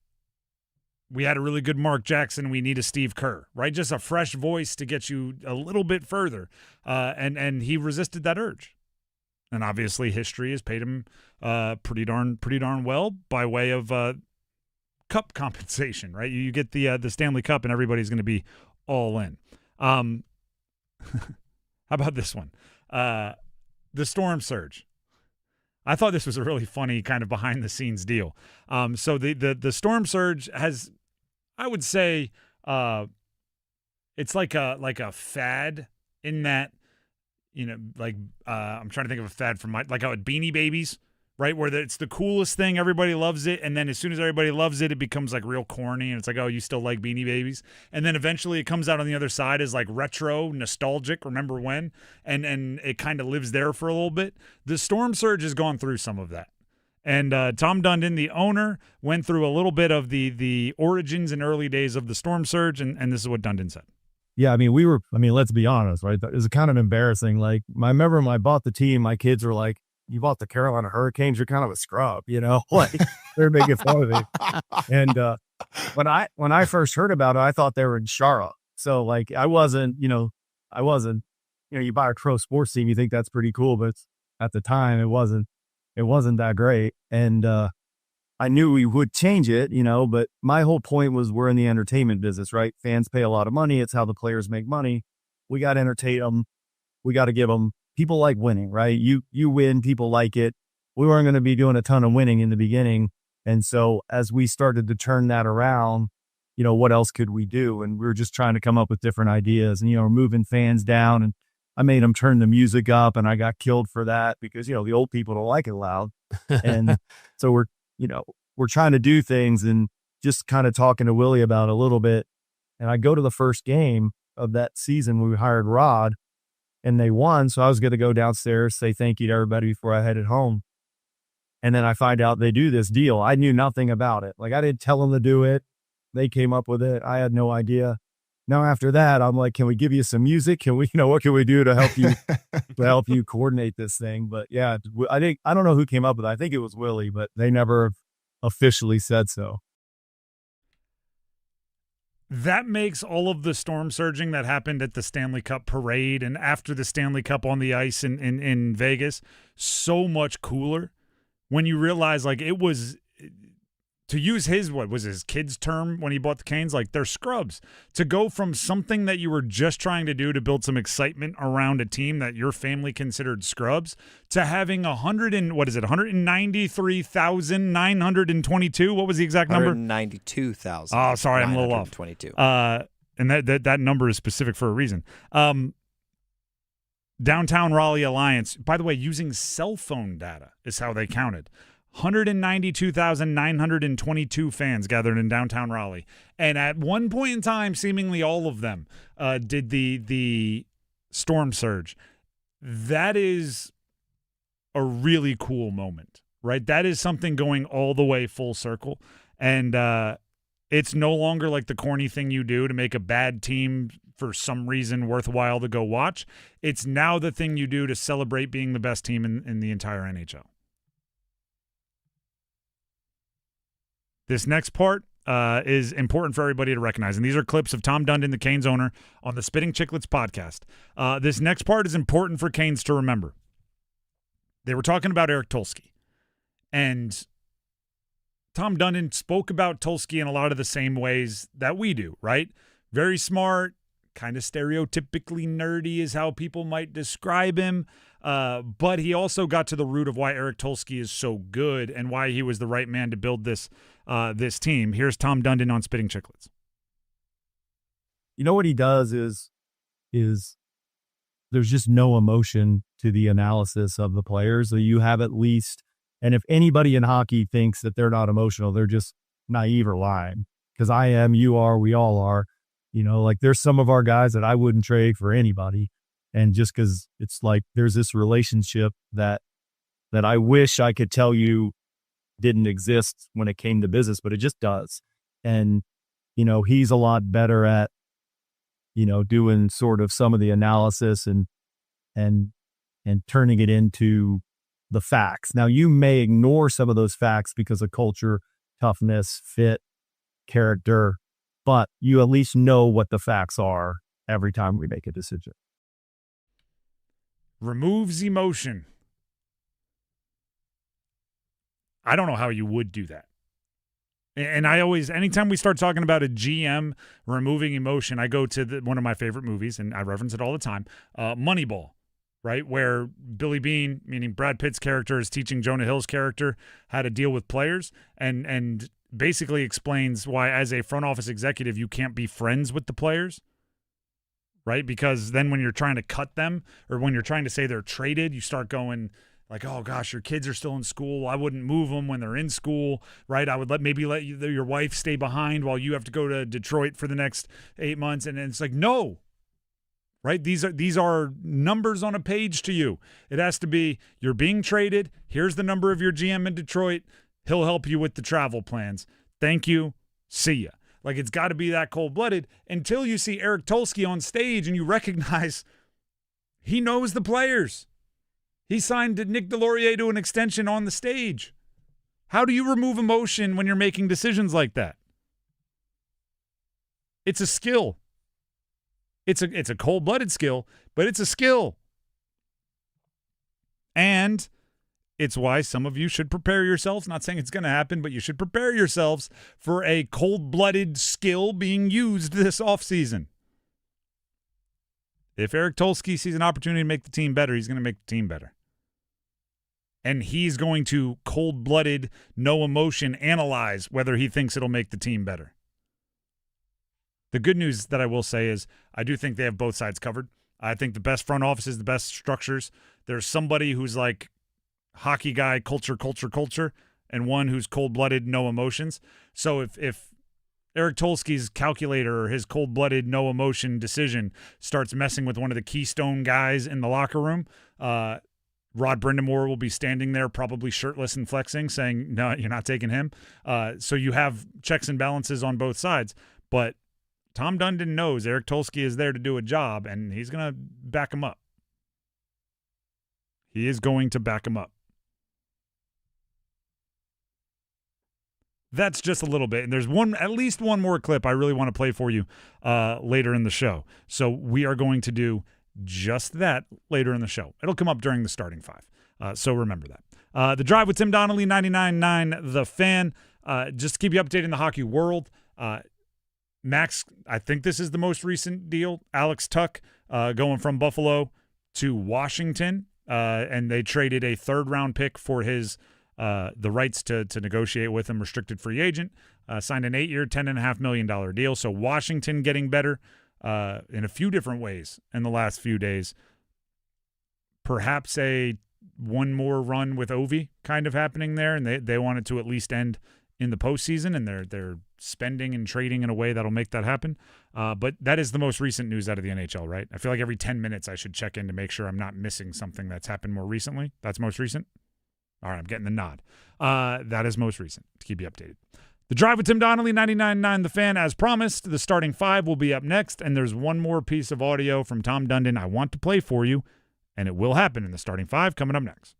we had a really good Mark Jackson. We need a Steve Kerr, right? Just a fresh voice to get you a little bit further. And he resisted that urge. And obviously history has paid him pretty darn well by way of cup compensation, right? You get the Stanley Cup and everybody's going to be all in. How about this one? The storm surge. I thought this was a really funny kind of behind the scenes deal. So the storm surge has, I would say, it's like a fad in that, you know, like I'm trying to think of a fad from like how Beanie Babies, right? Where it's the coolest thing, everybody loves it, and then as soon as everybody loves it, it becomes like real corny, and it's like, oh, you still like Beanie Babies? And then eventually it comes out on the other side as like retro, nostalgic, remember when? And it kind of lives there for a little bit. The storm surge has gone through some of that. And Tom Dundon, the owner, went through a little bit of the origins and early days of the storm surge, and this is what Dundon said. Yeah, let's be honest, right? It was kind of embarrassing. Like, I remember when I bought the team, my kids were like, you bought the Carolina Hurricanes, you're kind of a scrub, you know? Like, they're making fun of me. And when I first heard about it, I thought they were in Charlotte. So, like, you buy a pro sports team, you think that's pretty cool, but at the time, it wasn't that great. And I knew we would change it, you know, but my whole point was we're in the entertainment business, right? Fans pay a lot of money. It's how the players make money. We got to entertain them. We got to give them, people like winning, right? You win, people like it. We weren't going to be doing a ton of winning in the beginning. And so as we started to turn that around, you know, what else could we do? And we were just trying to come up with different ideas and, you know, moving fans down, and I made them turn the music up, and I got killed for that because, you know, the old people don't like it loud. And so we're trying to do things, and just kind of talking to Willie about it a little bit. And I go to the first game of that season when we hired Rod, and they won. So I was going to go downstairs, say thank you to everybody before I headed home. And then I find out they do this deal. I knew nothing about it. Like, I didn't tell them to do it. They came up with it. I had no idea. Now, after that, I'm like, can we give you some music? Can we, you know, what can we do to help you coordinate this thing? But yeah, I don't know who came up with it. I think it was Willie, but they never officially said so. That makes all of the storm surging that happened at the Stanley Cup parade and after the Stanley Cup on the ice in Vegas so much cooler when you realize, like, it was, to use what was his kid's term when he bought the Canes, like, they're scrubs. To go from something that you were just trying to do to build some excitement around a team that your family considered scrubs to having 193,922. What was the exact number? 192,000. Oh, sorry, I'm a little off. 22. And that number is specific for a reason. Downtown Raleigh Alliance, by the way, using cell phone data is how they counted. 192,922 fans gathered in downtown Raleigh. And at one point in time, seemingly all of them did the storm surge. That is a really cool moment, right? That is something going all the way full circle. And it's no longer like the corny thing you do to make a bad team for some reason worthwhile to go watch. It's now the thing you do to celebrate being the best team in the entire NHL. This next part is important for everybody to recognize, and these are clips of Tom Dundon, the Canes owner, on the Spittin Chiclets podcast. This next part is important for Canes to remember. They were talking about Eric Tulsky, and Tom Dundon spoke about Tulsky in a lot of the same ways that we do, right? Very smart, kind of stereotypically nerdy is how people might describe him. But he also got to the root of why Eric Tulsky is so good and why he was the right man to build this team. Here's Tom Dundon on Spittin Chiclets. You know what he does is there's just no emotion to the analysis of the players. So you have at least, and if anybody in hockey thinks that they're not emotional, they're just naive or lying. Because I am, you are, we all are. You know, like there's some of our guys that I wouldn't trade for anybody. And just because it's like there's this relationship that I wish I could tell you didn't exist when it came to business, but it just does. And, you know, he's a lot better at, you know, doing sort of some of the analysis and turning it into the facts. Now, you may ignore some of those facts because of culture, toughness, fit, character, but you at least know what the facts are every time we make a decision. Removes emotion. I don't know how you would do that. And I always, anytime we start talking about a GM removing emotion, I go to one of my favorite movies, and I reference it all the time, Moneyball, right? Where Billy Beane, meaning Brad Pitt's character, is teaching Jonah Hill's character how to deal with players and basically explains why, as a front office executive, you can't be friends with the players, right? Because then when you're trying to cut them or when you're trying to say they're traded, you start going like, oh, gosh, your kids are still in school. I wouldn't move them when they're in school, right? I would let your wife stay behind while you have to go to Detroit for the next 8 months. And it's like, no, right? These are numbers on a page to you. It has to be, you're being traded. Here's the number of your GM in Detroit. He'll help you with the travel plans. Thank you. See ya. Like, it's got to be that cold-blooded until you see Eric Tulsky on stage and you recognize he knows the players. He signed Nick Delorier to an extension on the stage. How do you remove emotion when you're making decisions like that? It's a skill. It's a cold-blooded skill, but it's a skill. And it's why some of you should prepare yourselves. Not saying it's going to happen, but you should prepare yourselves for a cold-blooded skill being used this offseason. If Eric Tulsky sees an opportunity to make the team better, he's going to make the team better. And he's going to cold-blooded, no emotion, analyze whether he thinks it'll make the team better. The good news that I will say is I do think they have both sides covered. I think the best front offices, the best structures, there's somebody who's like hockey guy, culture, and one who's cold-blooded, no emotions. So if Eric Tulsky's calculator or his cold-blooded, no emotion decision starts messing with one of the keystone guys in the locker room, Rod Brindamore will be standing there probably shirtless and flexing, saying, no, you're not taking him. So you have checks and balances on both sides. But Tom Dundon knows Eric Tulsky is there to do a job, and he's going to back him up. He is going to back him up. That's just a little bit. And there's at least one more clip I really want to play for you later in the show. So we are going to do just that later in the show. It'll come up during the starting five. So remember that. The Drive with Tim Donnelly, 99.9 The Fan. Just to keep you updated in the hockey world. Max, I think this is the most recent deal. Alex Tuck going from Buffalo to Washington. And they traded a third-round pick for his the rights to negotiate with him, restricted free agent. Signed an 8-year, $10.5 million deal. So Washington getting better in a few different ways in the last few days. Perhaps one more run with Ovi kind of happening there, and they want it to at least end in the postseason, and they're spending and trading in a way that'll make that happen. But that is the most recent news out of the NHL, right? I feel like every 10 minutes I should check in to make sure I'm not missing something that's happened more recently. That's most recent? All right, I'm getting the nod. That is most recent, to keep you updated. The Drive with Tim Donnelly, 99.9 The Fan. As promised, the starting five will be up next, and there's one more piece of audio from Tom Dundon I want to play for you, and it will happen in the starting five coming up next.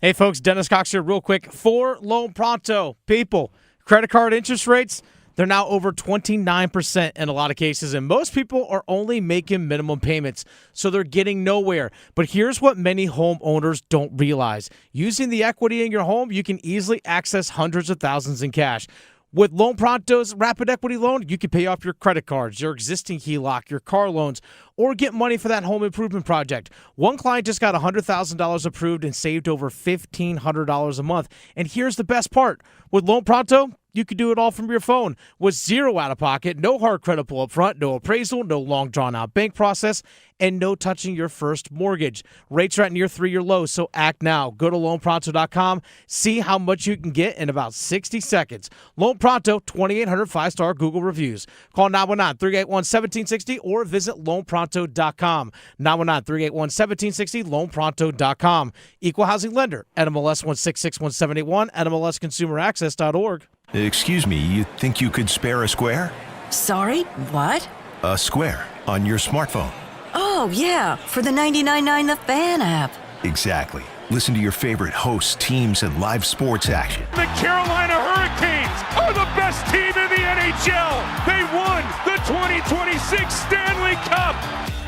Hey, folks, Dennis Cox here real quick. For Loan Pronto, people, credit card interest rates, they're now over 29% in a lot of cases, and most people are only making minimum payments, so they're getting nowhere. But here's what many homeowners don't realize. Using the equity in your home, you can easily access hundreds of thousands in cash. With Loan Pronto's Rapid Equity Loan, you can pay off your credit cards, your existing HELOC, your car loans, or get money for that home improvement project. One client just got $100,000 approved and saved over $1,500 a month. And here's the best part. With Loan Pronto, you can do it all from your phone with zero out-of-pocket, no hard credit pull up front, no appraisal, no long drawn-out bank process, and no touching your first mortgage. Rates are at near 3-year lows, so act now. Go to loanpronto.com. See how much you can get in about 60 seconds. Loan Pronto, 2,800 5-star Google reviews. Call 919-381-1760 or visit loanpronto.com. 919-381-1760, loanpronto.com. Equal housing lender, NMLS 1661781, NMLSconsumeraccess.org. Excuse me, you think you could spare a square? Sorry, what? A square on your smartphone. Oh, yeah, for the 99.9 The Fan app. Exactly. Listen to your favorite hosts, teams, and live sports action. The Carolina Hurricanes are the best team in the NHL. They won the 2026 Stanley Cup.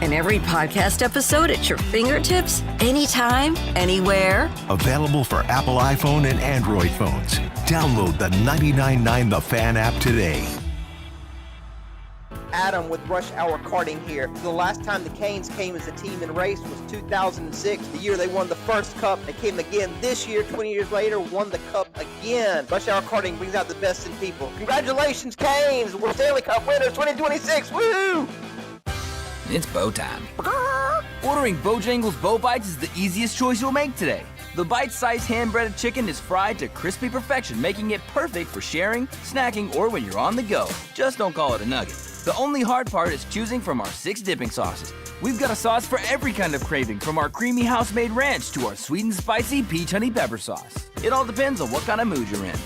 And every podcast episode at your fingertips, anytime, anywhere. Available for Apple iPhone and Android phones. Download the 99.9 The Fan app today. Adam with Rush Hour Karting here. The last time the Canes came as a team in race was 2006, the year they won the first cup. They came again this year, 20 years later, won the cup again. Rush Hour Karting brings out the best in people. Congratulations, Canes! We're Stanley Cup winners 2026! Woo! It's bow time. Ordering Bojangles Bow Bites is the easiest choice you'll make today. The bite-sized hand-breaded chicken is fried to crispy perfection, making it perfect for sharing, snacking, or when you're on the go. Just don't call it a nugget. The only hard part is choosing from our 6 dipping sauces. We've got a sauce for every kind of craving, from our creamy house-made ranch to our sweet and spicy peach honey pepper sauce. It all depends on what kind of mood you're in.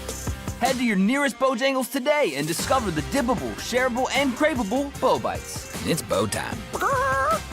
Head to your nearest Bojangles today and discover the dippable, shareable, and craveable Bow Bites. It's bow time.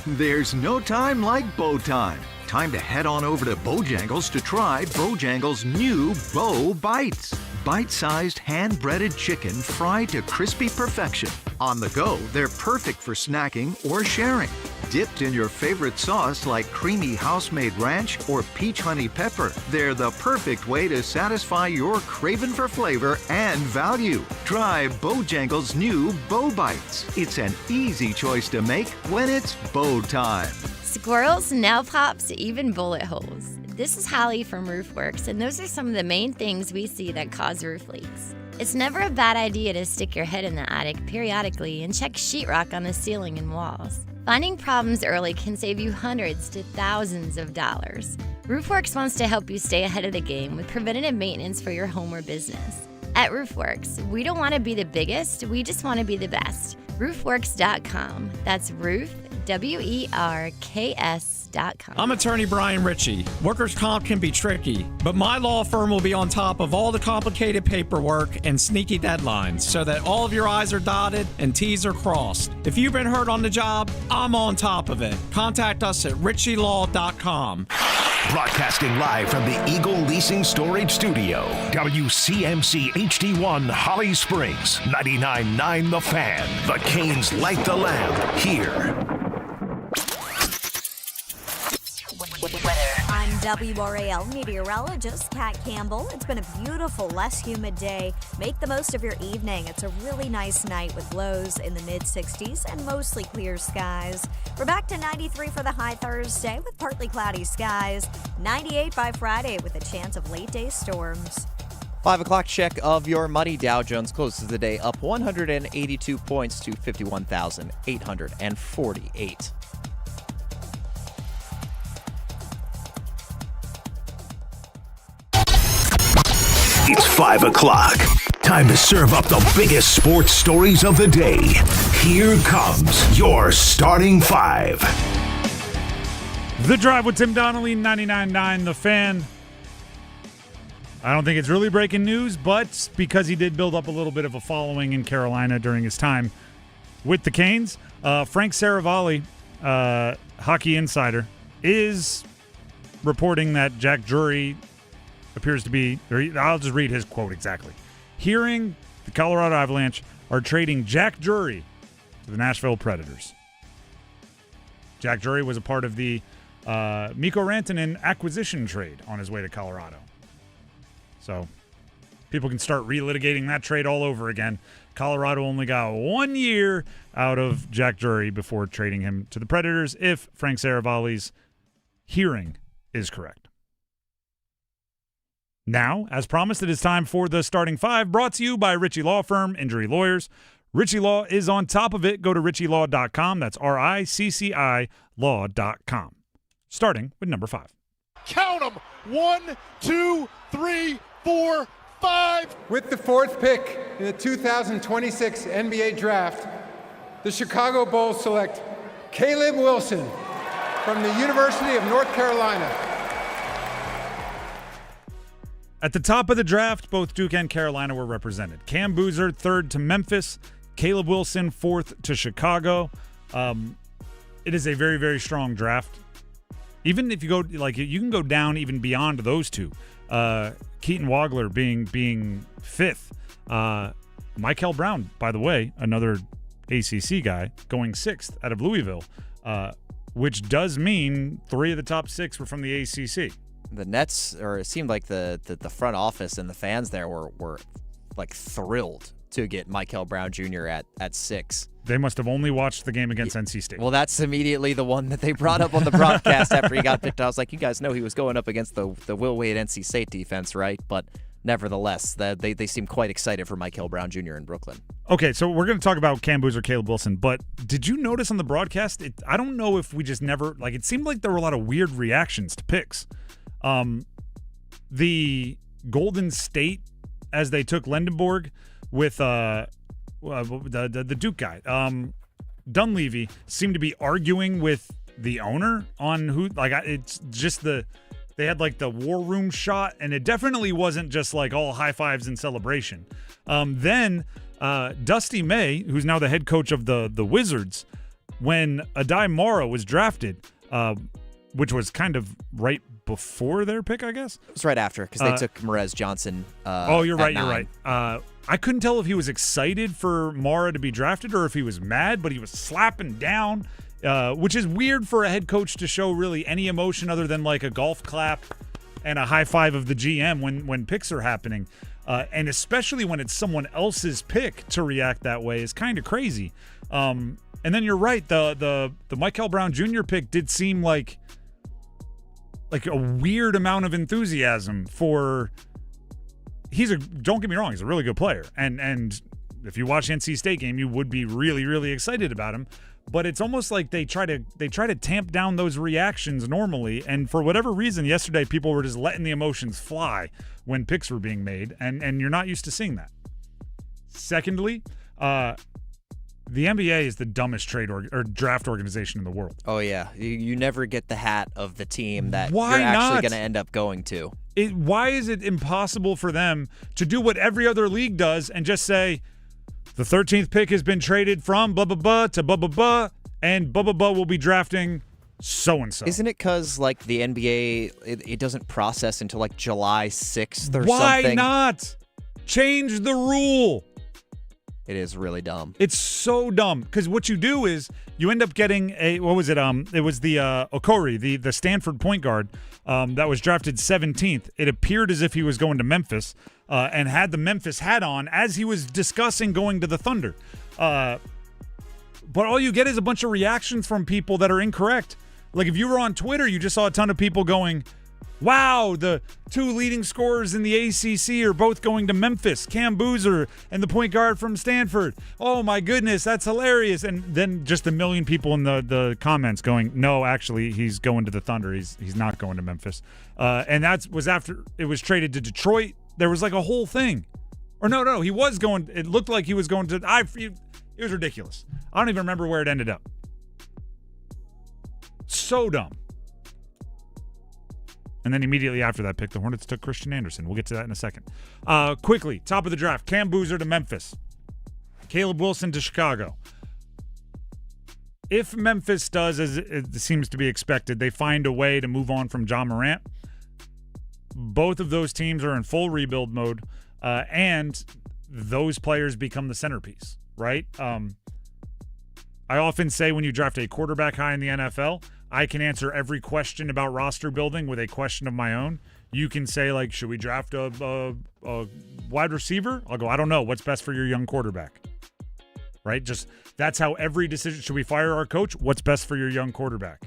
There's no time like bow time. Time to head on over to Bojangles to try Bojangles' new Bow Bites. Bite-sized, hand-breaded chicken fried to crispy perfection. On the go, they're perfect for snacking or sharing. Dipped in your favorite sauce like creamy house-made ranch or peach honey pepper, they're the perfect way to satisfy your craving for flavor and value. Try Bojangles' new Bow Bites. It's an easy choice to make when it's bow time. Squirrels, nail pops, even bullet holes. This is Holly from RoofWorks, and those are some of the main things we see that cause roof leaks. It's never a bad idea to stick your head in the attic periodically and check sheetrock on the ceiling and walls. Finding problems early can save you hundreds to thousands of dollars. RoofWorks wants to help you stay ahead of the game with preventative maintenance for your home or business. At RoofWorks, we don't want to be the biggest, we just want to be the best. Roofworks.com. That's roof, WERKS.com. I'm attorney Brian Ritchie. Workers' comp can be tricky, but my law firm will be on top of all the complicated paperwork and sneaky deadlines so that all of your I's are dotted and T's are crossed. If you've been hurt on the job, I'm on top of it. Contact us at ritchielaw.com. Broadcasting live from the Eagle Leasing Storage Studio. WCMC HD1 Holly Springs. 99.9 The Fan. The Canes light the lamp here. I'm WRAL meteorologist Kat Campbell. It's been a beautiful, less humid day. Make the most of your evening. It's a really nice night with lows in the mid-60s and mostly clear skies. We're back to 93 for the high Thursday with partly cloudy skies. 98 by Friday with a chance of late-day storms. 5 o'clock check of your money. Dow Jones closes the day up 182 points to 51,848. It's 5 o'clock. Time to serve up the biggest sports stories of the day. Here comes your starting 5. The Drive with Tim Donnelly, 99.9 The Fan. I don't think it's really breaking news, but because he did build up a little bit of a following in Carolina during his time with the Canes, Frank Saravalli, Hockey Insider, is reporting that Jack Drury appears to be, or I'll just read his quote exactly. Hearing the Colorado Avalanche are trading Jack Drury to the Nashville Predators. Jack Drury was a part of the Mikko Rantanen acquisition trade on his way to Colorado. So people can start relitigating that trade all over again. Colorado only got 1 year out of Jack Drury before trading him to the Predators, if Frank Saravalli's hearing is correct. Now, as promised, it is time for the starting five, brought to you by Ritchie Law Firm, Injury Lawyers. Ritchie Law is on top of it. Go to ritchielaw.com. That's RICCI law.com. Starting with number 5. Count them. 1, 2, 3, 4, 5. With the 4th pick in the 2026 NBA Draft, the Chicago Bulls select Caleb Wilson from the University of North Carolina. At the top of the draft, both Duke and Carolina were represented. Cam Boozer, 3rd to Memphis. Caleb Wilson, 4th to Chicago. It is a very, very strong draft. Even if you go, you can go down even beyond those two. Keaton Wagler being 5th. Michael Brown, by the way, another ACC guy, going 6th out of Louisville, which does mean 3 of the top 6 were from the ACC. The Nets, or it seemed like the front office and the fans there were like thrilled to get Michael Brown Jr. at 6. They must have only watched the game against NC State. Well, that's immediately the one that they brought up on the broadcast after he got picked. I was like, you guys know he was going up against the Will Wade NC State defense, right? But nevertheless, they seem quite excited for Michael Brown Jr. in Brooklyn. Okay, so we're going to talk about Cam Boozer, Caleb Wilson, but did you notice on the broadcast, I don't know if we just never, it seemed like there were a lot of weird reactions to picks. The Golden State, as they took Lendenborg with the Duke guy, Dunleavy, seemed to be arguing with the owner on who, it's just they had the war room shot, and it definitely wasn't just all high fives and celebration. Then Dusty May, who's now the head coach of the Wizards, when Adai Mara was drafted, which was kind of right before their pick, I guess. It was right after, because they took Merez Johnson. You're right. I couldn't tell if he was excited for Mara to be drafted or if he was mad, but he was slapping down, which is weird for a head coach to show really any emotion other than a golf clap and a high five of the GM when picks are happening. And especially when it's someone else's pick, to react that way is kind of crazy. And then you're right, the Michael Brown Jr. pick did seem like a weird amount of enthusiasm for. Don't get me wrong, he's a really good player, and if you watch the NC State game, you would be really, really excited about him. But it's almost like they try to tamp down those reactions normally, and for whatever reason, yesterday people were just letting the emotions fly when picks were being made, and you're not used to seeing that. Secondly, the NBA is the dumbest trade or draft organization in the world. Oh, yeah. You never get the hat of the team that Why you're actually not? going to end up going to. Why is it impossible for them to do what every other league does and just say, the 13th pick has been traded from blah, blah, blah to blah, blah, blah, and blah, blah, blah will be drafting so-and-so. Isn't it because, the NBA, it doesn't process until, July 6th or Why something? Why not? Change the rule. It is really dumb. It's so dumb because what you do is you end up getting it was the Okori, the Stanford point guard that was drafted 17th. It appeared as if he was going to Memphis and had the Memphis hat on as he was discussing going to the Thunder. But all you get is a bunch of reactions from people that are incorrect. If you were on Twitter, you just saw a ton of people going, wow, the 2 leading scorers in the ACC are both going to Memphis, Cam Boozer and the point guard from Stanford. Oh, my goodness, that's hilarious. And then just a million people in the comments going, no, actually, he's going to the Thunder. He's not going to Memphis. And that was after it was traded to Detroit. There was a whole thing. Or no, he was going. It looked like he was going to. It was ridiculous. I don't even remember where it ended up. So dumb. And then immediately after that pick, the Hornets took Christian Anderson. We'll get to that in a second. Quickly, top of the draft, Cam Boozer to Memphis. Caleb Wilson to Chicago. If Memphis does, as it seems to be expected, they find a way to move on from Ja Morant, both of those teams are in full rebuild mode, and those players become the centerpiece, right? I often say when you draft a quarterback high in the NFL, I can answer every question about roster building with a question of my own. You can say, like, should we draft a wide receiver? I'll go, I don't know. What's best for your young quarterback? Right? Just that's how every decision. Should we fire our coach? What's best for your young quarterback?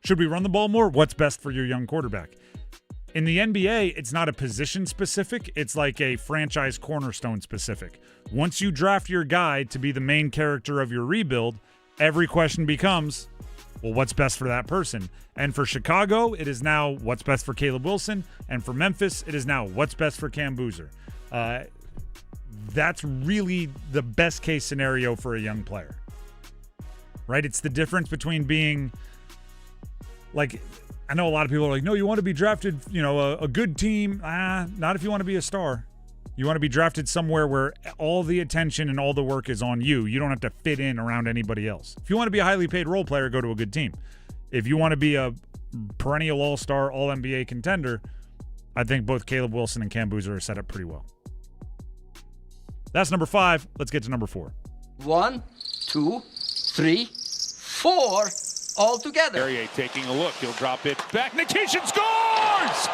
Should we run the ball more? What's best for your young quarterback? In the NBA, it's not a position specific. It's like a franchise cornerstone specific. Once you draft your guy to be the main character of your rebuild, every question becomes, well, what's best for that person? And for Chicago, it is now what's best for Caleb Wilson. And for Memphis, it is now what's best for Cam Boozer. That's really the best case scenario for a young player, right? It's the difference between being like, I know a lot of people are like, no, you want to be drafted, a good team. Not if you want to be a star. You want to be drafted somewhere where all the attention and all the work is on you. You don't have to fit in around anybody else. If you want to be a highly paid role player, go to a good team. If you want to be a perennial all-star, all-NBA contender, I think both Caleb Wilson and Cam Boozer are set up pretty well. That's number 5. Let's get to number 4. 1, 2, 3, 4, all together. Perrier taking a look. He'll drop it back. Nikishin scores!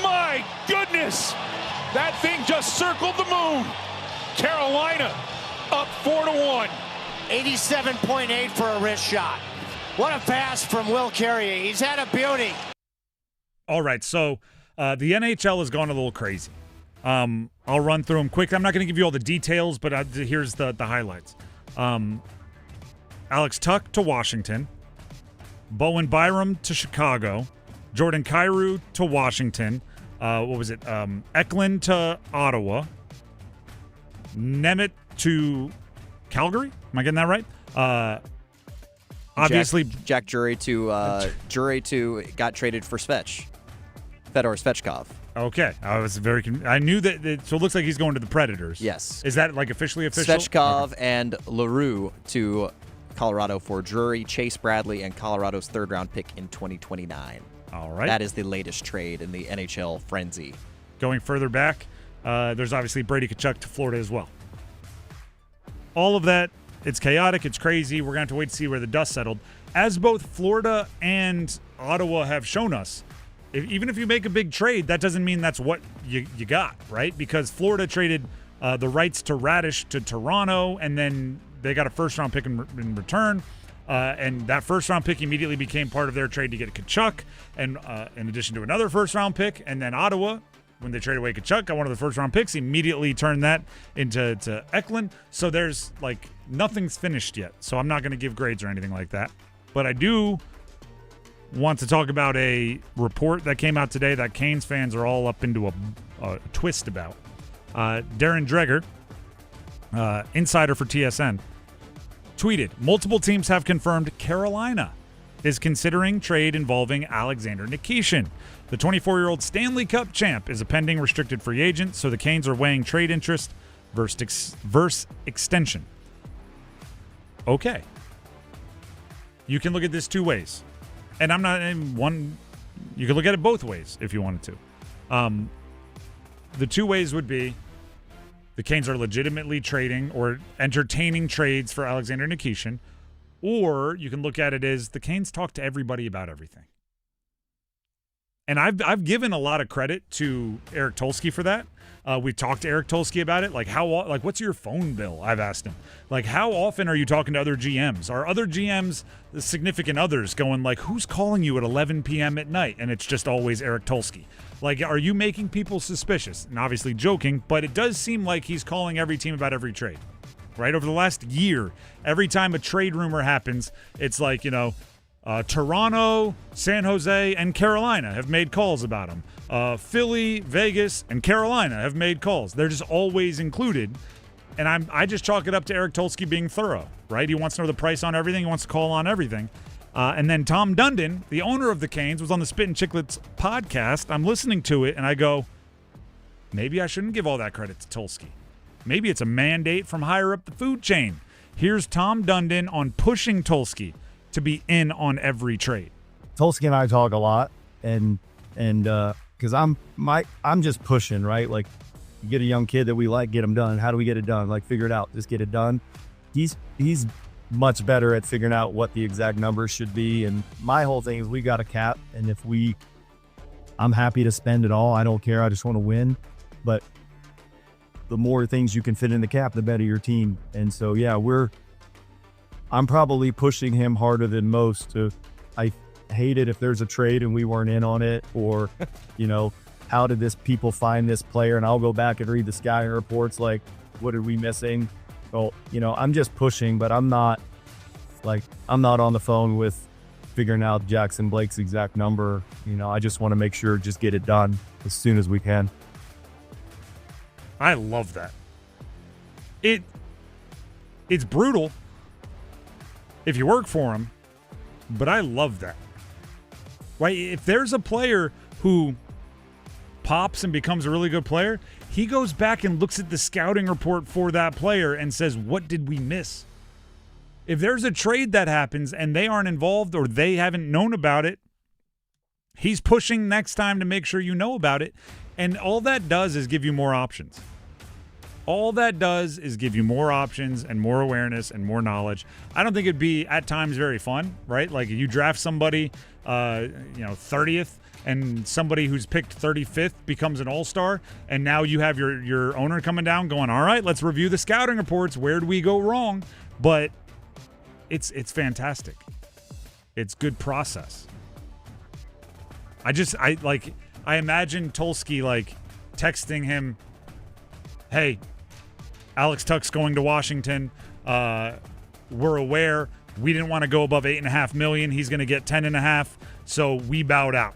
My goodness! That thing just circled the moon. Carolina up 4-1. 87.8 for a wrist shot. What a pass from Will Carrier. He's had a beauty. All right, so the NHL has gone a little crazy. I'll run through them quick. I'm not going to give you all the details, but here's the highlights. Alex Tuck to Washington. Bowen Byram to Chicago. Jordan Kyrou to Washington. Eklund to Ottawa. Nemeth to Calgary. Am I getting that right? Obviously, Jack Jury to got traded for Fedor Svechkov. Okay, I was I knew that. So it looks like he's going to the Predators. Yes. Is that like official? Svechkov and LaRue to Colorado for Drury, Chase Bradley, and Colorado's third-round pick in 2029. All right. That is the latest trade in the NHL frenzy. Going further back, there's obviously Brady Tkachuk to Florida as well. All of that, it's chaotic, it's crazy. We're going to have to wait to see where the dust settled. As both Florida and Ottawa have shown us, even if you make a big trade, that doesn't mean that's what you got, right? Because Florida traded the rights to Radish to Toronto, and then they got a first-round pick in return. And that first-round pick immediately became part of their trade to get Tkachuk, and in addition to another first-round pick. And then Ottawa, when they traded away Tkachuk, got one of the first-round picks, immediately turned that into Eklund. So there's, nothing's finished yet. So I'm not going to give grades or anything like that. But I do want to talk about a report that came out today that Canes fans are all up into a twist about. Darren Dreger, insider for TSN, tweeted, multiple teams have confirmed Carolina is considering trade involving Alexander Nikishin. The 24-year-old Stanley Cup champ is a pending restricted free agent, so the Canes are weighing trade interest versus extension. Okay. You can look at this two ways. And I'm not in one. You can look at it both ways if you wanted to. The two ways would be the Canes are legitimately trading or entertaining trades for Alexander Nikishin, or you can look at it as the Canes talk to everybody about everything. And I've given a lot of credit to Eric Tulsky for that. We talked to Eric Tulsky about it. What's your phone bill? I've asked him. How often are you talking to other GMs? Are other GMs the significant others going who's calling you at 11 p.m. at night? And it's just always Eric Tulsky. Are you making people suspicious? And obviously joking, but it does seem like he's calling every team about every trade. Right? Over the last year, every time a trade rumor happens, it's Toronto, San Jose, and Carolina have made calls about him. Philly, Vegas, and Carolina have made calls. They're just always included. And I just chalk it up to Eric Tulsky being thorough, right? He wants to know the price on everything. He wants to call on everything. And then Tom Dundon, the owner of the Canes, was on the Spittin Chiclets podcast. I'm listening to it, and I go, maybe I shouldn't give all that credit to Tulsky. Maybe it's a mandate from higher up the food chain. Here's Tom Dundon on pushing Tulsky to be in on every trade. Tulsky and I talk a lot, and because I'm just pushing, right? You get a young kid that we like, get him done. How do we get it done? Figure it out, just get it done. He's much better at figuring out what the exact numbers should be. And my whole thing is we got a cap, and if we I'm happy to spend it all. I don't care. I just want to win. But the more things you can fit in the cap, the better your team. And so, yeah, I'm probably pushing him harder than most. I hate it if there's a trade and we weren't in on it, or, how did people find this player? And I'll go back and read the scouting reports. Like, what are we missing? Well, I'm just pushing, but I'm not on the phone with figuring out Jackson Blake's exact number. I just want to make sure, just get it done as soon as we can. I love that. It's brutal if you work for him, but I love that. Right? If there's a player who pops and becomes a really good player, he goes back and looks at the scouting report for that player and says, what did we miss? If there's a trade that happens and they aren't involved or they haven't known about it, he's pushing next time to make sure you know about it. And all that does is give you more options. All that does is give you more options and more awareness and more knowledge. I don't think it'd be at times very fun, right? Like you draft somebody, 30th, and somebody who's picked 35th becomes an all-star, and now you have your owner coming down going, all right, let's review the scouting reports. Where do we go wrong? But it's fantastic. It's good process. I imagine Tulsky texting him, hey, Alex Tuck's going to Washington. We're aware we didn't want to go above $8.5 million. He's going to get $10.5, so we bowed out.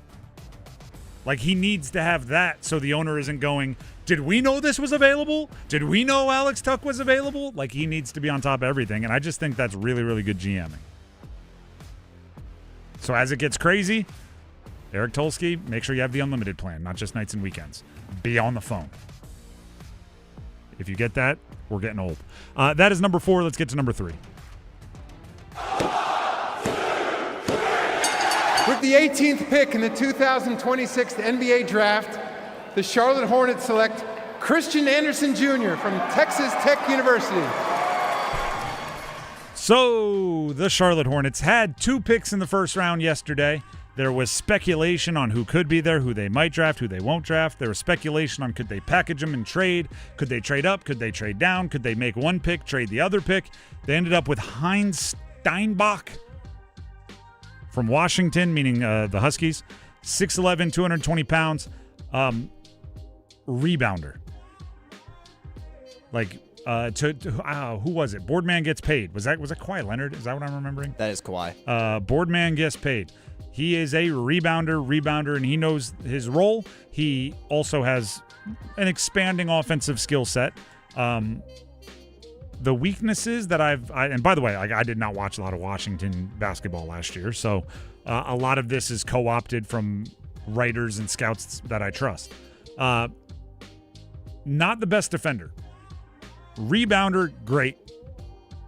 He needs to have that so the owner isn't going, did we know this was available? Did we know Alex Tuck was available? He needs to be on top of everything, and I just think that's really, really good GMing. So as it gets crazy, Eric Tulsky, make sure you have the unlimited plan, not just nights and weekends. Be on the phone. If you get that, we're getting old. That is number 4. Let's get to number 3. With the 18th pick in the 2026 NBA Draft, the Charlotte Hornets select Christian Anderson Jr. from Texas Tech University. So the Charlotte Hornets had 2 picks in the first round yesterday. There was speculation on who could be there, who they might draft, who they won't draft. There was speculation on could they package them and trade. Could they trade up? Could they trade down? Could they make one pick, trade the other pick? They ended up with Heinz Steinbach from Washington, meaning the Huskies. 6'11", 220 pounds. Rebounder. Who was it? Boardman gets paid. Was that Kawhi Leonard? Is that what I'm remembering? That is Kawhi. Boardman gets paid. He is a rebounder, and he knows his role. He also has an expanding offensive skill set. The weaknesses that and by the way, I did not watch a lot of Washington basketball last year, so a lot of this is co-opted from writers and scouts that I trust. Not the best defender. Rebounder, great.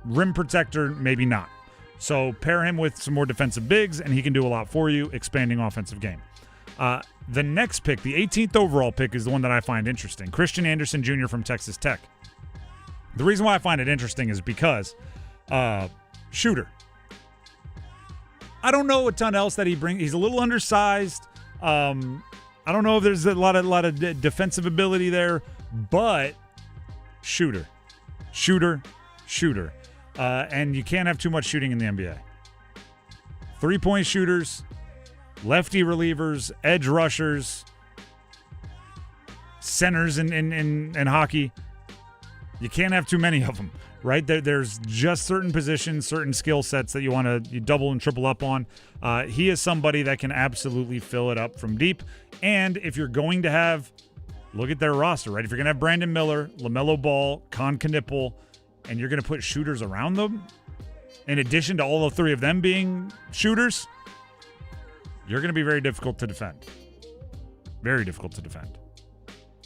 Rim protector, maybe not. So pair him with some more defensive bigs, and he can do a lot for you, expanding offensive game. The next pick, the 18th overall pick, is the one that I find interesting. Christian Anderson Jr. from Texas Tech. The reason why I find it interesting is because shooter. I don't know a ton else that he brings. He's a little undersized. I don't know if there's a lot of defensive ability there, but shooter. And you can't have too much shooting in the NBA. 3-point shooters, lefty relievers, edge rushers, centers in hockey. You can't have too many of them, right? There's just certain positions, certain skill sets that you double and triple up on. He is somebody that can absolutely fill it up from deep. And if you're going to have, look at their roster, right? If you're going to have Brandon Miller, LaMelo Ball, Con Knipple, and you're going to put shooters around them, in addition to all the 3 of them being shooters, you're going to be very difficult to defend. Very difficult to defend.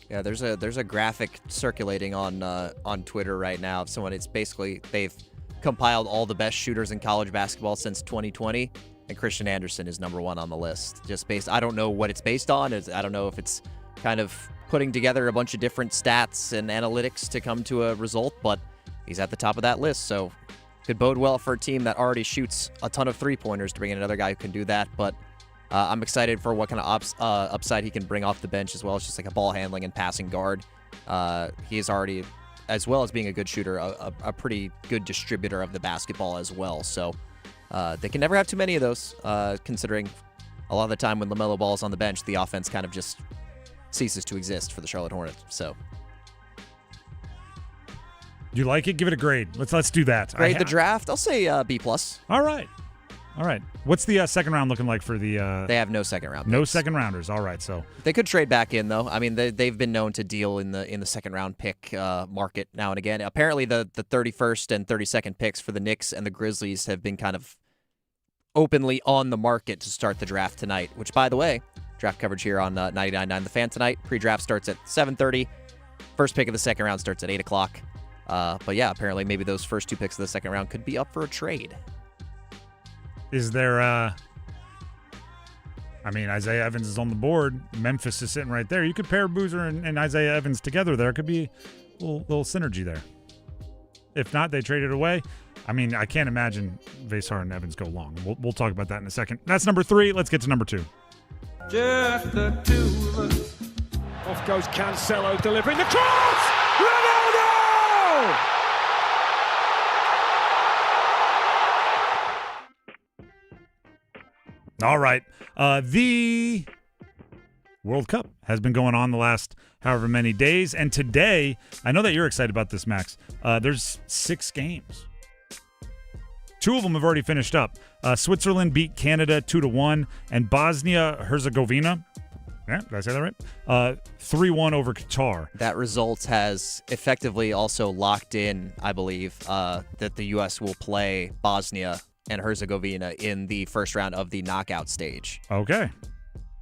Yeah, there's a graphic circulating on Twitter right now of someone. It's basically they've compiled all the best shooters in college basketball since 2020, and Christian Anderson is number 1 on the list. I don't know what it's based on. I don't know if it's kind of putting together a bunch of different stats and analytics to come to a result, but he's at the top of that list, so could bode well for a team that already shoots a ton of 3-pointers to bring in another guy who can do that. But I'm excited for what kind of upside he can bring off the bench as well as just like a ball handling and passing guard. He is already, as well as being a good shooter, a pretty good distributor of the basketball as well. So they can never have too many of those, considering a lot of the time when LaMelo Ball is on the bench, the offense kind of just ceases to exist for the Charlotte Hornets. So, you like it? Give it a grade. Let's do that. Grade the draft. I'll say B+. All right. What's the second round looking like for the? They have no second round. No picks. second rounders. All right. So they could trade back in though. I mean, they've been known to deal in the second round pick market now and again. Apparently, the 31st and 32nd picks for the Knicks and the Grizzlies have been kind of openly on the market to start the draft tonight. Which, by the way, draft coverage here on 99.9 The Fan tonight. Pre-draft starts at 7:30. First pick of the second round starts at 8 o'clock. But yeah, apparently maybe those first two picks of the second round could be up for a trade. Is there Isaiah Evans is on the board. Memphis is sitting right there. You could pair Boozer and Isaiah Evans together. There could be a little synergy there. If not, they trade it away. I mean, I can't imagine Vesar and Evans go long. We'll talk about that in a second. That's number 3. Let's get to number 2. Just the two of us. Off goes Cancelo, delivering the cross! Ronaldo! All right. The World Cup has been going on the last however many days. And today, I know that you're excited about this, Max. There's 6 games. 2 of them have already finished up. Switzerland beat Canada 2-1, and Bosnia-Herzegovina, did I say that right? 3-1 over Qatar. That result has effectively also locked in, I believe, that the U.S. will play Bosnia and Herzegovina in the first round of the knockout stage. Okay.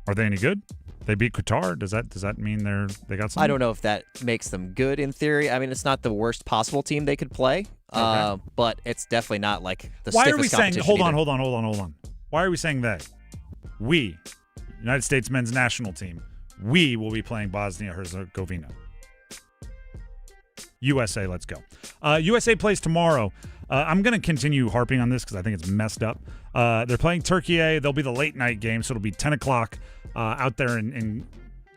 Are they any good? They beat Qatar. Does that mean they got something? I don't know if that makes them good in theory. I mean, it's not the worst possible team they could play, but it's definitely not like the Why stiffest are we saying? Hold either. on. Why are we saying they? We, United States men's national team, we will be playing Bosnia-Herzegovina. USA, let's go. USA plays tomorrow. I'm going to continue harping on this because I think it's messed up. They're playing Turkey. They'll be the late night game, so it'll be 10 o'clock out there in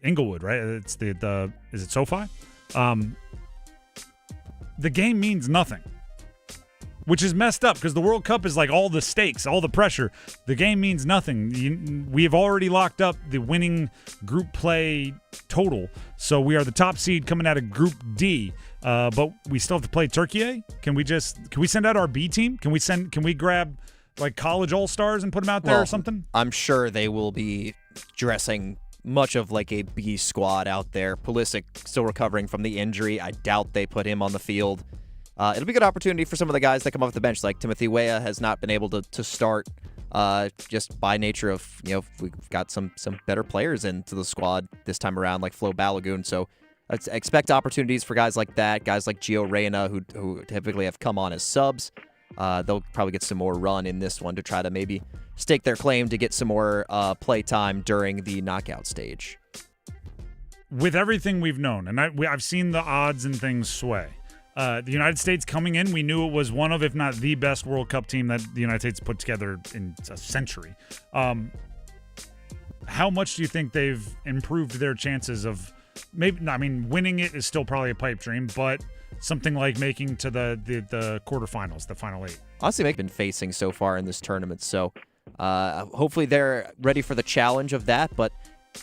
Inglewood, right? It's the is it SoFi? The game means nothing, which is messed up because the World Cup is like all the stakes, all the pressure. The game means nothing. We have already locked up the winning group play total, so we are the top seed coming out of Group D. But we still have to play Turkey. Can we send out our B team? Can we grab like college all-stars and put them out there or something? I'm sure they will be dressing much of like a B squad out there. Pulisic still recovering from the injury. I doubt they put him on the field. It'll be a good opportunity for some of the guys that come off the bench. Like Timothy Weah has not been able to start just by nature of, we've got some better players into the squad this time around, like Flo Balogun. So expect opportunities for guys like that, guys like Gio Reyna, who typically have come on as subs. They'll probably get some more run in this one to try to maybe stake their claim to get some more play time during the knockout stage. With everything we've known, and I've seen the odds and things sway. The United States coming in, we knew it was one of, if not the best World Cup team that the United States put together in a century. How much do you think they've improved their chances of winning it is still probably a pipe dream, but something like making to the quarterfinals, the final 8? Honestly, they've been facing so far in this tournament, so hopefully they're ready for the challenge of that, but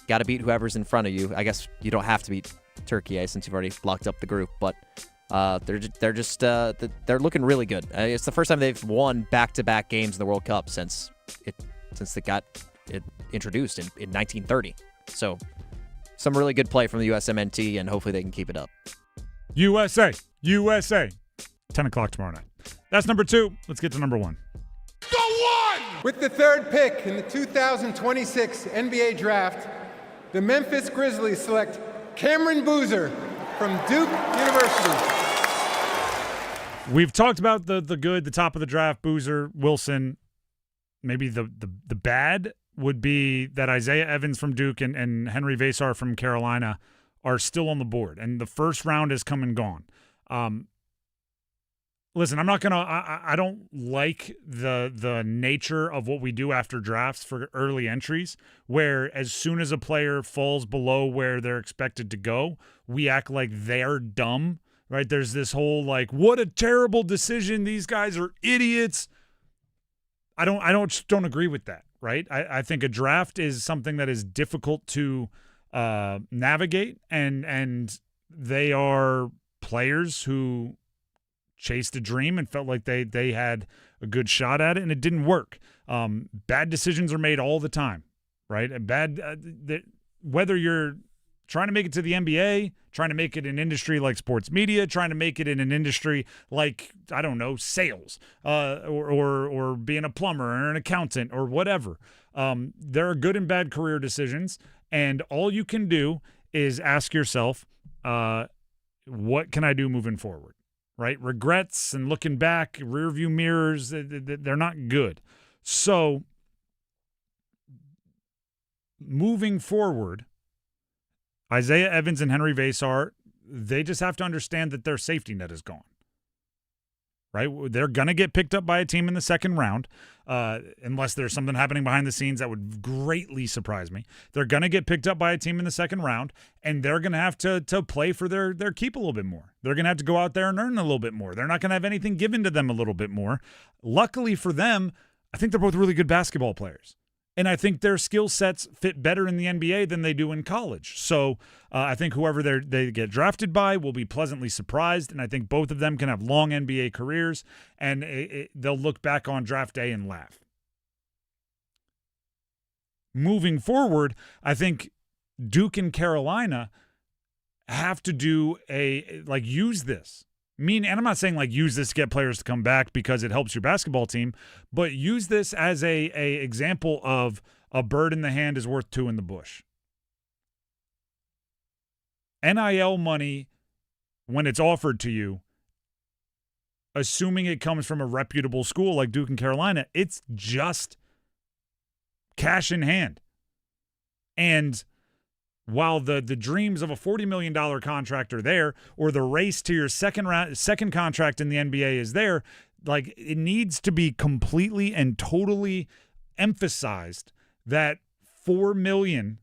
got to beat whoever's in front of you. I guess you don't have to beat Turkey since you've already locked up the group, but they're looking really good. It's the first time they've won back-to-back games in the World Cup since they got it introduced in 1930. So some really good play from the USMNT, and hopefully they can keep it up. USA. 10 o'clock tomorrow night. That's number 2. Let's get to number 1. Go one! With the 3rd pick in the 2026 NBA Draft, the Memphis Grizzlies select Cameron Boozer from Duke University. We've talked about the good, the top of the draft, Boozer, Wilson. Maybe the bad would be that Isaiah Evans from Duke and Henry Vesar from Carolina are still on the board, and the first round has come and gone. Listen, I'm not gonna. I don't like the nature of what we do after drafts for early entries, where as soon as a player falls below where they're expected to go, we act like they're dumb. Right? There's this whole like, what a terrible decision. These guys are idiots. I don't agree with that. Right? I think a draft is something that is difficult to navigate, and they are players who chased a dream and felt like they had a good shot at it, and it didn't work. Bad decisions are made all the time, right? And whether you're trying to make it to the NBA, trying to make it in an industry like sports media, trying to make it in an industry like, I don't know, sales, or being a plumber or an accountant or whatever. There are good and bad career decisions, and all you can do is ask yourself, what can I do moving forward? Right? Regrets and looking back, rear view mirrors, they're not good. So moving forward, Isaiah Evans and Henry Vasar, they just have to understand that their safety net is gone. Right? They're going to get picked up by a team in the second round, unless there's something happening behind the scenes that would greatly surprise me. They're going to get picked up by a team in the second round, and they're going to have to play for their keep a little bit more. They're going to have to go out there and earn a little bit more. They're not going to have anything given to them a little bit more. Luckily for them, I think they're both really good basketball players. And I think their skill sets fit better in the NBA than they do in college. So I think whoever they get drafted by will be pleasantly surprised, and I think both of them can have long NBA careers, and they'll look back on draft day and laugh. Moving forward, I think Duke and Carolina have to do use this. And I'm not saying use this to get players to come back because it helps your basketball team, but use this as a example of a bird in the hand is worth two in the bush. NIL money, when it's offered to you, assuming it comes from a reputable school like Duke and Carolina, it's just cash in hand. And while the dreams of a $40 million contract are there, or the race to your second contract in the NBA is there, it needs to be completely and totally emphasized that $4 million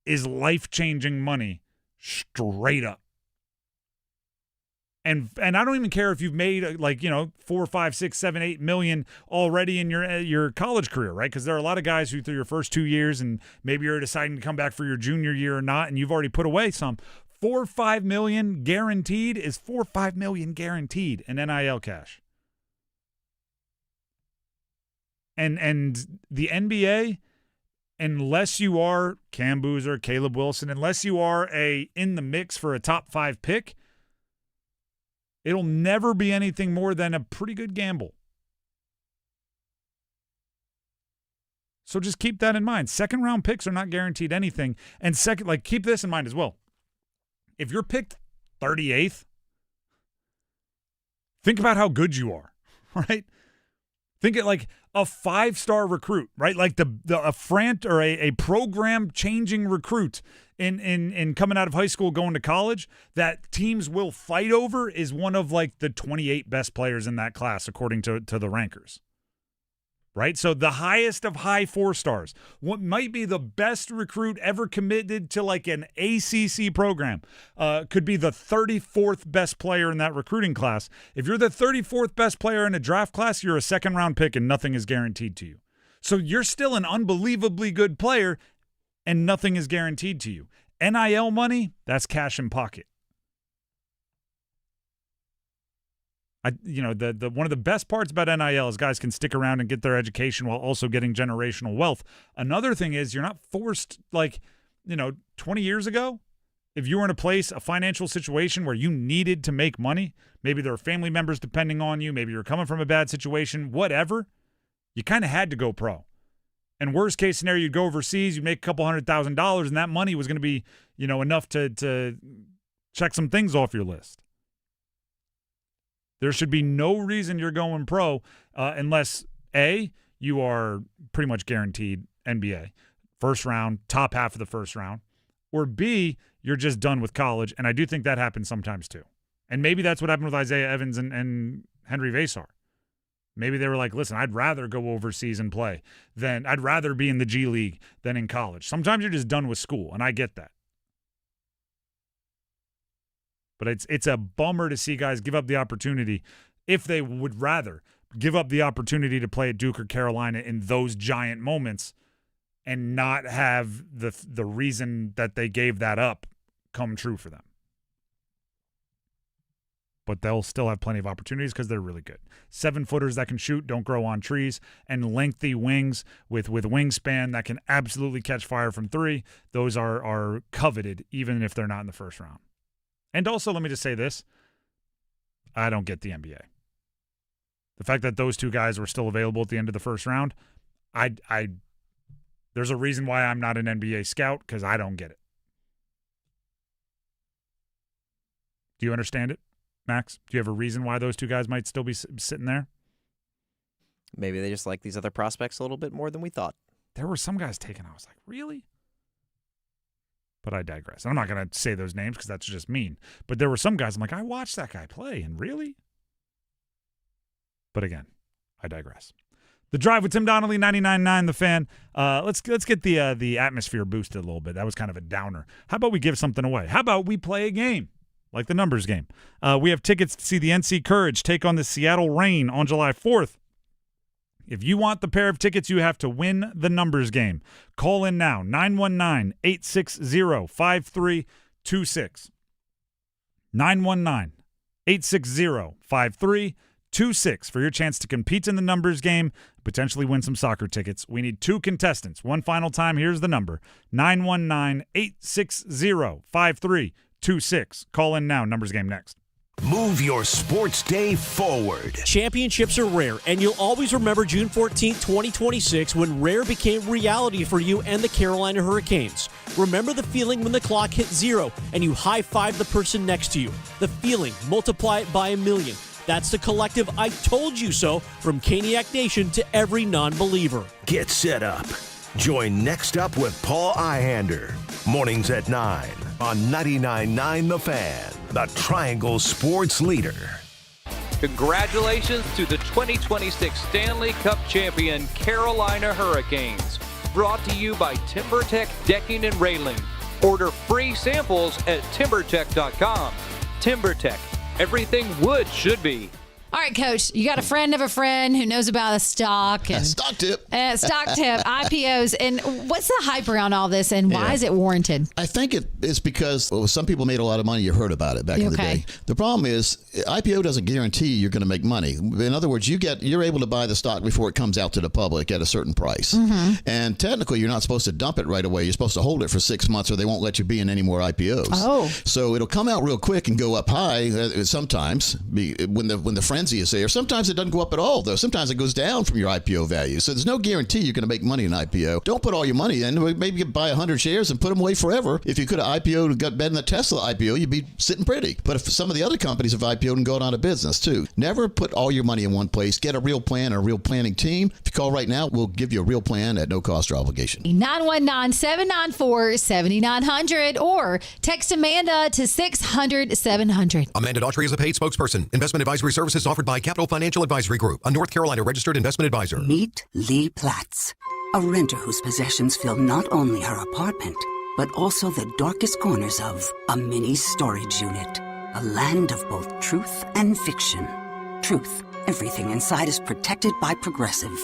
is life-changing money straight up. And I don't even care if you've made 4, 5, 6, 7, 8 million already in your college career, right? Because there are a lot of guys who through your first 2 years, and maybe you're deciding to come back for your junior year or not, and you've already put away some. 4 or 5 million guaranteed is 4 or 5 million guaranteed in NIL cash. And the NBA, unless you are Cam Boozer, Caleb Wilson, unless you are in the mix for a top 5 pick, it'll never be anything more than a pretty good gamble. So just keep that in mind. Second round picks are not guaranteed anything. And keep this in mind as well. If you're picked 38th, think about how good you are, right? Think it like a 5-star recruit, right? Like a program-changing recruit in coming out of high school going to college that teams will fight over is one of the 28 best players in that class according to the rankers. Right? So the highest of high 4-stars, what might be the best recruit ever committed to an ACC program, could be the 34th best player in that recruiting class. If you're the 34th best player in a draft class, you're a second-round pick and nothing is guaranteed to you. So you're still an unbelievably good player and nothing is guaranteed to you. NIL money, that's cash in pocket. The one of the best parts about NIL is guys can stick around and get their education while also getting generational wealth. Another thing is you're not forced 20 years ago, if you were in a financial situation where you needed to make money, maybe there were family members depending on you, maybe you're coming from a bad situation, whatever, you kind of had to go pro. And worst case scenario, you'd go overseas, you'd make a couple $100,000, and that money was going to be, enough to check some things off your list. There should be no reason you're going pro unless, A, you are pretty much guaranteed NBA, first round, top half of the first round, or B, you're just done with college, and I do think that happens sometimes too. And maybe that's what happened with Isaiah Evans and Henry Vasar. Maybe they were like, listen, I'd rather go overseas and play than I'd rather be in the G League than in college. Sometimes you're just done with school, and I get that. But it's a bummer to see guys give up the opportunity if they would rather give up the opportunity to play at Duke or Carolina in those giant moments and not have the reason that they gave that up come true for them. But they'll still have plenty of opportunities because they're really good. 7-footers that can shoot, don't grow on trees, and lengthy wings with wingspan that can absolutely catch fire from three. Those are coveted even if they're not in the first round. And also, let me just say this. I don't get the NBA. The fact that those two guys were still available at the end of the first round, there's a reason why I'm not an NBA scout, because I don't get it. Do you understand it, Max? Do you have a reason why those two guys might still be sitting there? Maybe they just like these other prospects a little bit more than we thought. There were some guys taken. I was like, really? But I digress. I'm not going to say those names because that's just mean. But there were some guys I'm like, I watched that guy play, and really? But again, I digress. The Drive with Tim Donnelly, 99.9 The Fan. Let's get the atmosphere boosted a little bit. That was kind of a downer. How about we give something away? How about we play a game? Like the numbers game. We have tickets to see the NC Courage take on the Seattle Reign on July 4th. If you want the pair of tickets, you have to win the numbers game. Call in now, 919-860-5326. 919-860-5326 for your chance to compete in the numbers game, potentially win some soccer tickets. We need 2 contestants. One final time, here's the number, 919-860-5326. Call in now, numbers game next. Move your sports day forward. Championships are rare, and you'll always remember June 14th, 2026, when rare became reality for you and the Carolina Hurricanes. Remember the feeling when the clock hit 0 and you high-fived the person next to you. The feeling, multiply it by 1,000,000. That's the collective I told you so from Caniac Nation to every non-believer. Get set up. Join Next Up with Paul Ihander. Mornings at 9 on 99.9 The Fan, the Triangle Sports Leader. Congratulations to the 2026 Stanley Cup champion Carolina Hurricanes. Brought to you by TimberTech Decking and Railing. Order free samples at TimberTech.com. TimberTech, everything wood should be. All right, Coach, you got a friend of a friend who knows about a stock. And, stock tip. Stock tip, IPOs. And what's the hype around all this, and why is it warranted? I think it's because some people made a lot of money. You heard about it back in the day. The problem is IPO doesn't guarantee you're going to make money. In other words, you're able to buy the stock before it comes out to the public at a certain price. Mm-hmm. And technically, you're not supposed to dump it right away. You're supposed to hold it for 6 months, or they won't let you be in any more IPOs. Oh. So it'll come out real quick and go up high sometimes when the frenzy is there. Sometimes it doesn't go up at all, though. Sometimes it goes down from your IPO value. So there's no guarantee you're going to make money in IPO. Don't put all your money in. Maybe you buy 100 shares and put them away forever. If you could have IPO'd and got bet in the Tesla IPO, you'd be sitting pretty. But if some of the other companies have IPO'd and gone out of business, too. Never put all your money in one place. Get a real plan and a real planning team. If you call right now, we'll give you a real plan at no cost or obligation. 919-794-7900 or text Amanda to 600-700. Amanda Daughtry is a paid spokesperson. Investment advisory services offered by Capital Financial Advisory Group, a North Carolina registered investment advisor. Meet Lee Platts, a renter whose possessions fill not only her apartment, but also the darkest corners of a mini storage unit. A land of both truth and fiction. Truth, everything inside is protected by Progressive.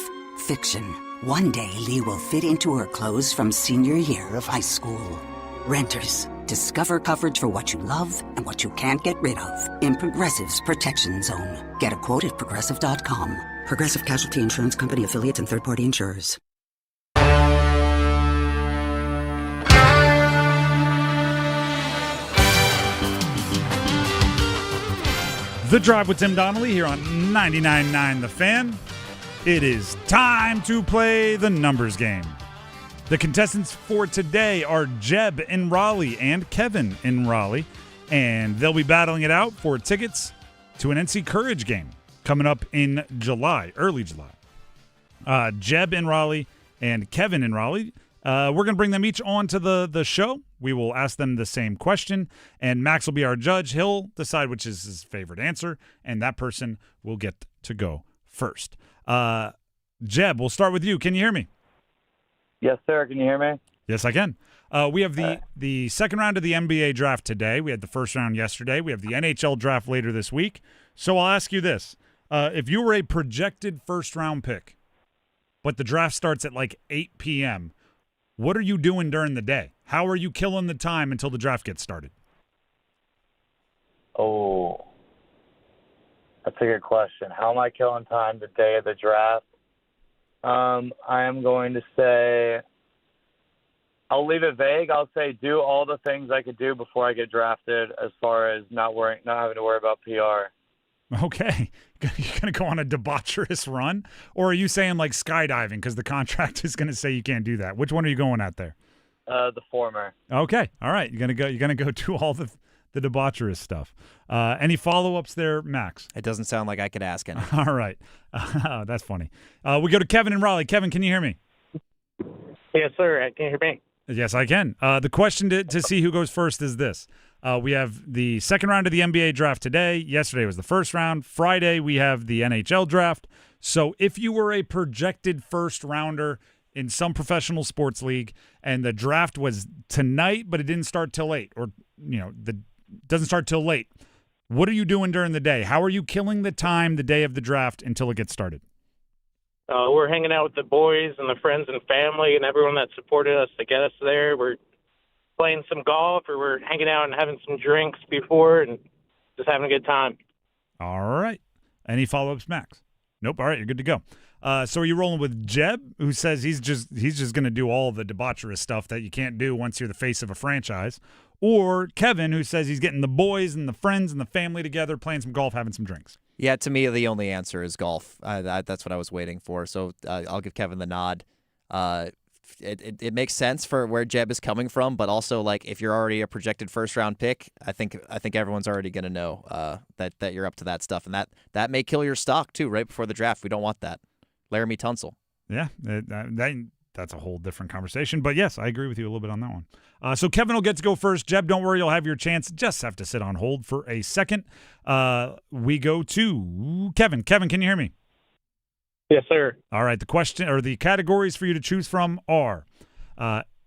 Fiction, one day Lee will fit into her clothes from senior year of high school. Renters, discover coverage for what you love and what you can't get rid of in Progressive's Protection Zone. Get a quote at Progressive.com. Progressive Casualty Insurance Company, affiliates, and third-party insurers. The Drive with Tim Donnelly here on 99.9 The Fan. It is time to play the numbers game. The contestants for today are Jeb in Raleigh and Kevin in Raleigh, and they'll be battling it out for tickets to an NC Courage game coming up in July, early July. Jeb in Raleigh and Kevin in Raleigh. We're going to bring them each on to the show. We will ask them the same question, and Max will be our judge. He'll decide which is his favorite answer, and that person will get to go first. Jeb, we'll start with you. Can you hear me? Yes, sir. Can you hear me? Yes, I can. We have the second round of the NBA draft today. We had the first round yesterday. We have the NHL draft later this week. So I'll ask you this. If you were a projected first-round pick, but the draft starts at like 8 p.m., what are you doing during the day? How are you killing the time until the draft gets started? Oh, that's a good question. How am I killing time the day of the draft? I am going to say, I'll leave it vague. I'll say do all the things I could do before I get drafted, as far as not having to worry about PR. Okay. You're going to go on a debaucherous run? Or are you saying like skydiving because the contract is going to say you can't do that? Which one are you going at there? The former. Okay. All right. You're going to go do all the debaucherous stuff. Any follow-ups there, Max? It doesn't sound like I could ask any. All right. That's funny. We go to Kevin in Raleigh. Kevin, can you hear me? Yes, sir. Can you hear me? Yes, I can. The question to see who goes first is this. We have the second round of the NBA draft today. Yesterday was the first round. Friday, we have the NHL draft. So if you were a projected first rounder in some professional sports league and the draft was tonight, but it didn't start till 8, or, doesn't start till late, what are you doing during the day? How are you killing the time the day of the draft until it gets started? We're hanging out with the boys and the friends and family and everyone that supported us to get us there. We're playing some golf, or we're hanging out and having some drinks before and just having a good time. All right. Any follow-ups, Max? Nope. All right, you're good to go. So are you rolling with Jeb, who says he's just going to do all the debaucherous stuff that you can't do once you're the face of a franchise, or Kevin, who says he's getting the boys and the friends and the family together, playing some golf, having some drinks? Yeah, to me, the only answer is golf. That's what I was waiting for. So I'll give Kevin the nod. It makes sense for where Jeb is coming from, but also, like, if you're already a projected first-round pick, I think everyone's already going to know that you're up to that stuff, and that may kill your stock too right before the draft. We don't want that. Laramie Tunsil. Yeah, that's a whole different conversation. But yes, I agree with you a little bit on that one. So Kevin will get to go first. Jeb, don't worry, you'll have your chance. Just have to sit on hold for a second. We go to Kevin. Kevin, can you hear me? Yes, sir. All right. The question, or the categories for you to choose from are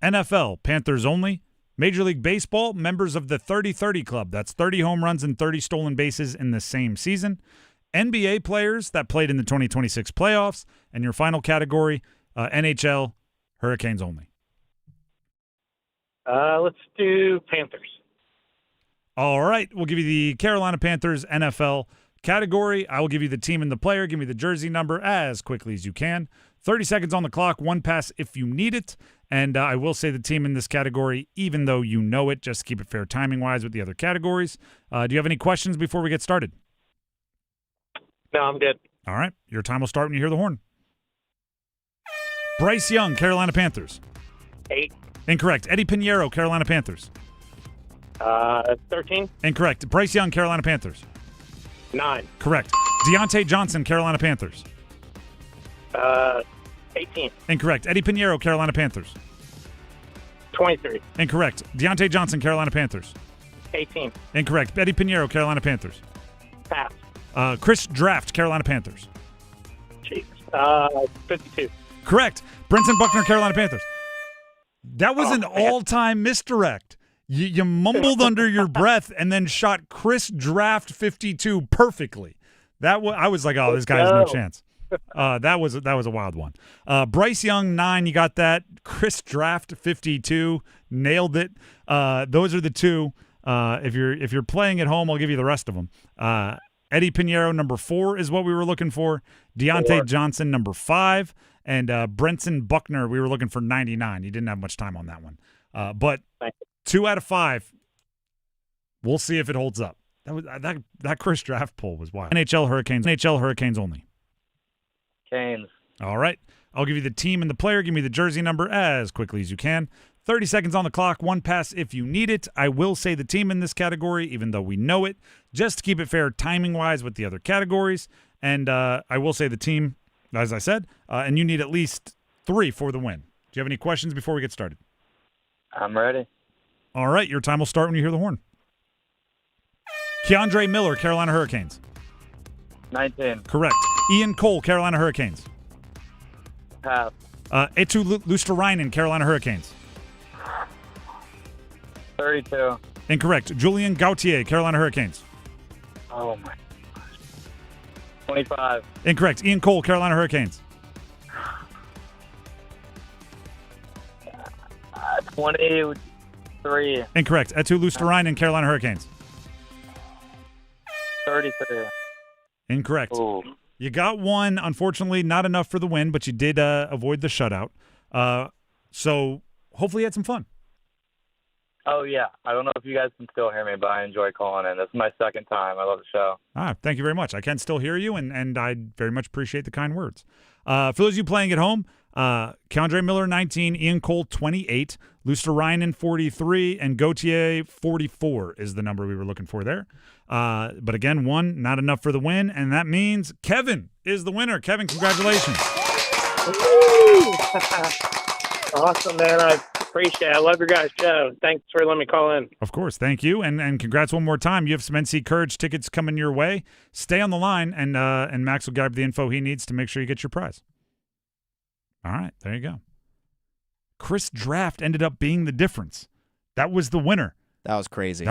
NFL, Panthers only; Major League Baseball, members of the 30-30 club. That's 30 home runs and 30 stolen bases in the same season; NBA players that played in the 2026 playoffs; and your final category, NHL, Hurricanes only. Let's do Panthers. All right. We'll give you the Carolina Panthers NFL category. I will give you the team and the player. Give me the jersey number as quickly as you can. 30 seconds on the clock, one pass if you need it. And I will say the team in this category, even though you know it, just to keep it fair timing-wise with the other categories. Do you have any questions before we get started? No, I'm good. All right. Your time will start when you hear the horn. Bryce Young, Carolina Panthers. 8. Incorrect. Eddie Pinheiro, Carolina Panthers. 13. Incorrect. Bryce Young, Carolina Panthers. 9. Correct. Deontay Johnson, Carolina Panthers. 18. Incorrect. Eddie Pinheiro, Carolina Panthers. 23. Incorrect. Deontay Johnson, Carolina Panthers. 18. Incorrect. Eddie Pinheiro, Carolina Panthers. Pass. Chris Draft, Carolina Panthers. Jeez. 52. Correct. Brenson Buckner, Carolina Panthers. That was an all-time misdirect. You mumbled under your breath and then shot Chris Draft 52 perfectly. I was like, oh, this guy has no chance. That was a wild one. Bryce Young 9, you got that. Chris Draft 52, nailed it. Those are the two. If you're playing at home, I'll give you the rest of them. Eddie Pinheiro number 4 is what we were looking for. Deontay Johnson number 5, and Brenson Buckner we were looking for 99. You didn't have much time on that one, but 2 out of 5. We'll see if it holds up. That Chris Draft poll was wild. NHL Hurricanes only. Canes. All right. I'll give you the team and the player. Give me the jersey number as quickly as you can. 30 seconds on the clock, one pass if you need it. I will say the team in this category, even though we know it, just to keep it fair timing-wise with the other categories. And I will say the team, as I said, and you need at least 3 for the win. Do you have any questions before we get started? I'm ready. All right, your time will start when you hear the horn. Keandre Miller, Carolina Hurricanes. 19. Correct. Ian Cole, Carolina Hurricanes. Pass. Etu Luosterainen, Carolina Hurricanes. 32. Incorrect. Julian Gauthier, Carolina Hurricanes. Oh, my gosh. 25. Incorrect. Ian Cole, Carolina Hurricanes. 23. Incorrect. Etu Luosterainen, Carolina Hurricanes. 33. Incorrect. Ooh. You got one. Unfortunately, not enough for the win, but you did avoid the shutout. So hopefully you had some fun. Oh, yeah. I don't know if you guys can still hear me, but I enjoy calling in. This is my second time. I love the show. Thank you very much. I can still hear you, and I very much appreciate the kind words. For those of you playing at home, Keandre Miller, 19, Ian Cole, 28, Luosterainen, 43, and Gauthier, 44 is the number we were looking for there. But again, one, not enough for the win, and that means Kevin is the winner. Kevin, congratulations. Awesome, man. I appreciate it. I love your guys' show. Thanks for letting me call in. Of course. Thank you. And congrats one more time. You have some NC Courage tickets coming your way. Stay on the line, and Max will grab the info he needs to make sure you get your prize. All right. There you go. Chris Draft ended up being the difference. That was the winner. That was crazy.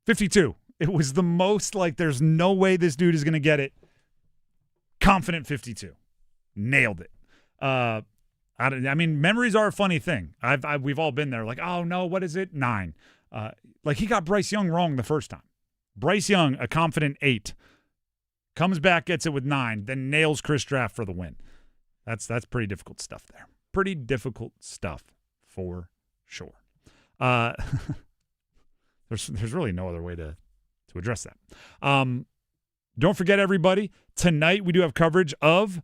52. It was the most like there's no way this dude is going to get it. Confident 52. Nailed it. I mean, memories are a funny thing. We've all been there. Like, oh no, what is it? 9. Like he got Bryce Young wrong the first time. Bryce Young, a confident 8, comes back, gets it with 9, then nails Chris Draft for the win. That's pretty difficult stuff there. Pretty difficult stuff for sure. There's really no other way to address that. Don't forget, everybody, tonight we do have coverage of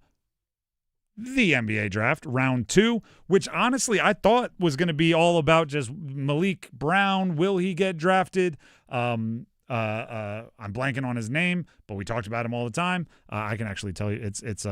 the NBA draft, round 2, which honestly I thought was going to be all about just Malik Brown. Will he get drafted? I'm blanking on his name, but we talked about him all the time. I can actually tell you it's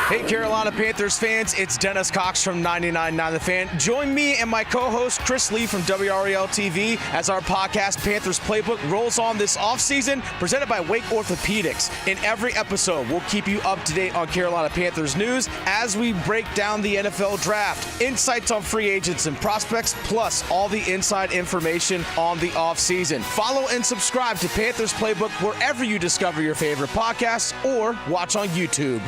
Hey, Carolina Panthers fans, it's Dennis Cox from 99.9 The Fan. Join me and my co-host Chris Lee from WREL TV as our podcast Panthers Playbook rolls on this offseason, presented by Wake Orthopedics. In every episode, we'll keep you up to date on Carolina Panthers news as we break down the NFL draft, insights on free agents and prospects, plus all the inside information on the offseason. Follow and subscribe to Panthers Playbook wherever you discover your favorite podcasts or watch on YouTube.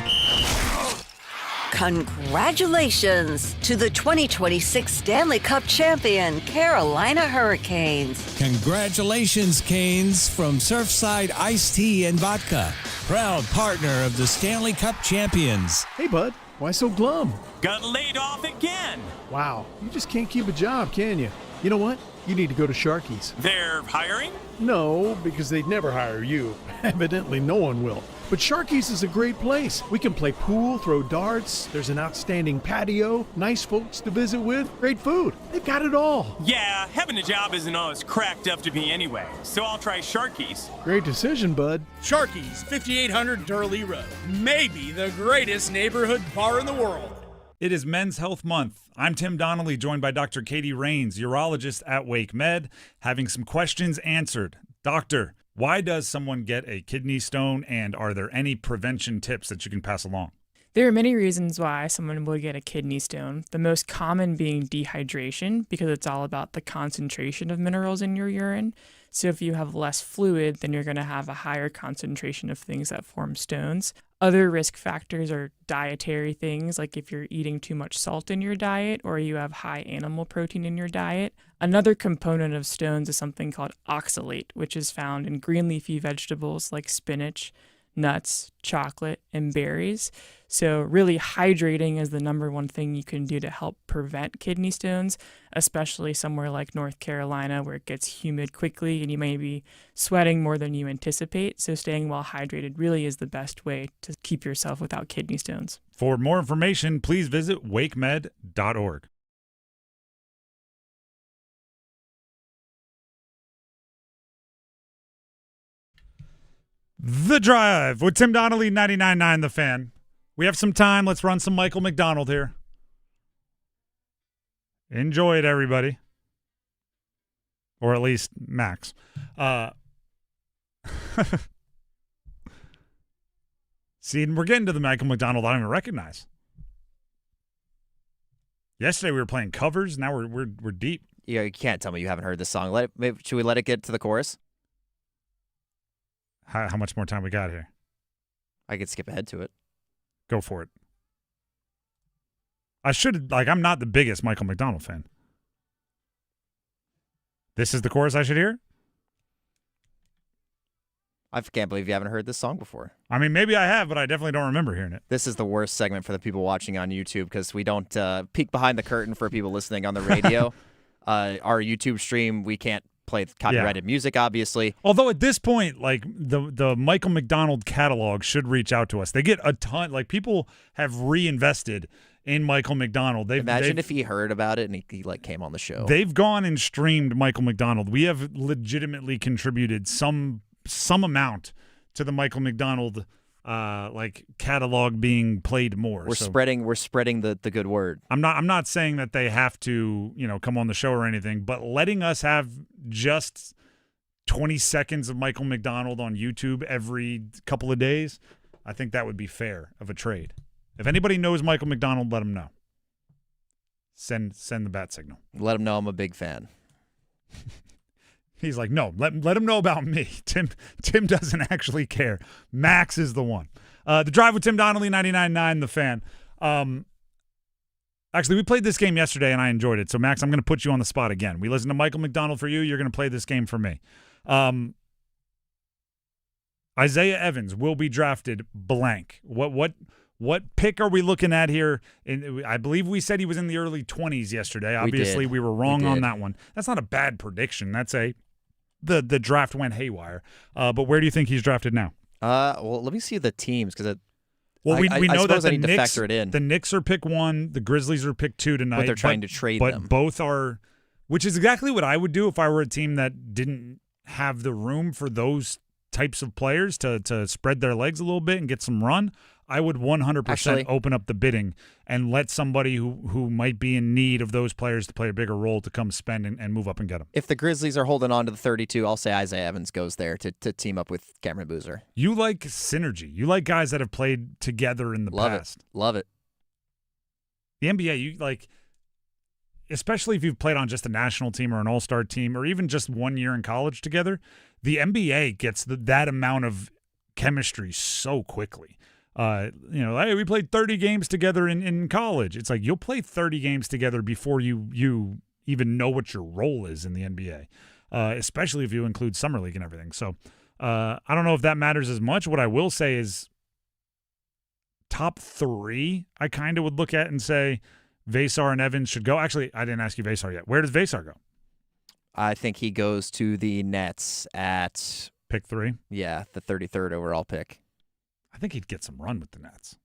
Congratulations to the 2026 Stanley Cup champion, Carolina Hurricanes. Congratulations, Canes, from Surfside Iced Tea and Vodka, proud partner of the Stanley Cup champions. Hey, bud, why so glum? Got laid off again. Wow, you just can't keep a job, can you? You know what? You need to go to Sharky's. They're hiring? No, because they'd never hire you. Evidently, no one will. But Sharky's is a great place. We can play pool, throw darts. There's an outstanding patio, nice folks to visit with, great food. They've got it all. Yeah, having a job isn't always cracked up to be anyway, so I'll try Sharky's. Great decision, bud. Sharky's, 5800 Durley Road. Maybe the greatest neighborhood bar in the world. It is Men's Health Month. I'm Tim Donnelly, joined by Dr. Katie Rains, urologist at Wake Med, having some questions answered. Doctor, why does someone get a kidney stone, and are there any prevention tips that you can pass along? There are many reasons why someone will get a kidney stone, the most common being dehydration, because it's all about the concentration of minerals in your urine. So if you have less fluid, then you're going to have a higher concentration of things that form stones. Other risk factors are dietary things, like if you're eating too much salt in your diet or you have high animal protein in your diet. Another component of stones is something called oxalate, which is found in green leafy vegetables like spinach, nuts, chocolate, and berries. So really hydrating is the number one thing you can do to help prevent kidney stones, especially somewhere like North Carolina where it gets humid quickly and you may be sweating more than you anticipate. So staying well hydrated really is the best way to keep yourself without kidney stones. For more information, please visit wakemed.org. The Drive with Tim Donnelly, 99.9 The Fan. We have some time. Let's run some Michael McDonald here. Enjoy it, everybody. or at least Max. See, and we're getting to the Michael McDonald I don't even recognize. Yesterday we were playing covers. Now we're deep. Yeah, you can't tell me you haven't heard this song. Should we let it get to the chorus? How much more time we got here? I could skip ahead to it. Go for it. I'm not the biggest Michael McDonald fan. This is the chorus I should hear? I can't believe you haven't heard this song before. I mean, maybe I have, but I definitely don't remember hearing it. This is the worst segment for the people watching on YouTube because we don't peek behind the curtain for people listening on the radio. Our YouTube stream, we can't play copyrighted music, obviously. Although at this point, like the Michael McDonald catalog should reach out to us. They get a ton. Like people have reinvested in Michael McDonald. Imagine if he heard about it and he like came on the show. They've gone and streamed Michael McDonald. We have legitimately contributed some amount to the Michael McDonald catalog being played more. We're spreading the good word. I'm not saying that they have to, come on the show or anything, but letting us have just 20 seconds of Michael McDonald on YouTube every couple of days, I think that would be fair of a trade. If anybody knows Michael McDonald, let him know. Send the bat signal. Let him know I'm a big fan. He's like, no, let him know about me. Tim doesn't actually care. Max is the one. The Drive with Tim Donnelly, 99.9 The Fan. Actually, we played this game yesterday, and I enjoyed it. So, Max, I'm going to put you on the spot again. We listened to Michael McDonald for you. You're going to play this game for me. Isaiah Evans will be drafted blank. What pick are we looking at here? I believe we said he was in the early 20s yesterday. Obviously, we were wrong on that one. That's not a bad prediction. That's the draft went haywire. But where do you think he's drafted now? Well, let me see the teams because we know that the Knicks, Knicks, to factor it in. The Knicks are pick 1. The Grizzlies are pick 2 tonight. But they're trying to trade them. But both are, which is exactly what I would do if I were a team that didn't have the room for those types of players to spread their legs a little bit and get some run. I would 100% open up the bidding and let somebody who might be in need of those players to play a bigger role to come spend and move up and get them. If the Grizzlies are holding on to the 32, I'll say Isaiah Evans goes there to team up with Cameron Boozer. You like synergy. You like guys that have played together in the past. Love it. The NBA, you like, especially if you've played on just a national team or an all-star team or even just 1 year in college together, the NBA gets that amount of chemistry so quickly. Hey, we played 30 games together in college. It's like you'll play 30 games together before you even know what your role is in the NBA, especially if you include Summer League and everything. So I don't know if that matters as much. What I will say is top 3 I kind of would look at and say Vesar and Evans should go. Actually, I didn't ask you Vesar yet. Where does Vesar go? I think he goes to the Nets at pick 3. Yeah, the 33rd overall pick. I think he'd get some run with the Nets.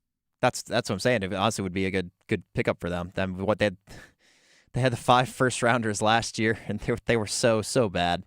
That's what I'm saying. It honestly would be a good pickup for them. They had the 5 first-rounders last year, and they were so bad.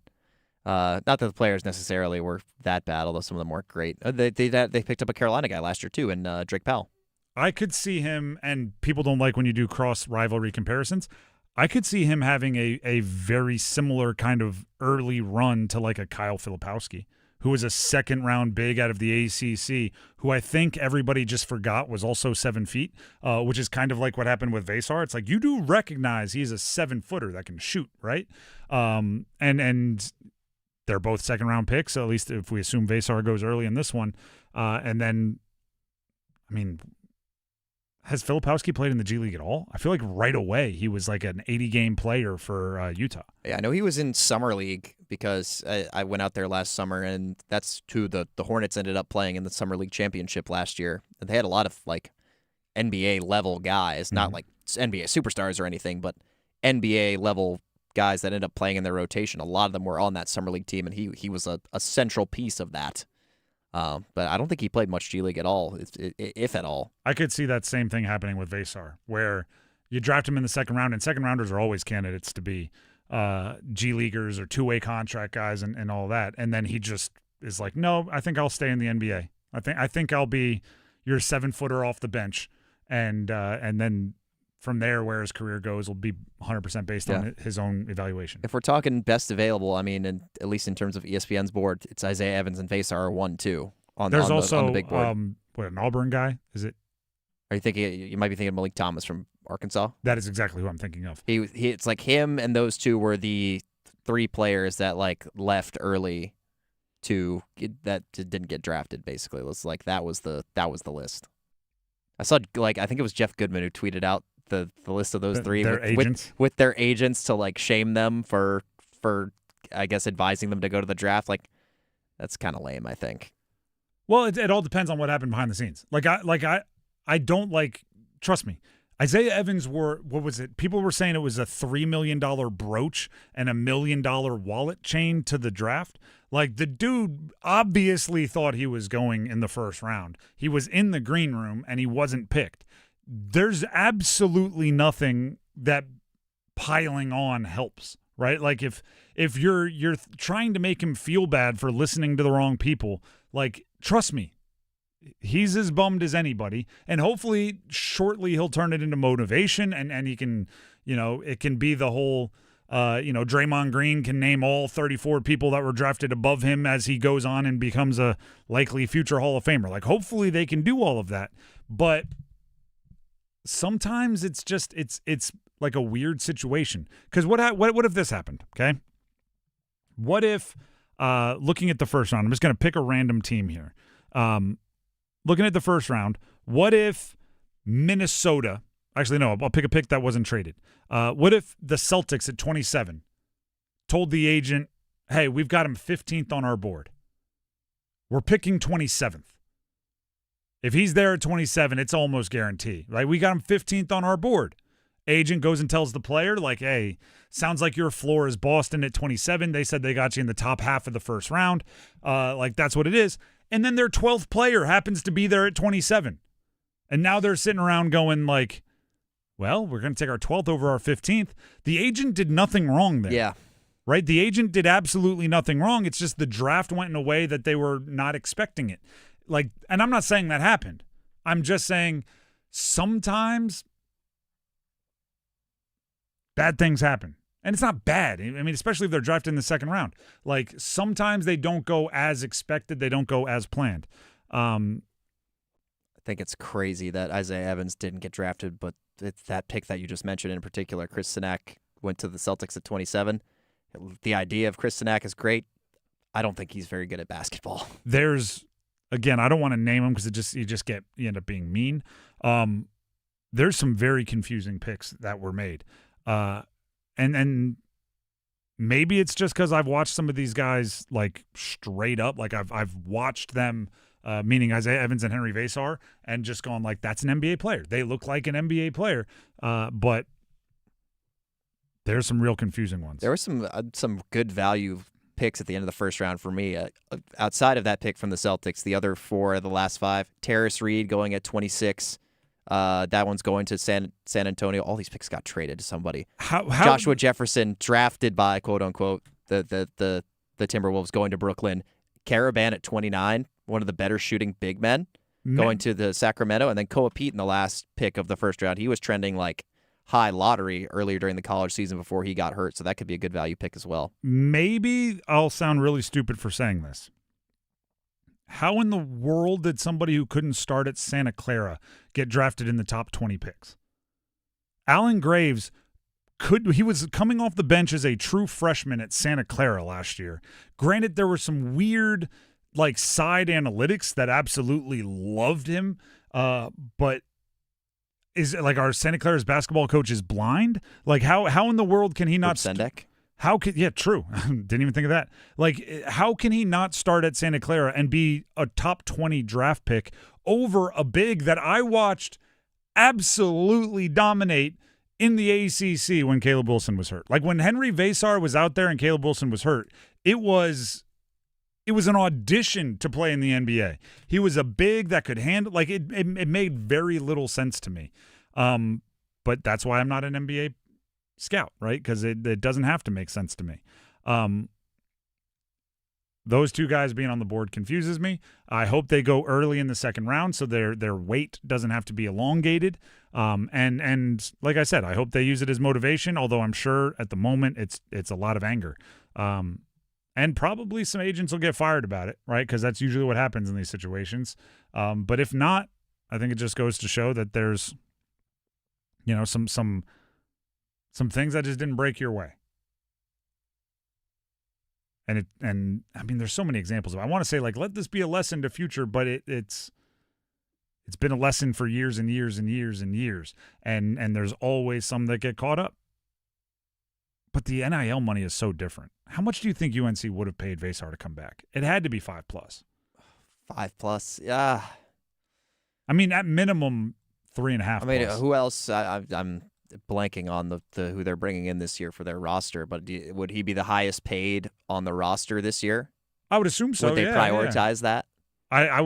Not that the players necessarily were that bad, although some of them weren't great. They picked up a Carolina guy last year too, and Drake Powell. I could see him, and people don't like when you do cross-rivalry comparisons. I could see him having a very similar kind of early run to like a Kyle Filipowski, who was a second-round big out of the ACC, who I think everybody just forgot was also 7 feet, which is kind of like what happened with Vesar. It's like you do recognize he's a 7-footer that can shoot, right? And they're both second-round picks, at least if we assume Vesar goes early in this one. And then, I mean, has Filipowski played in the G League at all? I feel like right away he was like an 80-game player for Utah. Yeah, I know he was in Summer League because I went out there last summer, and that's who the Hornets ended up playing in the Summer League championship last year. And they had a lot of like NBA-level guys, not like NBA superstars or anything, but NBA-level guys that ended up playing in their rotation. A lot of them were on that Summer League team, and he was a central piece of that. But I don't think he played much G League at all, if at all. I could see that same thing happening with Vesar, where you draft him in the second round, and second-rounders are always candidates to be G Leaguers or two-way contract guys and all that. And then he just is like, no, I think I'll stay in the NBA. I think I'll be your 7-footer off the bench, and then from there, where his career goes will be 100% based on his own evaluation. If we're talking best available, I mean, at least in terms of ESPN's board, it's Isaiah Evans and Vasar are 1-2 on the big board. What, an Auburn guy? Is it? Are you thinking? You might be thinking Malik Thomas from Arkansas. That is exactly who I'm thinking of. He it's like him and those two were the 3 players that like left early that didn't get drafted. Basically, it was like that was the list. I saw I think it was Jeff Goodman who tweeted out the list of those 3 with their agents to like shame them for I guess advising them to go to the draft. Like that's kind of lame, I think. Well, it all depends on what happened behind the scenes. I don't like. Trust me, Isaiah Evans what was it? People were saying it was a $3 million brooch and $1 million wallet chain to the draft. Like the dude obviously thought he was going in the first round. He was in the green room and he wasn't picked. There's absolutely nothing that piling on helps, right? Like if you're trying to make him feel bad for listening to the wrong people, like trust me, he's as bummed as anybody, and hopefully shortly he'll turn it into motivation and he can, it can be the whole, Draymond Green can name all 34 people that were drafted above him as he goes on and becomes a likely future Hall of Famer. Like hopefully they can do all of that, but sometimes it's just, it's like a weird situation. Because what if this happened, okay? What if, looking at the first round, I'm just going to pick a random team here. Looking at the first round, what if Minnesota – actually, no, I'll pick a pick that wasn't traded. What if the Celtics at 27 told the agent, hey, we've got him 15th on our board. We're picking 27th. If he's there at 27, it's almost guaranteed. Right? We got him 15th on our board. Agent goes and tells the player, like, hey, sounds like your floor is Boston at 27. They said they got you in the top half of the first round. Like, that's what it is. And then their 12th player happens to be there at 27. And now they're sitting around going like, well, we're going to take our 12th over our 15th. The agent did nothing wrong there. Yeah. Right? The agent did absolutely nothing wrong. It's just the draft went in a way that they were not expecting it. Like, and I'm not saying that happened. I'm just saying sometimes bad things happen. And it's not bad. I mean, especially if they're drafted in the second round. Like, sometimes they don't go as expected. They don't go as planned. I think it's crazy that Isaiah Evans didn't get drafted, but it's that pick that you just mentioned in particular, Chris Sinak, went to the Celtics at 27. The idea of Chris Sinak is great. I don't think he's very good at basketball. There's, again, I don't want to name him because you end up being mean. There's some very confusing picks that were made. And maybe it's just because I've watched some of these guys like straight up, like I've watched them, meaning Isaiah Evans and Henry Vasar, and just gone like, that's an NBA player. They look like an NBA player, but there's some real confusing ones. There were some good value picks at the end of the first round for me. Outside of that pick from the Celtics, the other 4 of the last 5, Terrace Reed going at 26. That one's going to San Antonio. All these picks got traded to somebody. Joshua Jefferson drafted by quote unquote the Timberwolves going to Brooklyn. Caravan at 29, one of the better shooting big men, going to the Sacramento, and then Koa Pete in the last pick of the first round. He was trending like high lottery earlier during the college season before he got hurt, so that could be a good value pick as well. Maybe I'll sound really stupid for saying this. How in the world did somebody who couldn't start at Santa Clara get drafted in the top 20 picks? Alan Graves he was coming off the bench as a true freshman at Santa Clara last year. Granted, there were some weird like side analytics that absolutely loved him, but is it like our Santa Clara's basketball coach is blind? Like how in the world can he not Sendek? How could true. Didn't even think of that. Like, how can he not start at Santa Clara and be a top 20 draft pick over a big that I watched absolutely dominate in the ACC when Caleb Wilson was hurt? Like, when Henry Vasar was out there and Caleb Wilson was hurt, it was an audition to play in the NBA. He was a big that could handle, like, it made very little sense to me. But that's why I'm not an NBA scout, right? Because it doesn't have to make sense to me. Those two guys being on the board confuses me. I hope they go early in the second round so their wait doesn't have to be elongated. And like I said, I hope they use it as motivation, although I'm sure at the moment it's a lot of anger. And probably some agents will get fired about it, right? Because that's usually what happens in these situations. But if not, I think it just goes to show that there's, some things that just didn't break your way. And I mean, there's so many examples of it. I want to say, let this be a lesson to future, but it's been a lesson for years and years and years and years. And there's always some that get caught up. But the NIL money is so different. How much do you think UNC would have paid Vasar to come back? It had to be 5+. 5+, yeah. I mean, at minimum, 3.5. I mean, who else? I'm blanking on the who they're bringing in this year for their roster, but would he be the highest paid on the roster this year? I would assume so. Would they prioritize that? I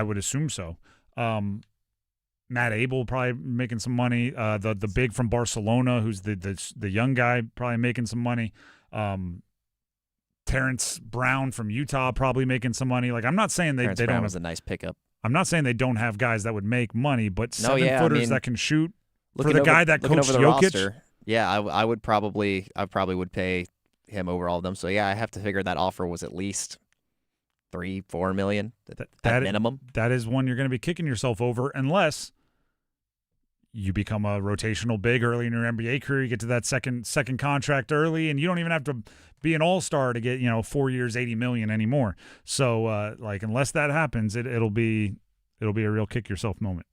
would assume so. Matt Abel probably making some money. The big from Barcelona, who's the young guy, probably making some money. Terrence Brown from Utah probably making some money. I'm not saying they don't. Brown was a nice pickup. I'm not saying they don't have guys that would make money, but 7-footers that can shoot. For the guy that coached Jokic, roster, yeah, I would probably pay him over all of them. So yeah, I have to figure that offer was at least $3-4 million at minimum. That is one you're going to be kicking yourself over unless you become a rotational big early in your NBA career. You get to that second contract early, and you don't even have to be an all-star to get 4 years, $80 million anymore. So unless that happens, it'll be a real kick yourself moment.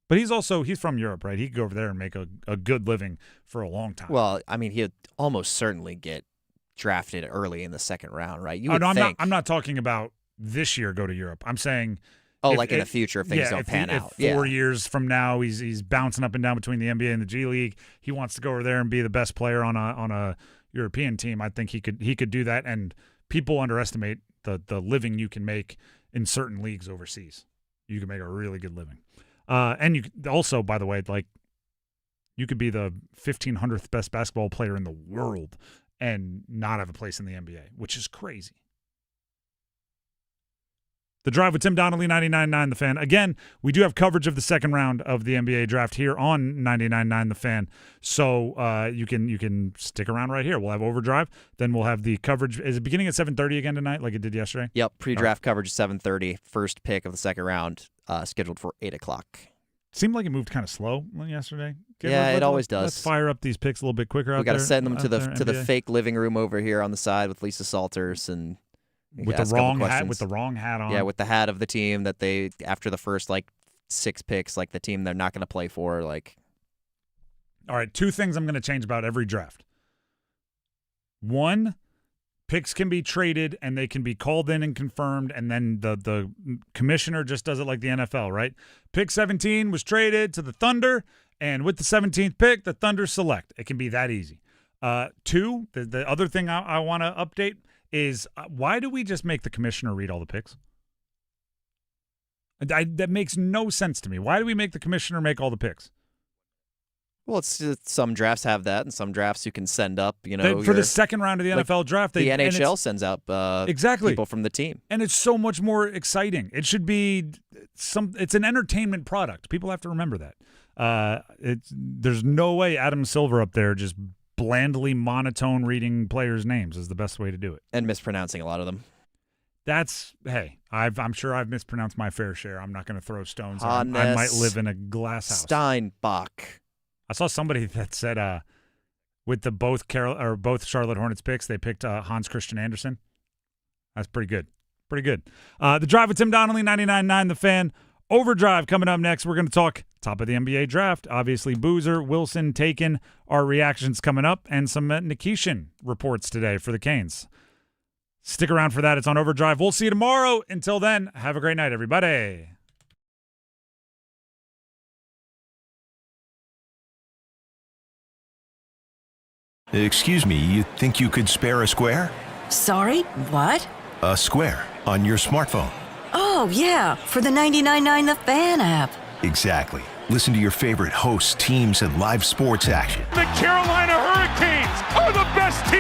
But he's from Europe, right? He could go over there and make a good living for a long time. Well, I mean, he'd almost certainly get drafted early in the second round, right? I'm not talking about this year go to Europe. I'm saying in the future if things don't pan out. If 4 years from now he's bouncing up and down between the NBA and the G League, he wants to go over there and be the best player on a European team. I think he could do that, and people underestimate the living you can make in certain leagues overseas. You can make a really good living. And you also, by the way, you could be the 1,500th best basketball player in the world and not have a place in the NBA, which is crazy. The Drive with Tim Donnelly, 99.9 The Fan. Again, we do have coverage of the second round of the NBA draft here on 99.9 The Fan. So you can stick around right here. We'll have Overdrive. Then we'll have the coverage. Is it beginning at 7:30 again tonight like it did yesterday? Yep, pre-draft coverage 7:30. First pick of the second round scheduled for 8 o'clock. Seemed like it moved kind of slow yesterday. It always does. Let's fire up these picks a little bit quicker. We got to send them to the fake living room over here on the side with Lisa Salters and with the wrong hat. With the wrong hat on. Yeah, with the hat of the team that they after the first 6 picks, the team they're not going to play for. All right, 2 things I'm going to change about every draft. 1, picks can be traded and they can be called in and confirmed, and then the commissioner just does it like the NFL, right? Pick 17 was traded to the Thunder, and with the 17th pick, the Thunder select. It can be that easy. 2, the other thing I want to update is why do we just make the commissioner read all the picks? That makes no sense to me. Why do we make the commissioner make all the picks? Well, some drafts have that, and some drafts you can send up. For the second round of the NFL draft, the NHL sends up people from the team, and it's so much more exciting. It should be it's an entertainment product. People have to remember that. There's no way Adam Silver up there just blandly monotone reading players' names is the best way to do it, and mispronouncing a lot of them. I'm sure I've mispronounced my fair share. I'm not going to throw stones. I might live in a glass house. Steinbach. I saw somebody that said with the both Charlotte Hornets picks, they picked Hans Christian Andersen. That's pretty good. Pretty good. The Drive with Tim Donnelly, 99.9 The Fan. Overdrive coming up next. We're going to talk top of the NBA draft. Obviously, Boozer, Wilson taken. Our reactions coming up, and some Nikishin reports today for the Canes. Stick around for that. It's on Overdrive. We'll see you tomorrow. Until then, have a great night, everybody. Excuse me, you think you could spare a square? Sorry, what? A square on your smartphone. Oh, yeah, for the 99.9 The Fan app. Exactly. Listen to your favorite hosts, teams, and live sports action. The Carolina Hurricanes are the best team.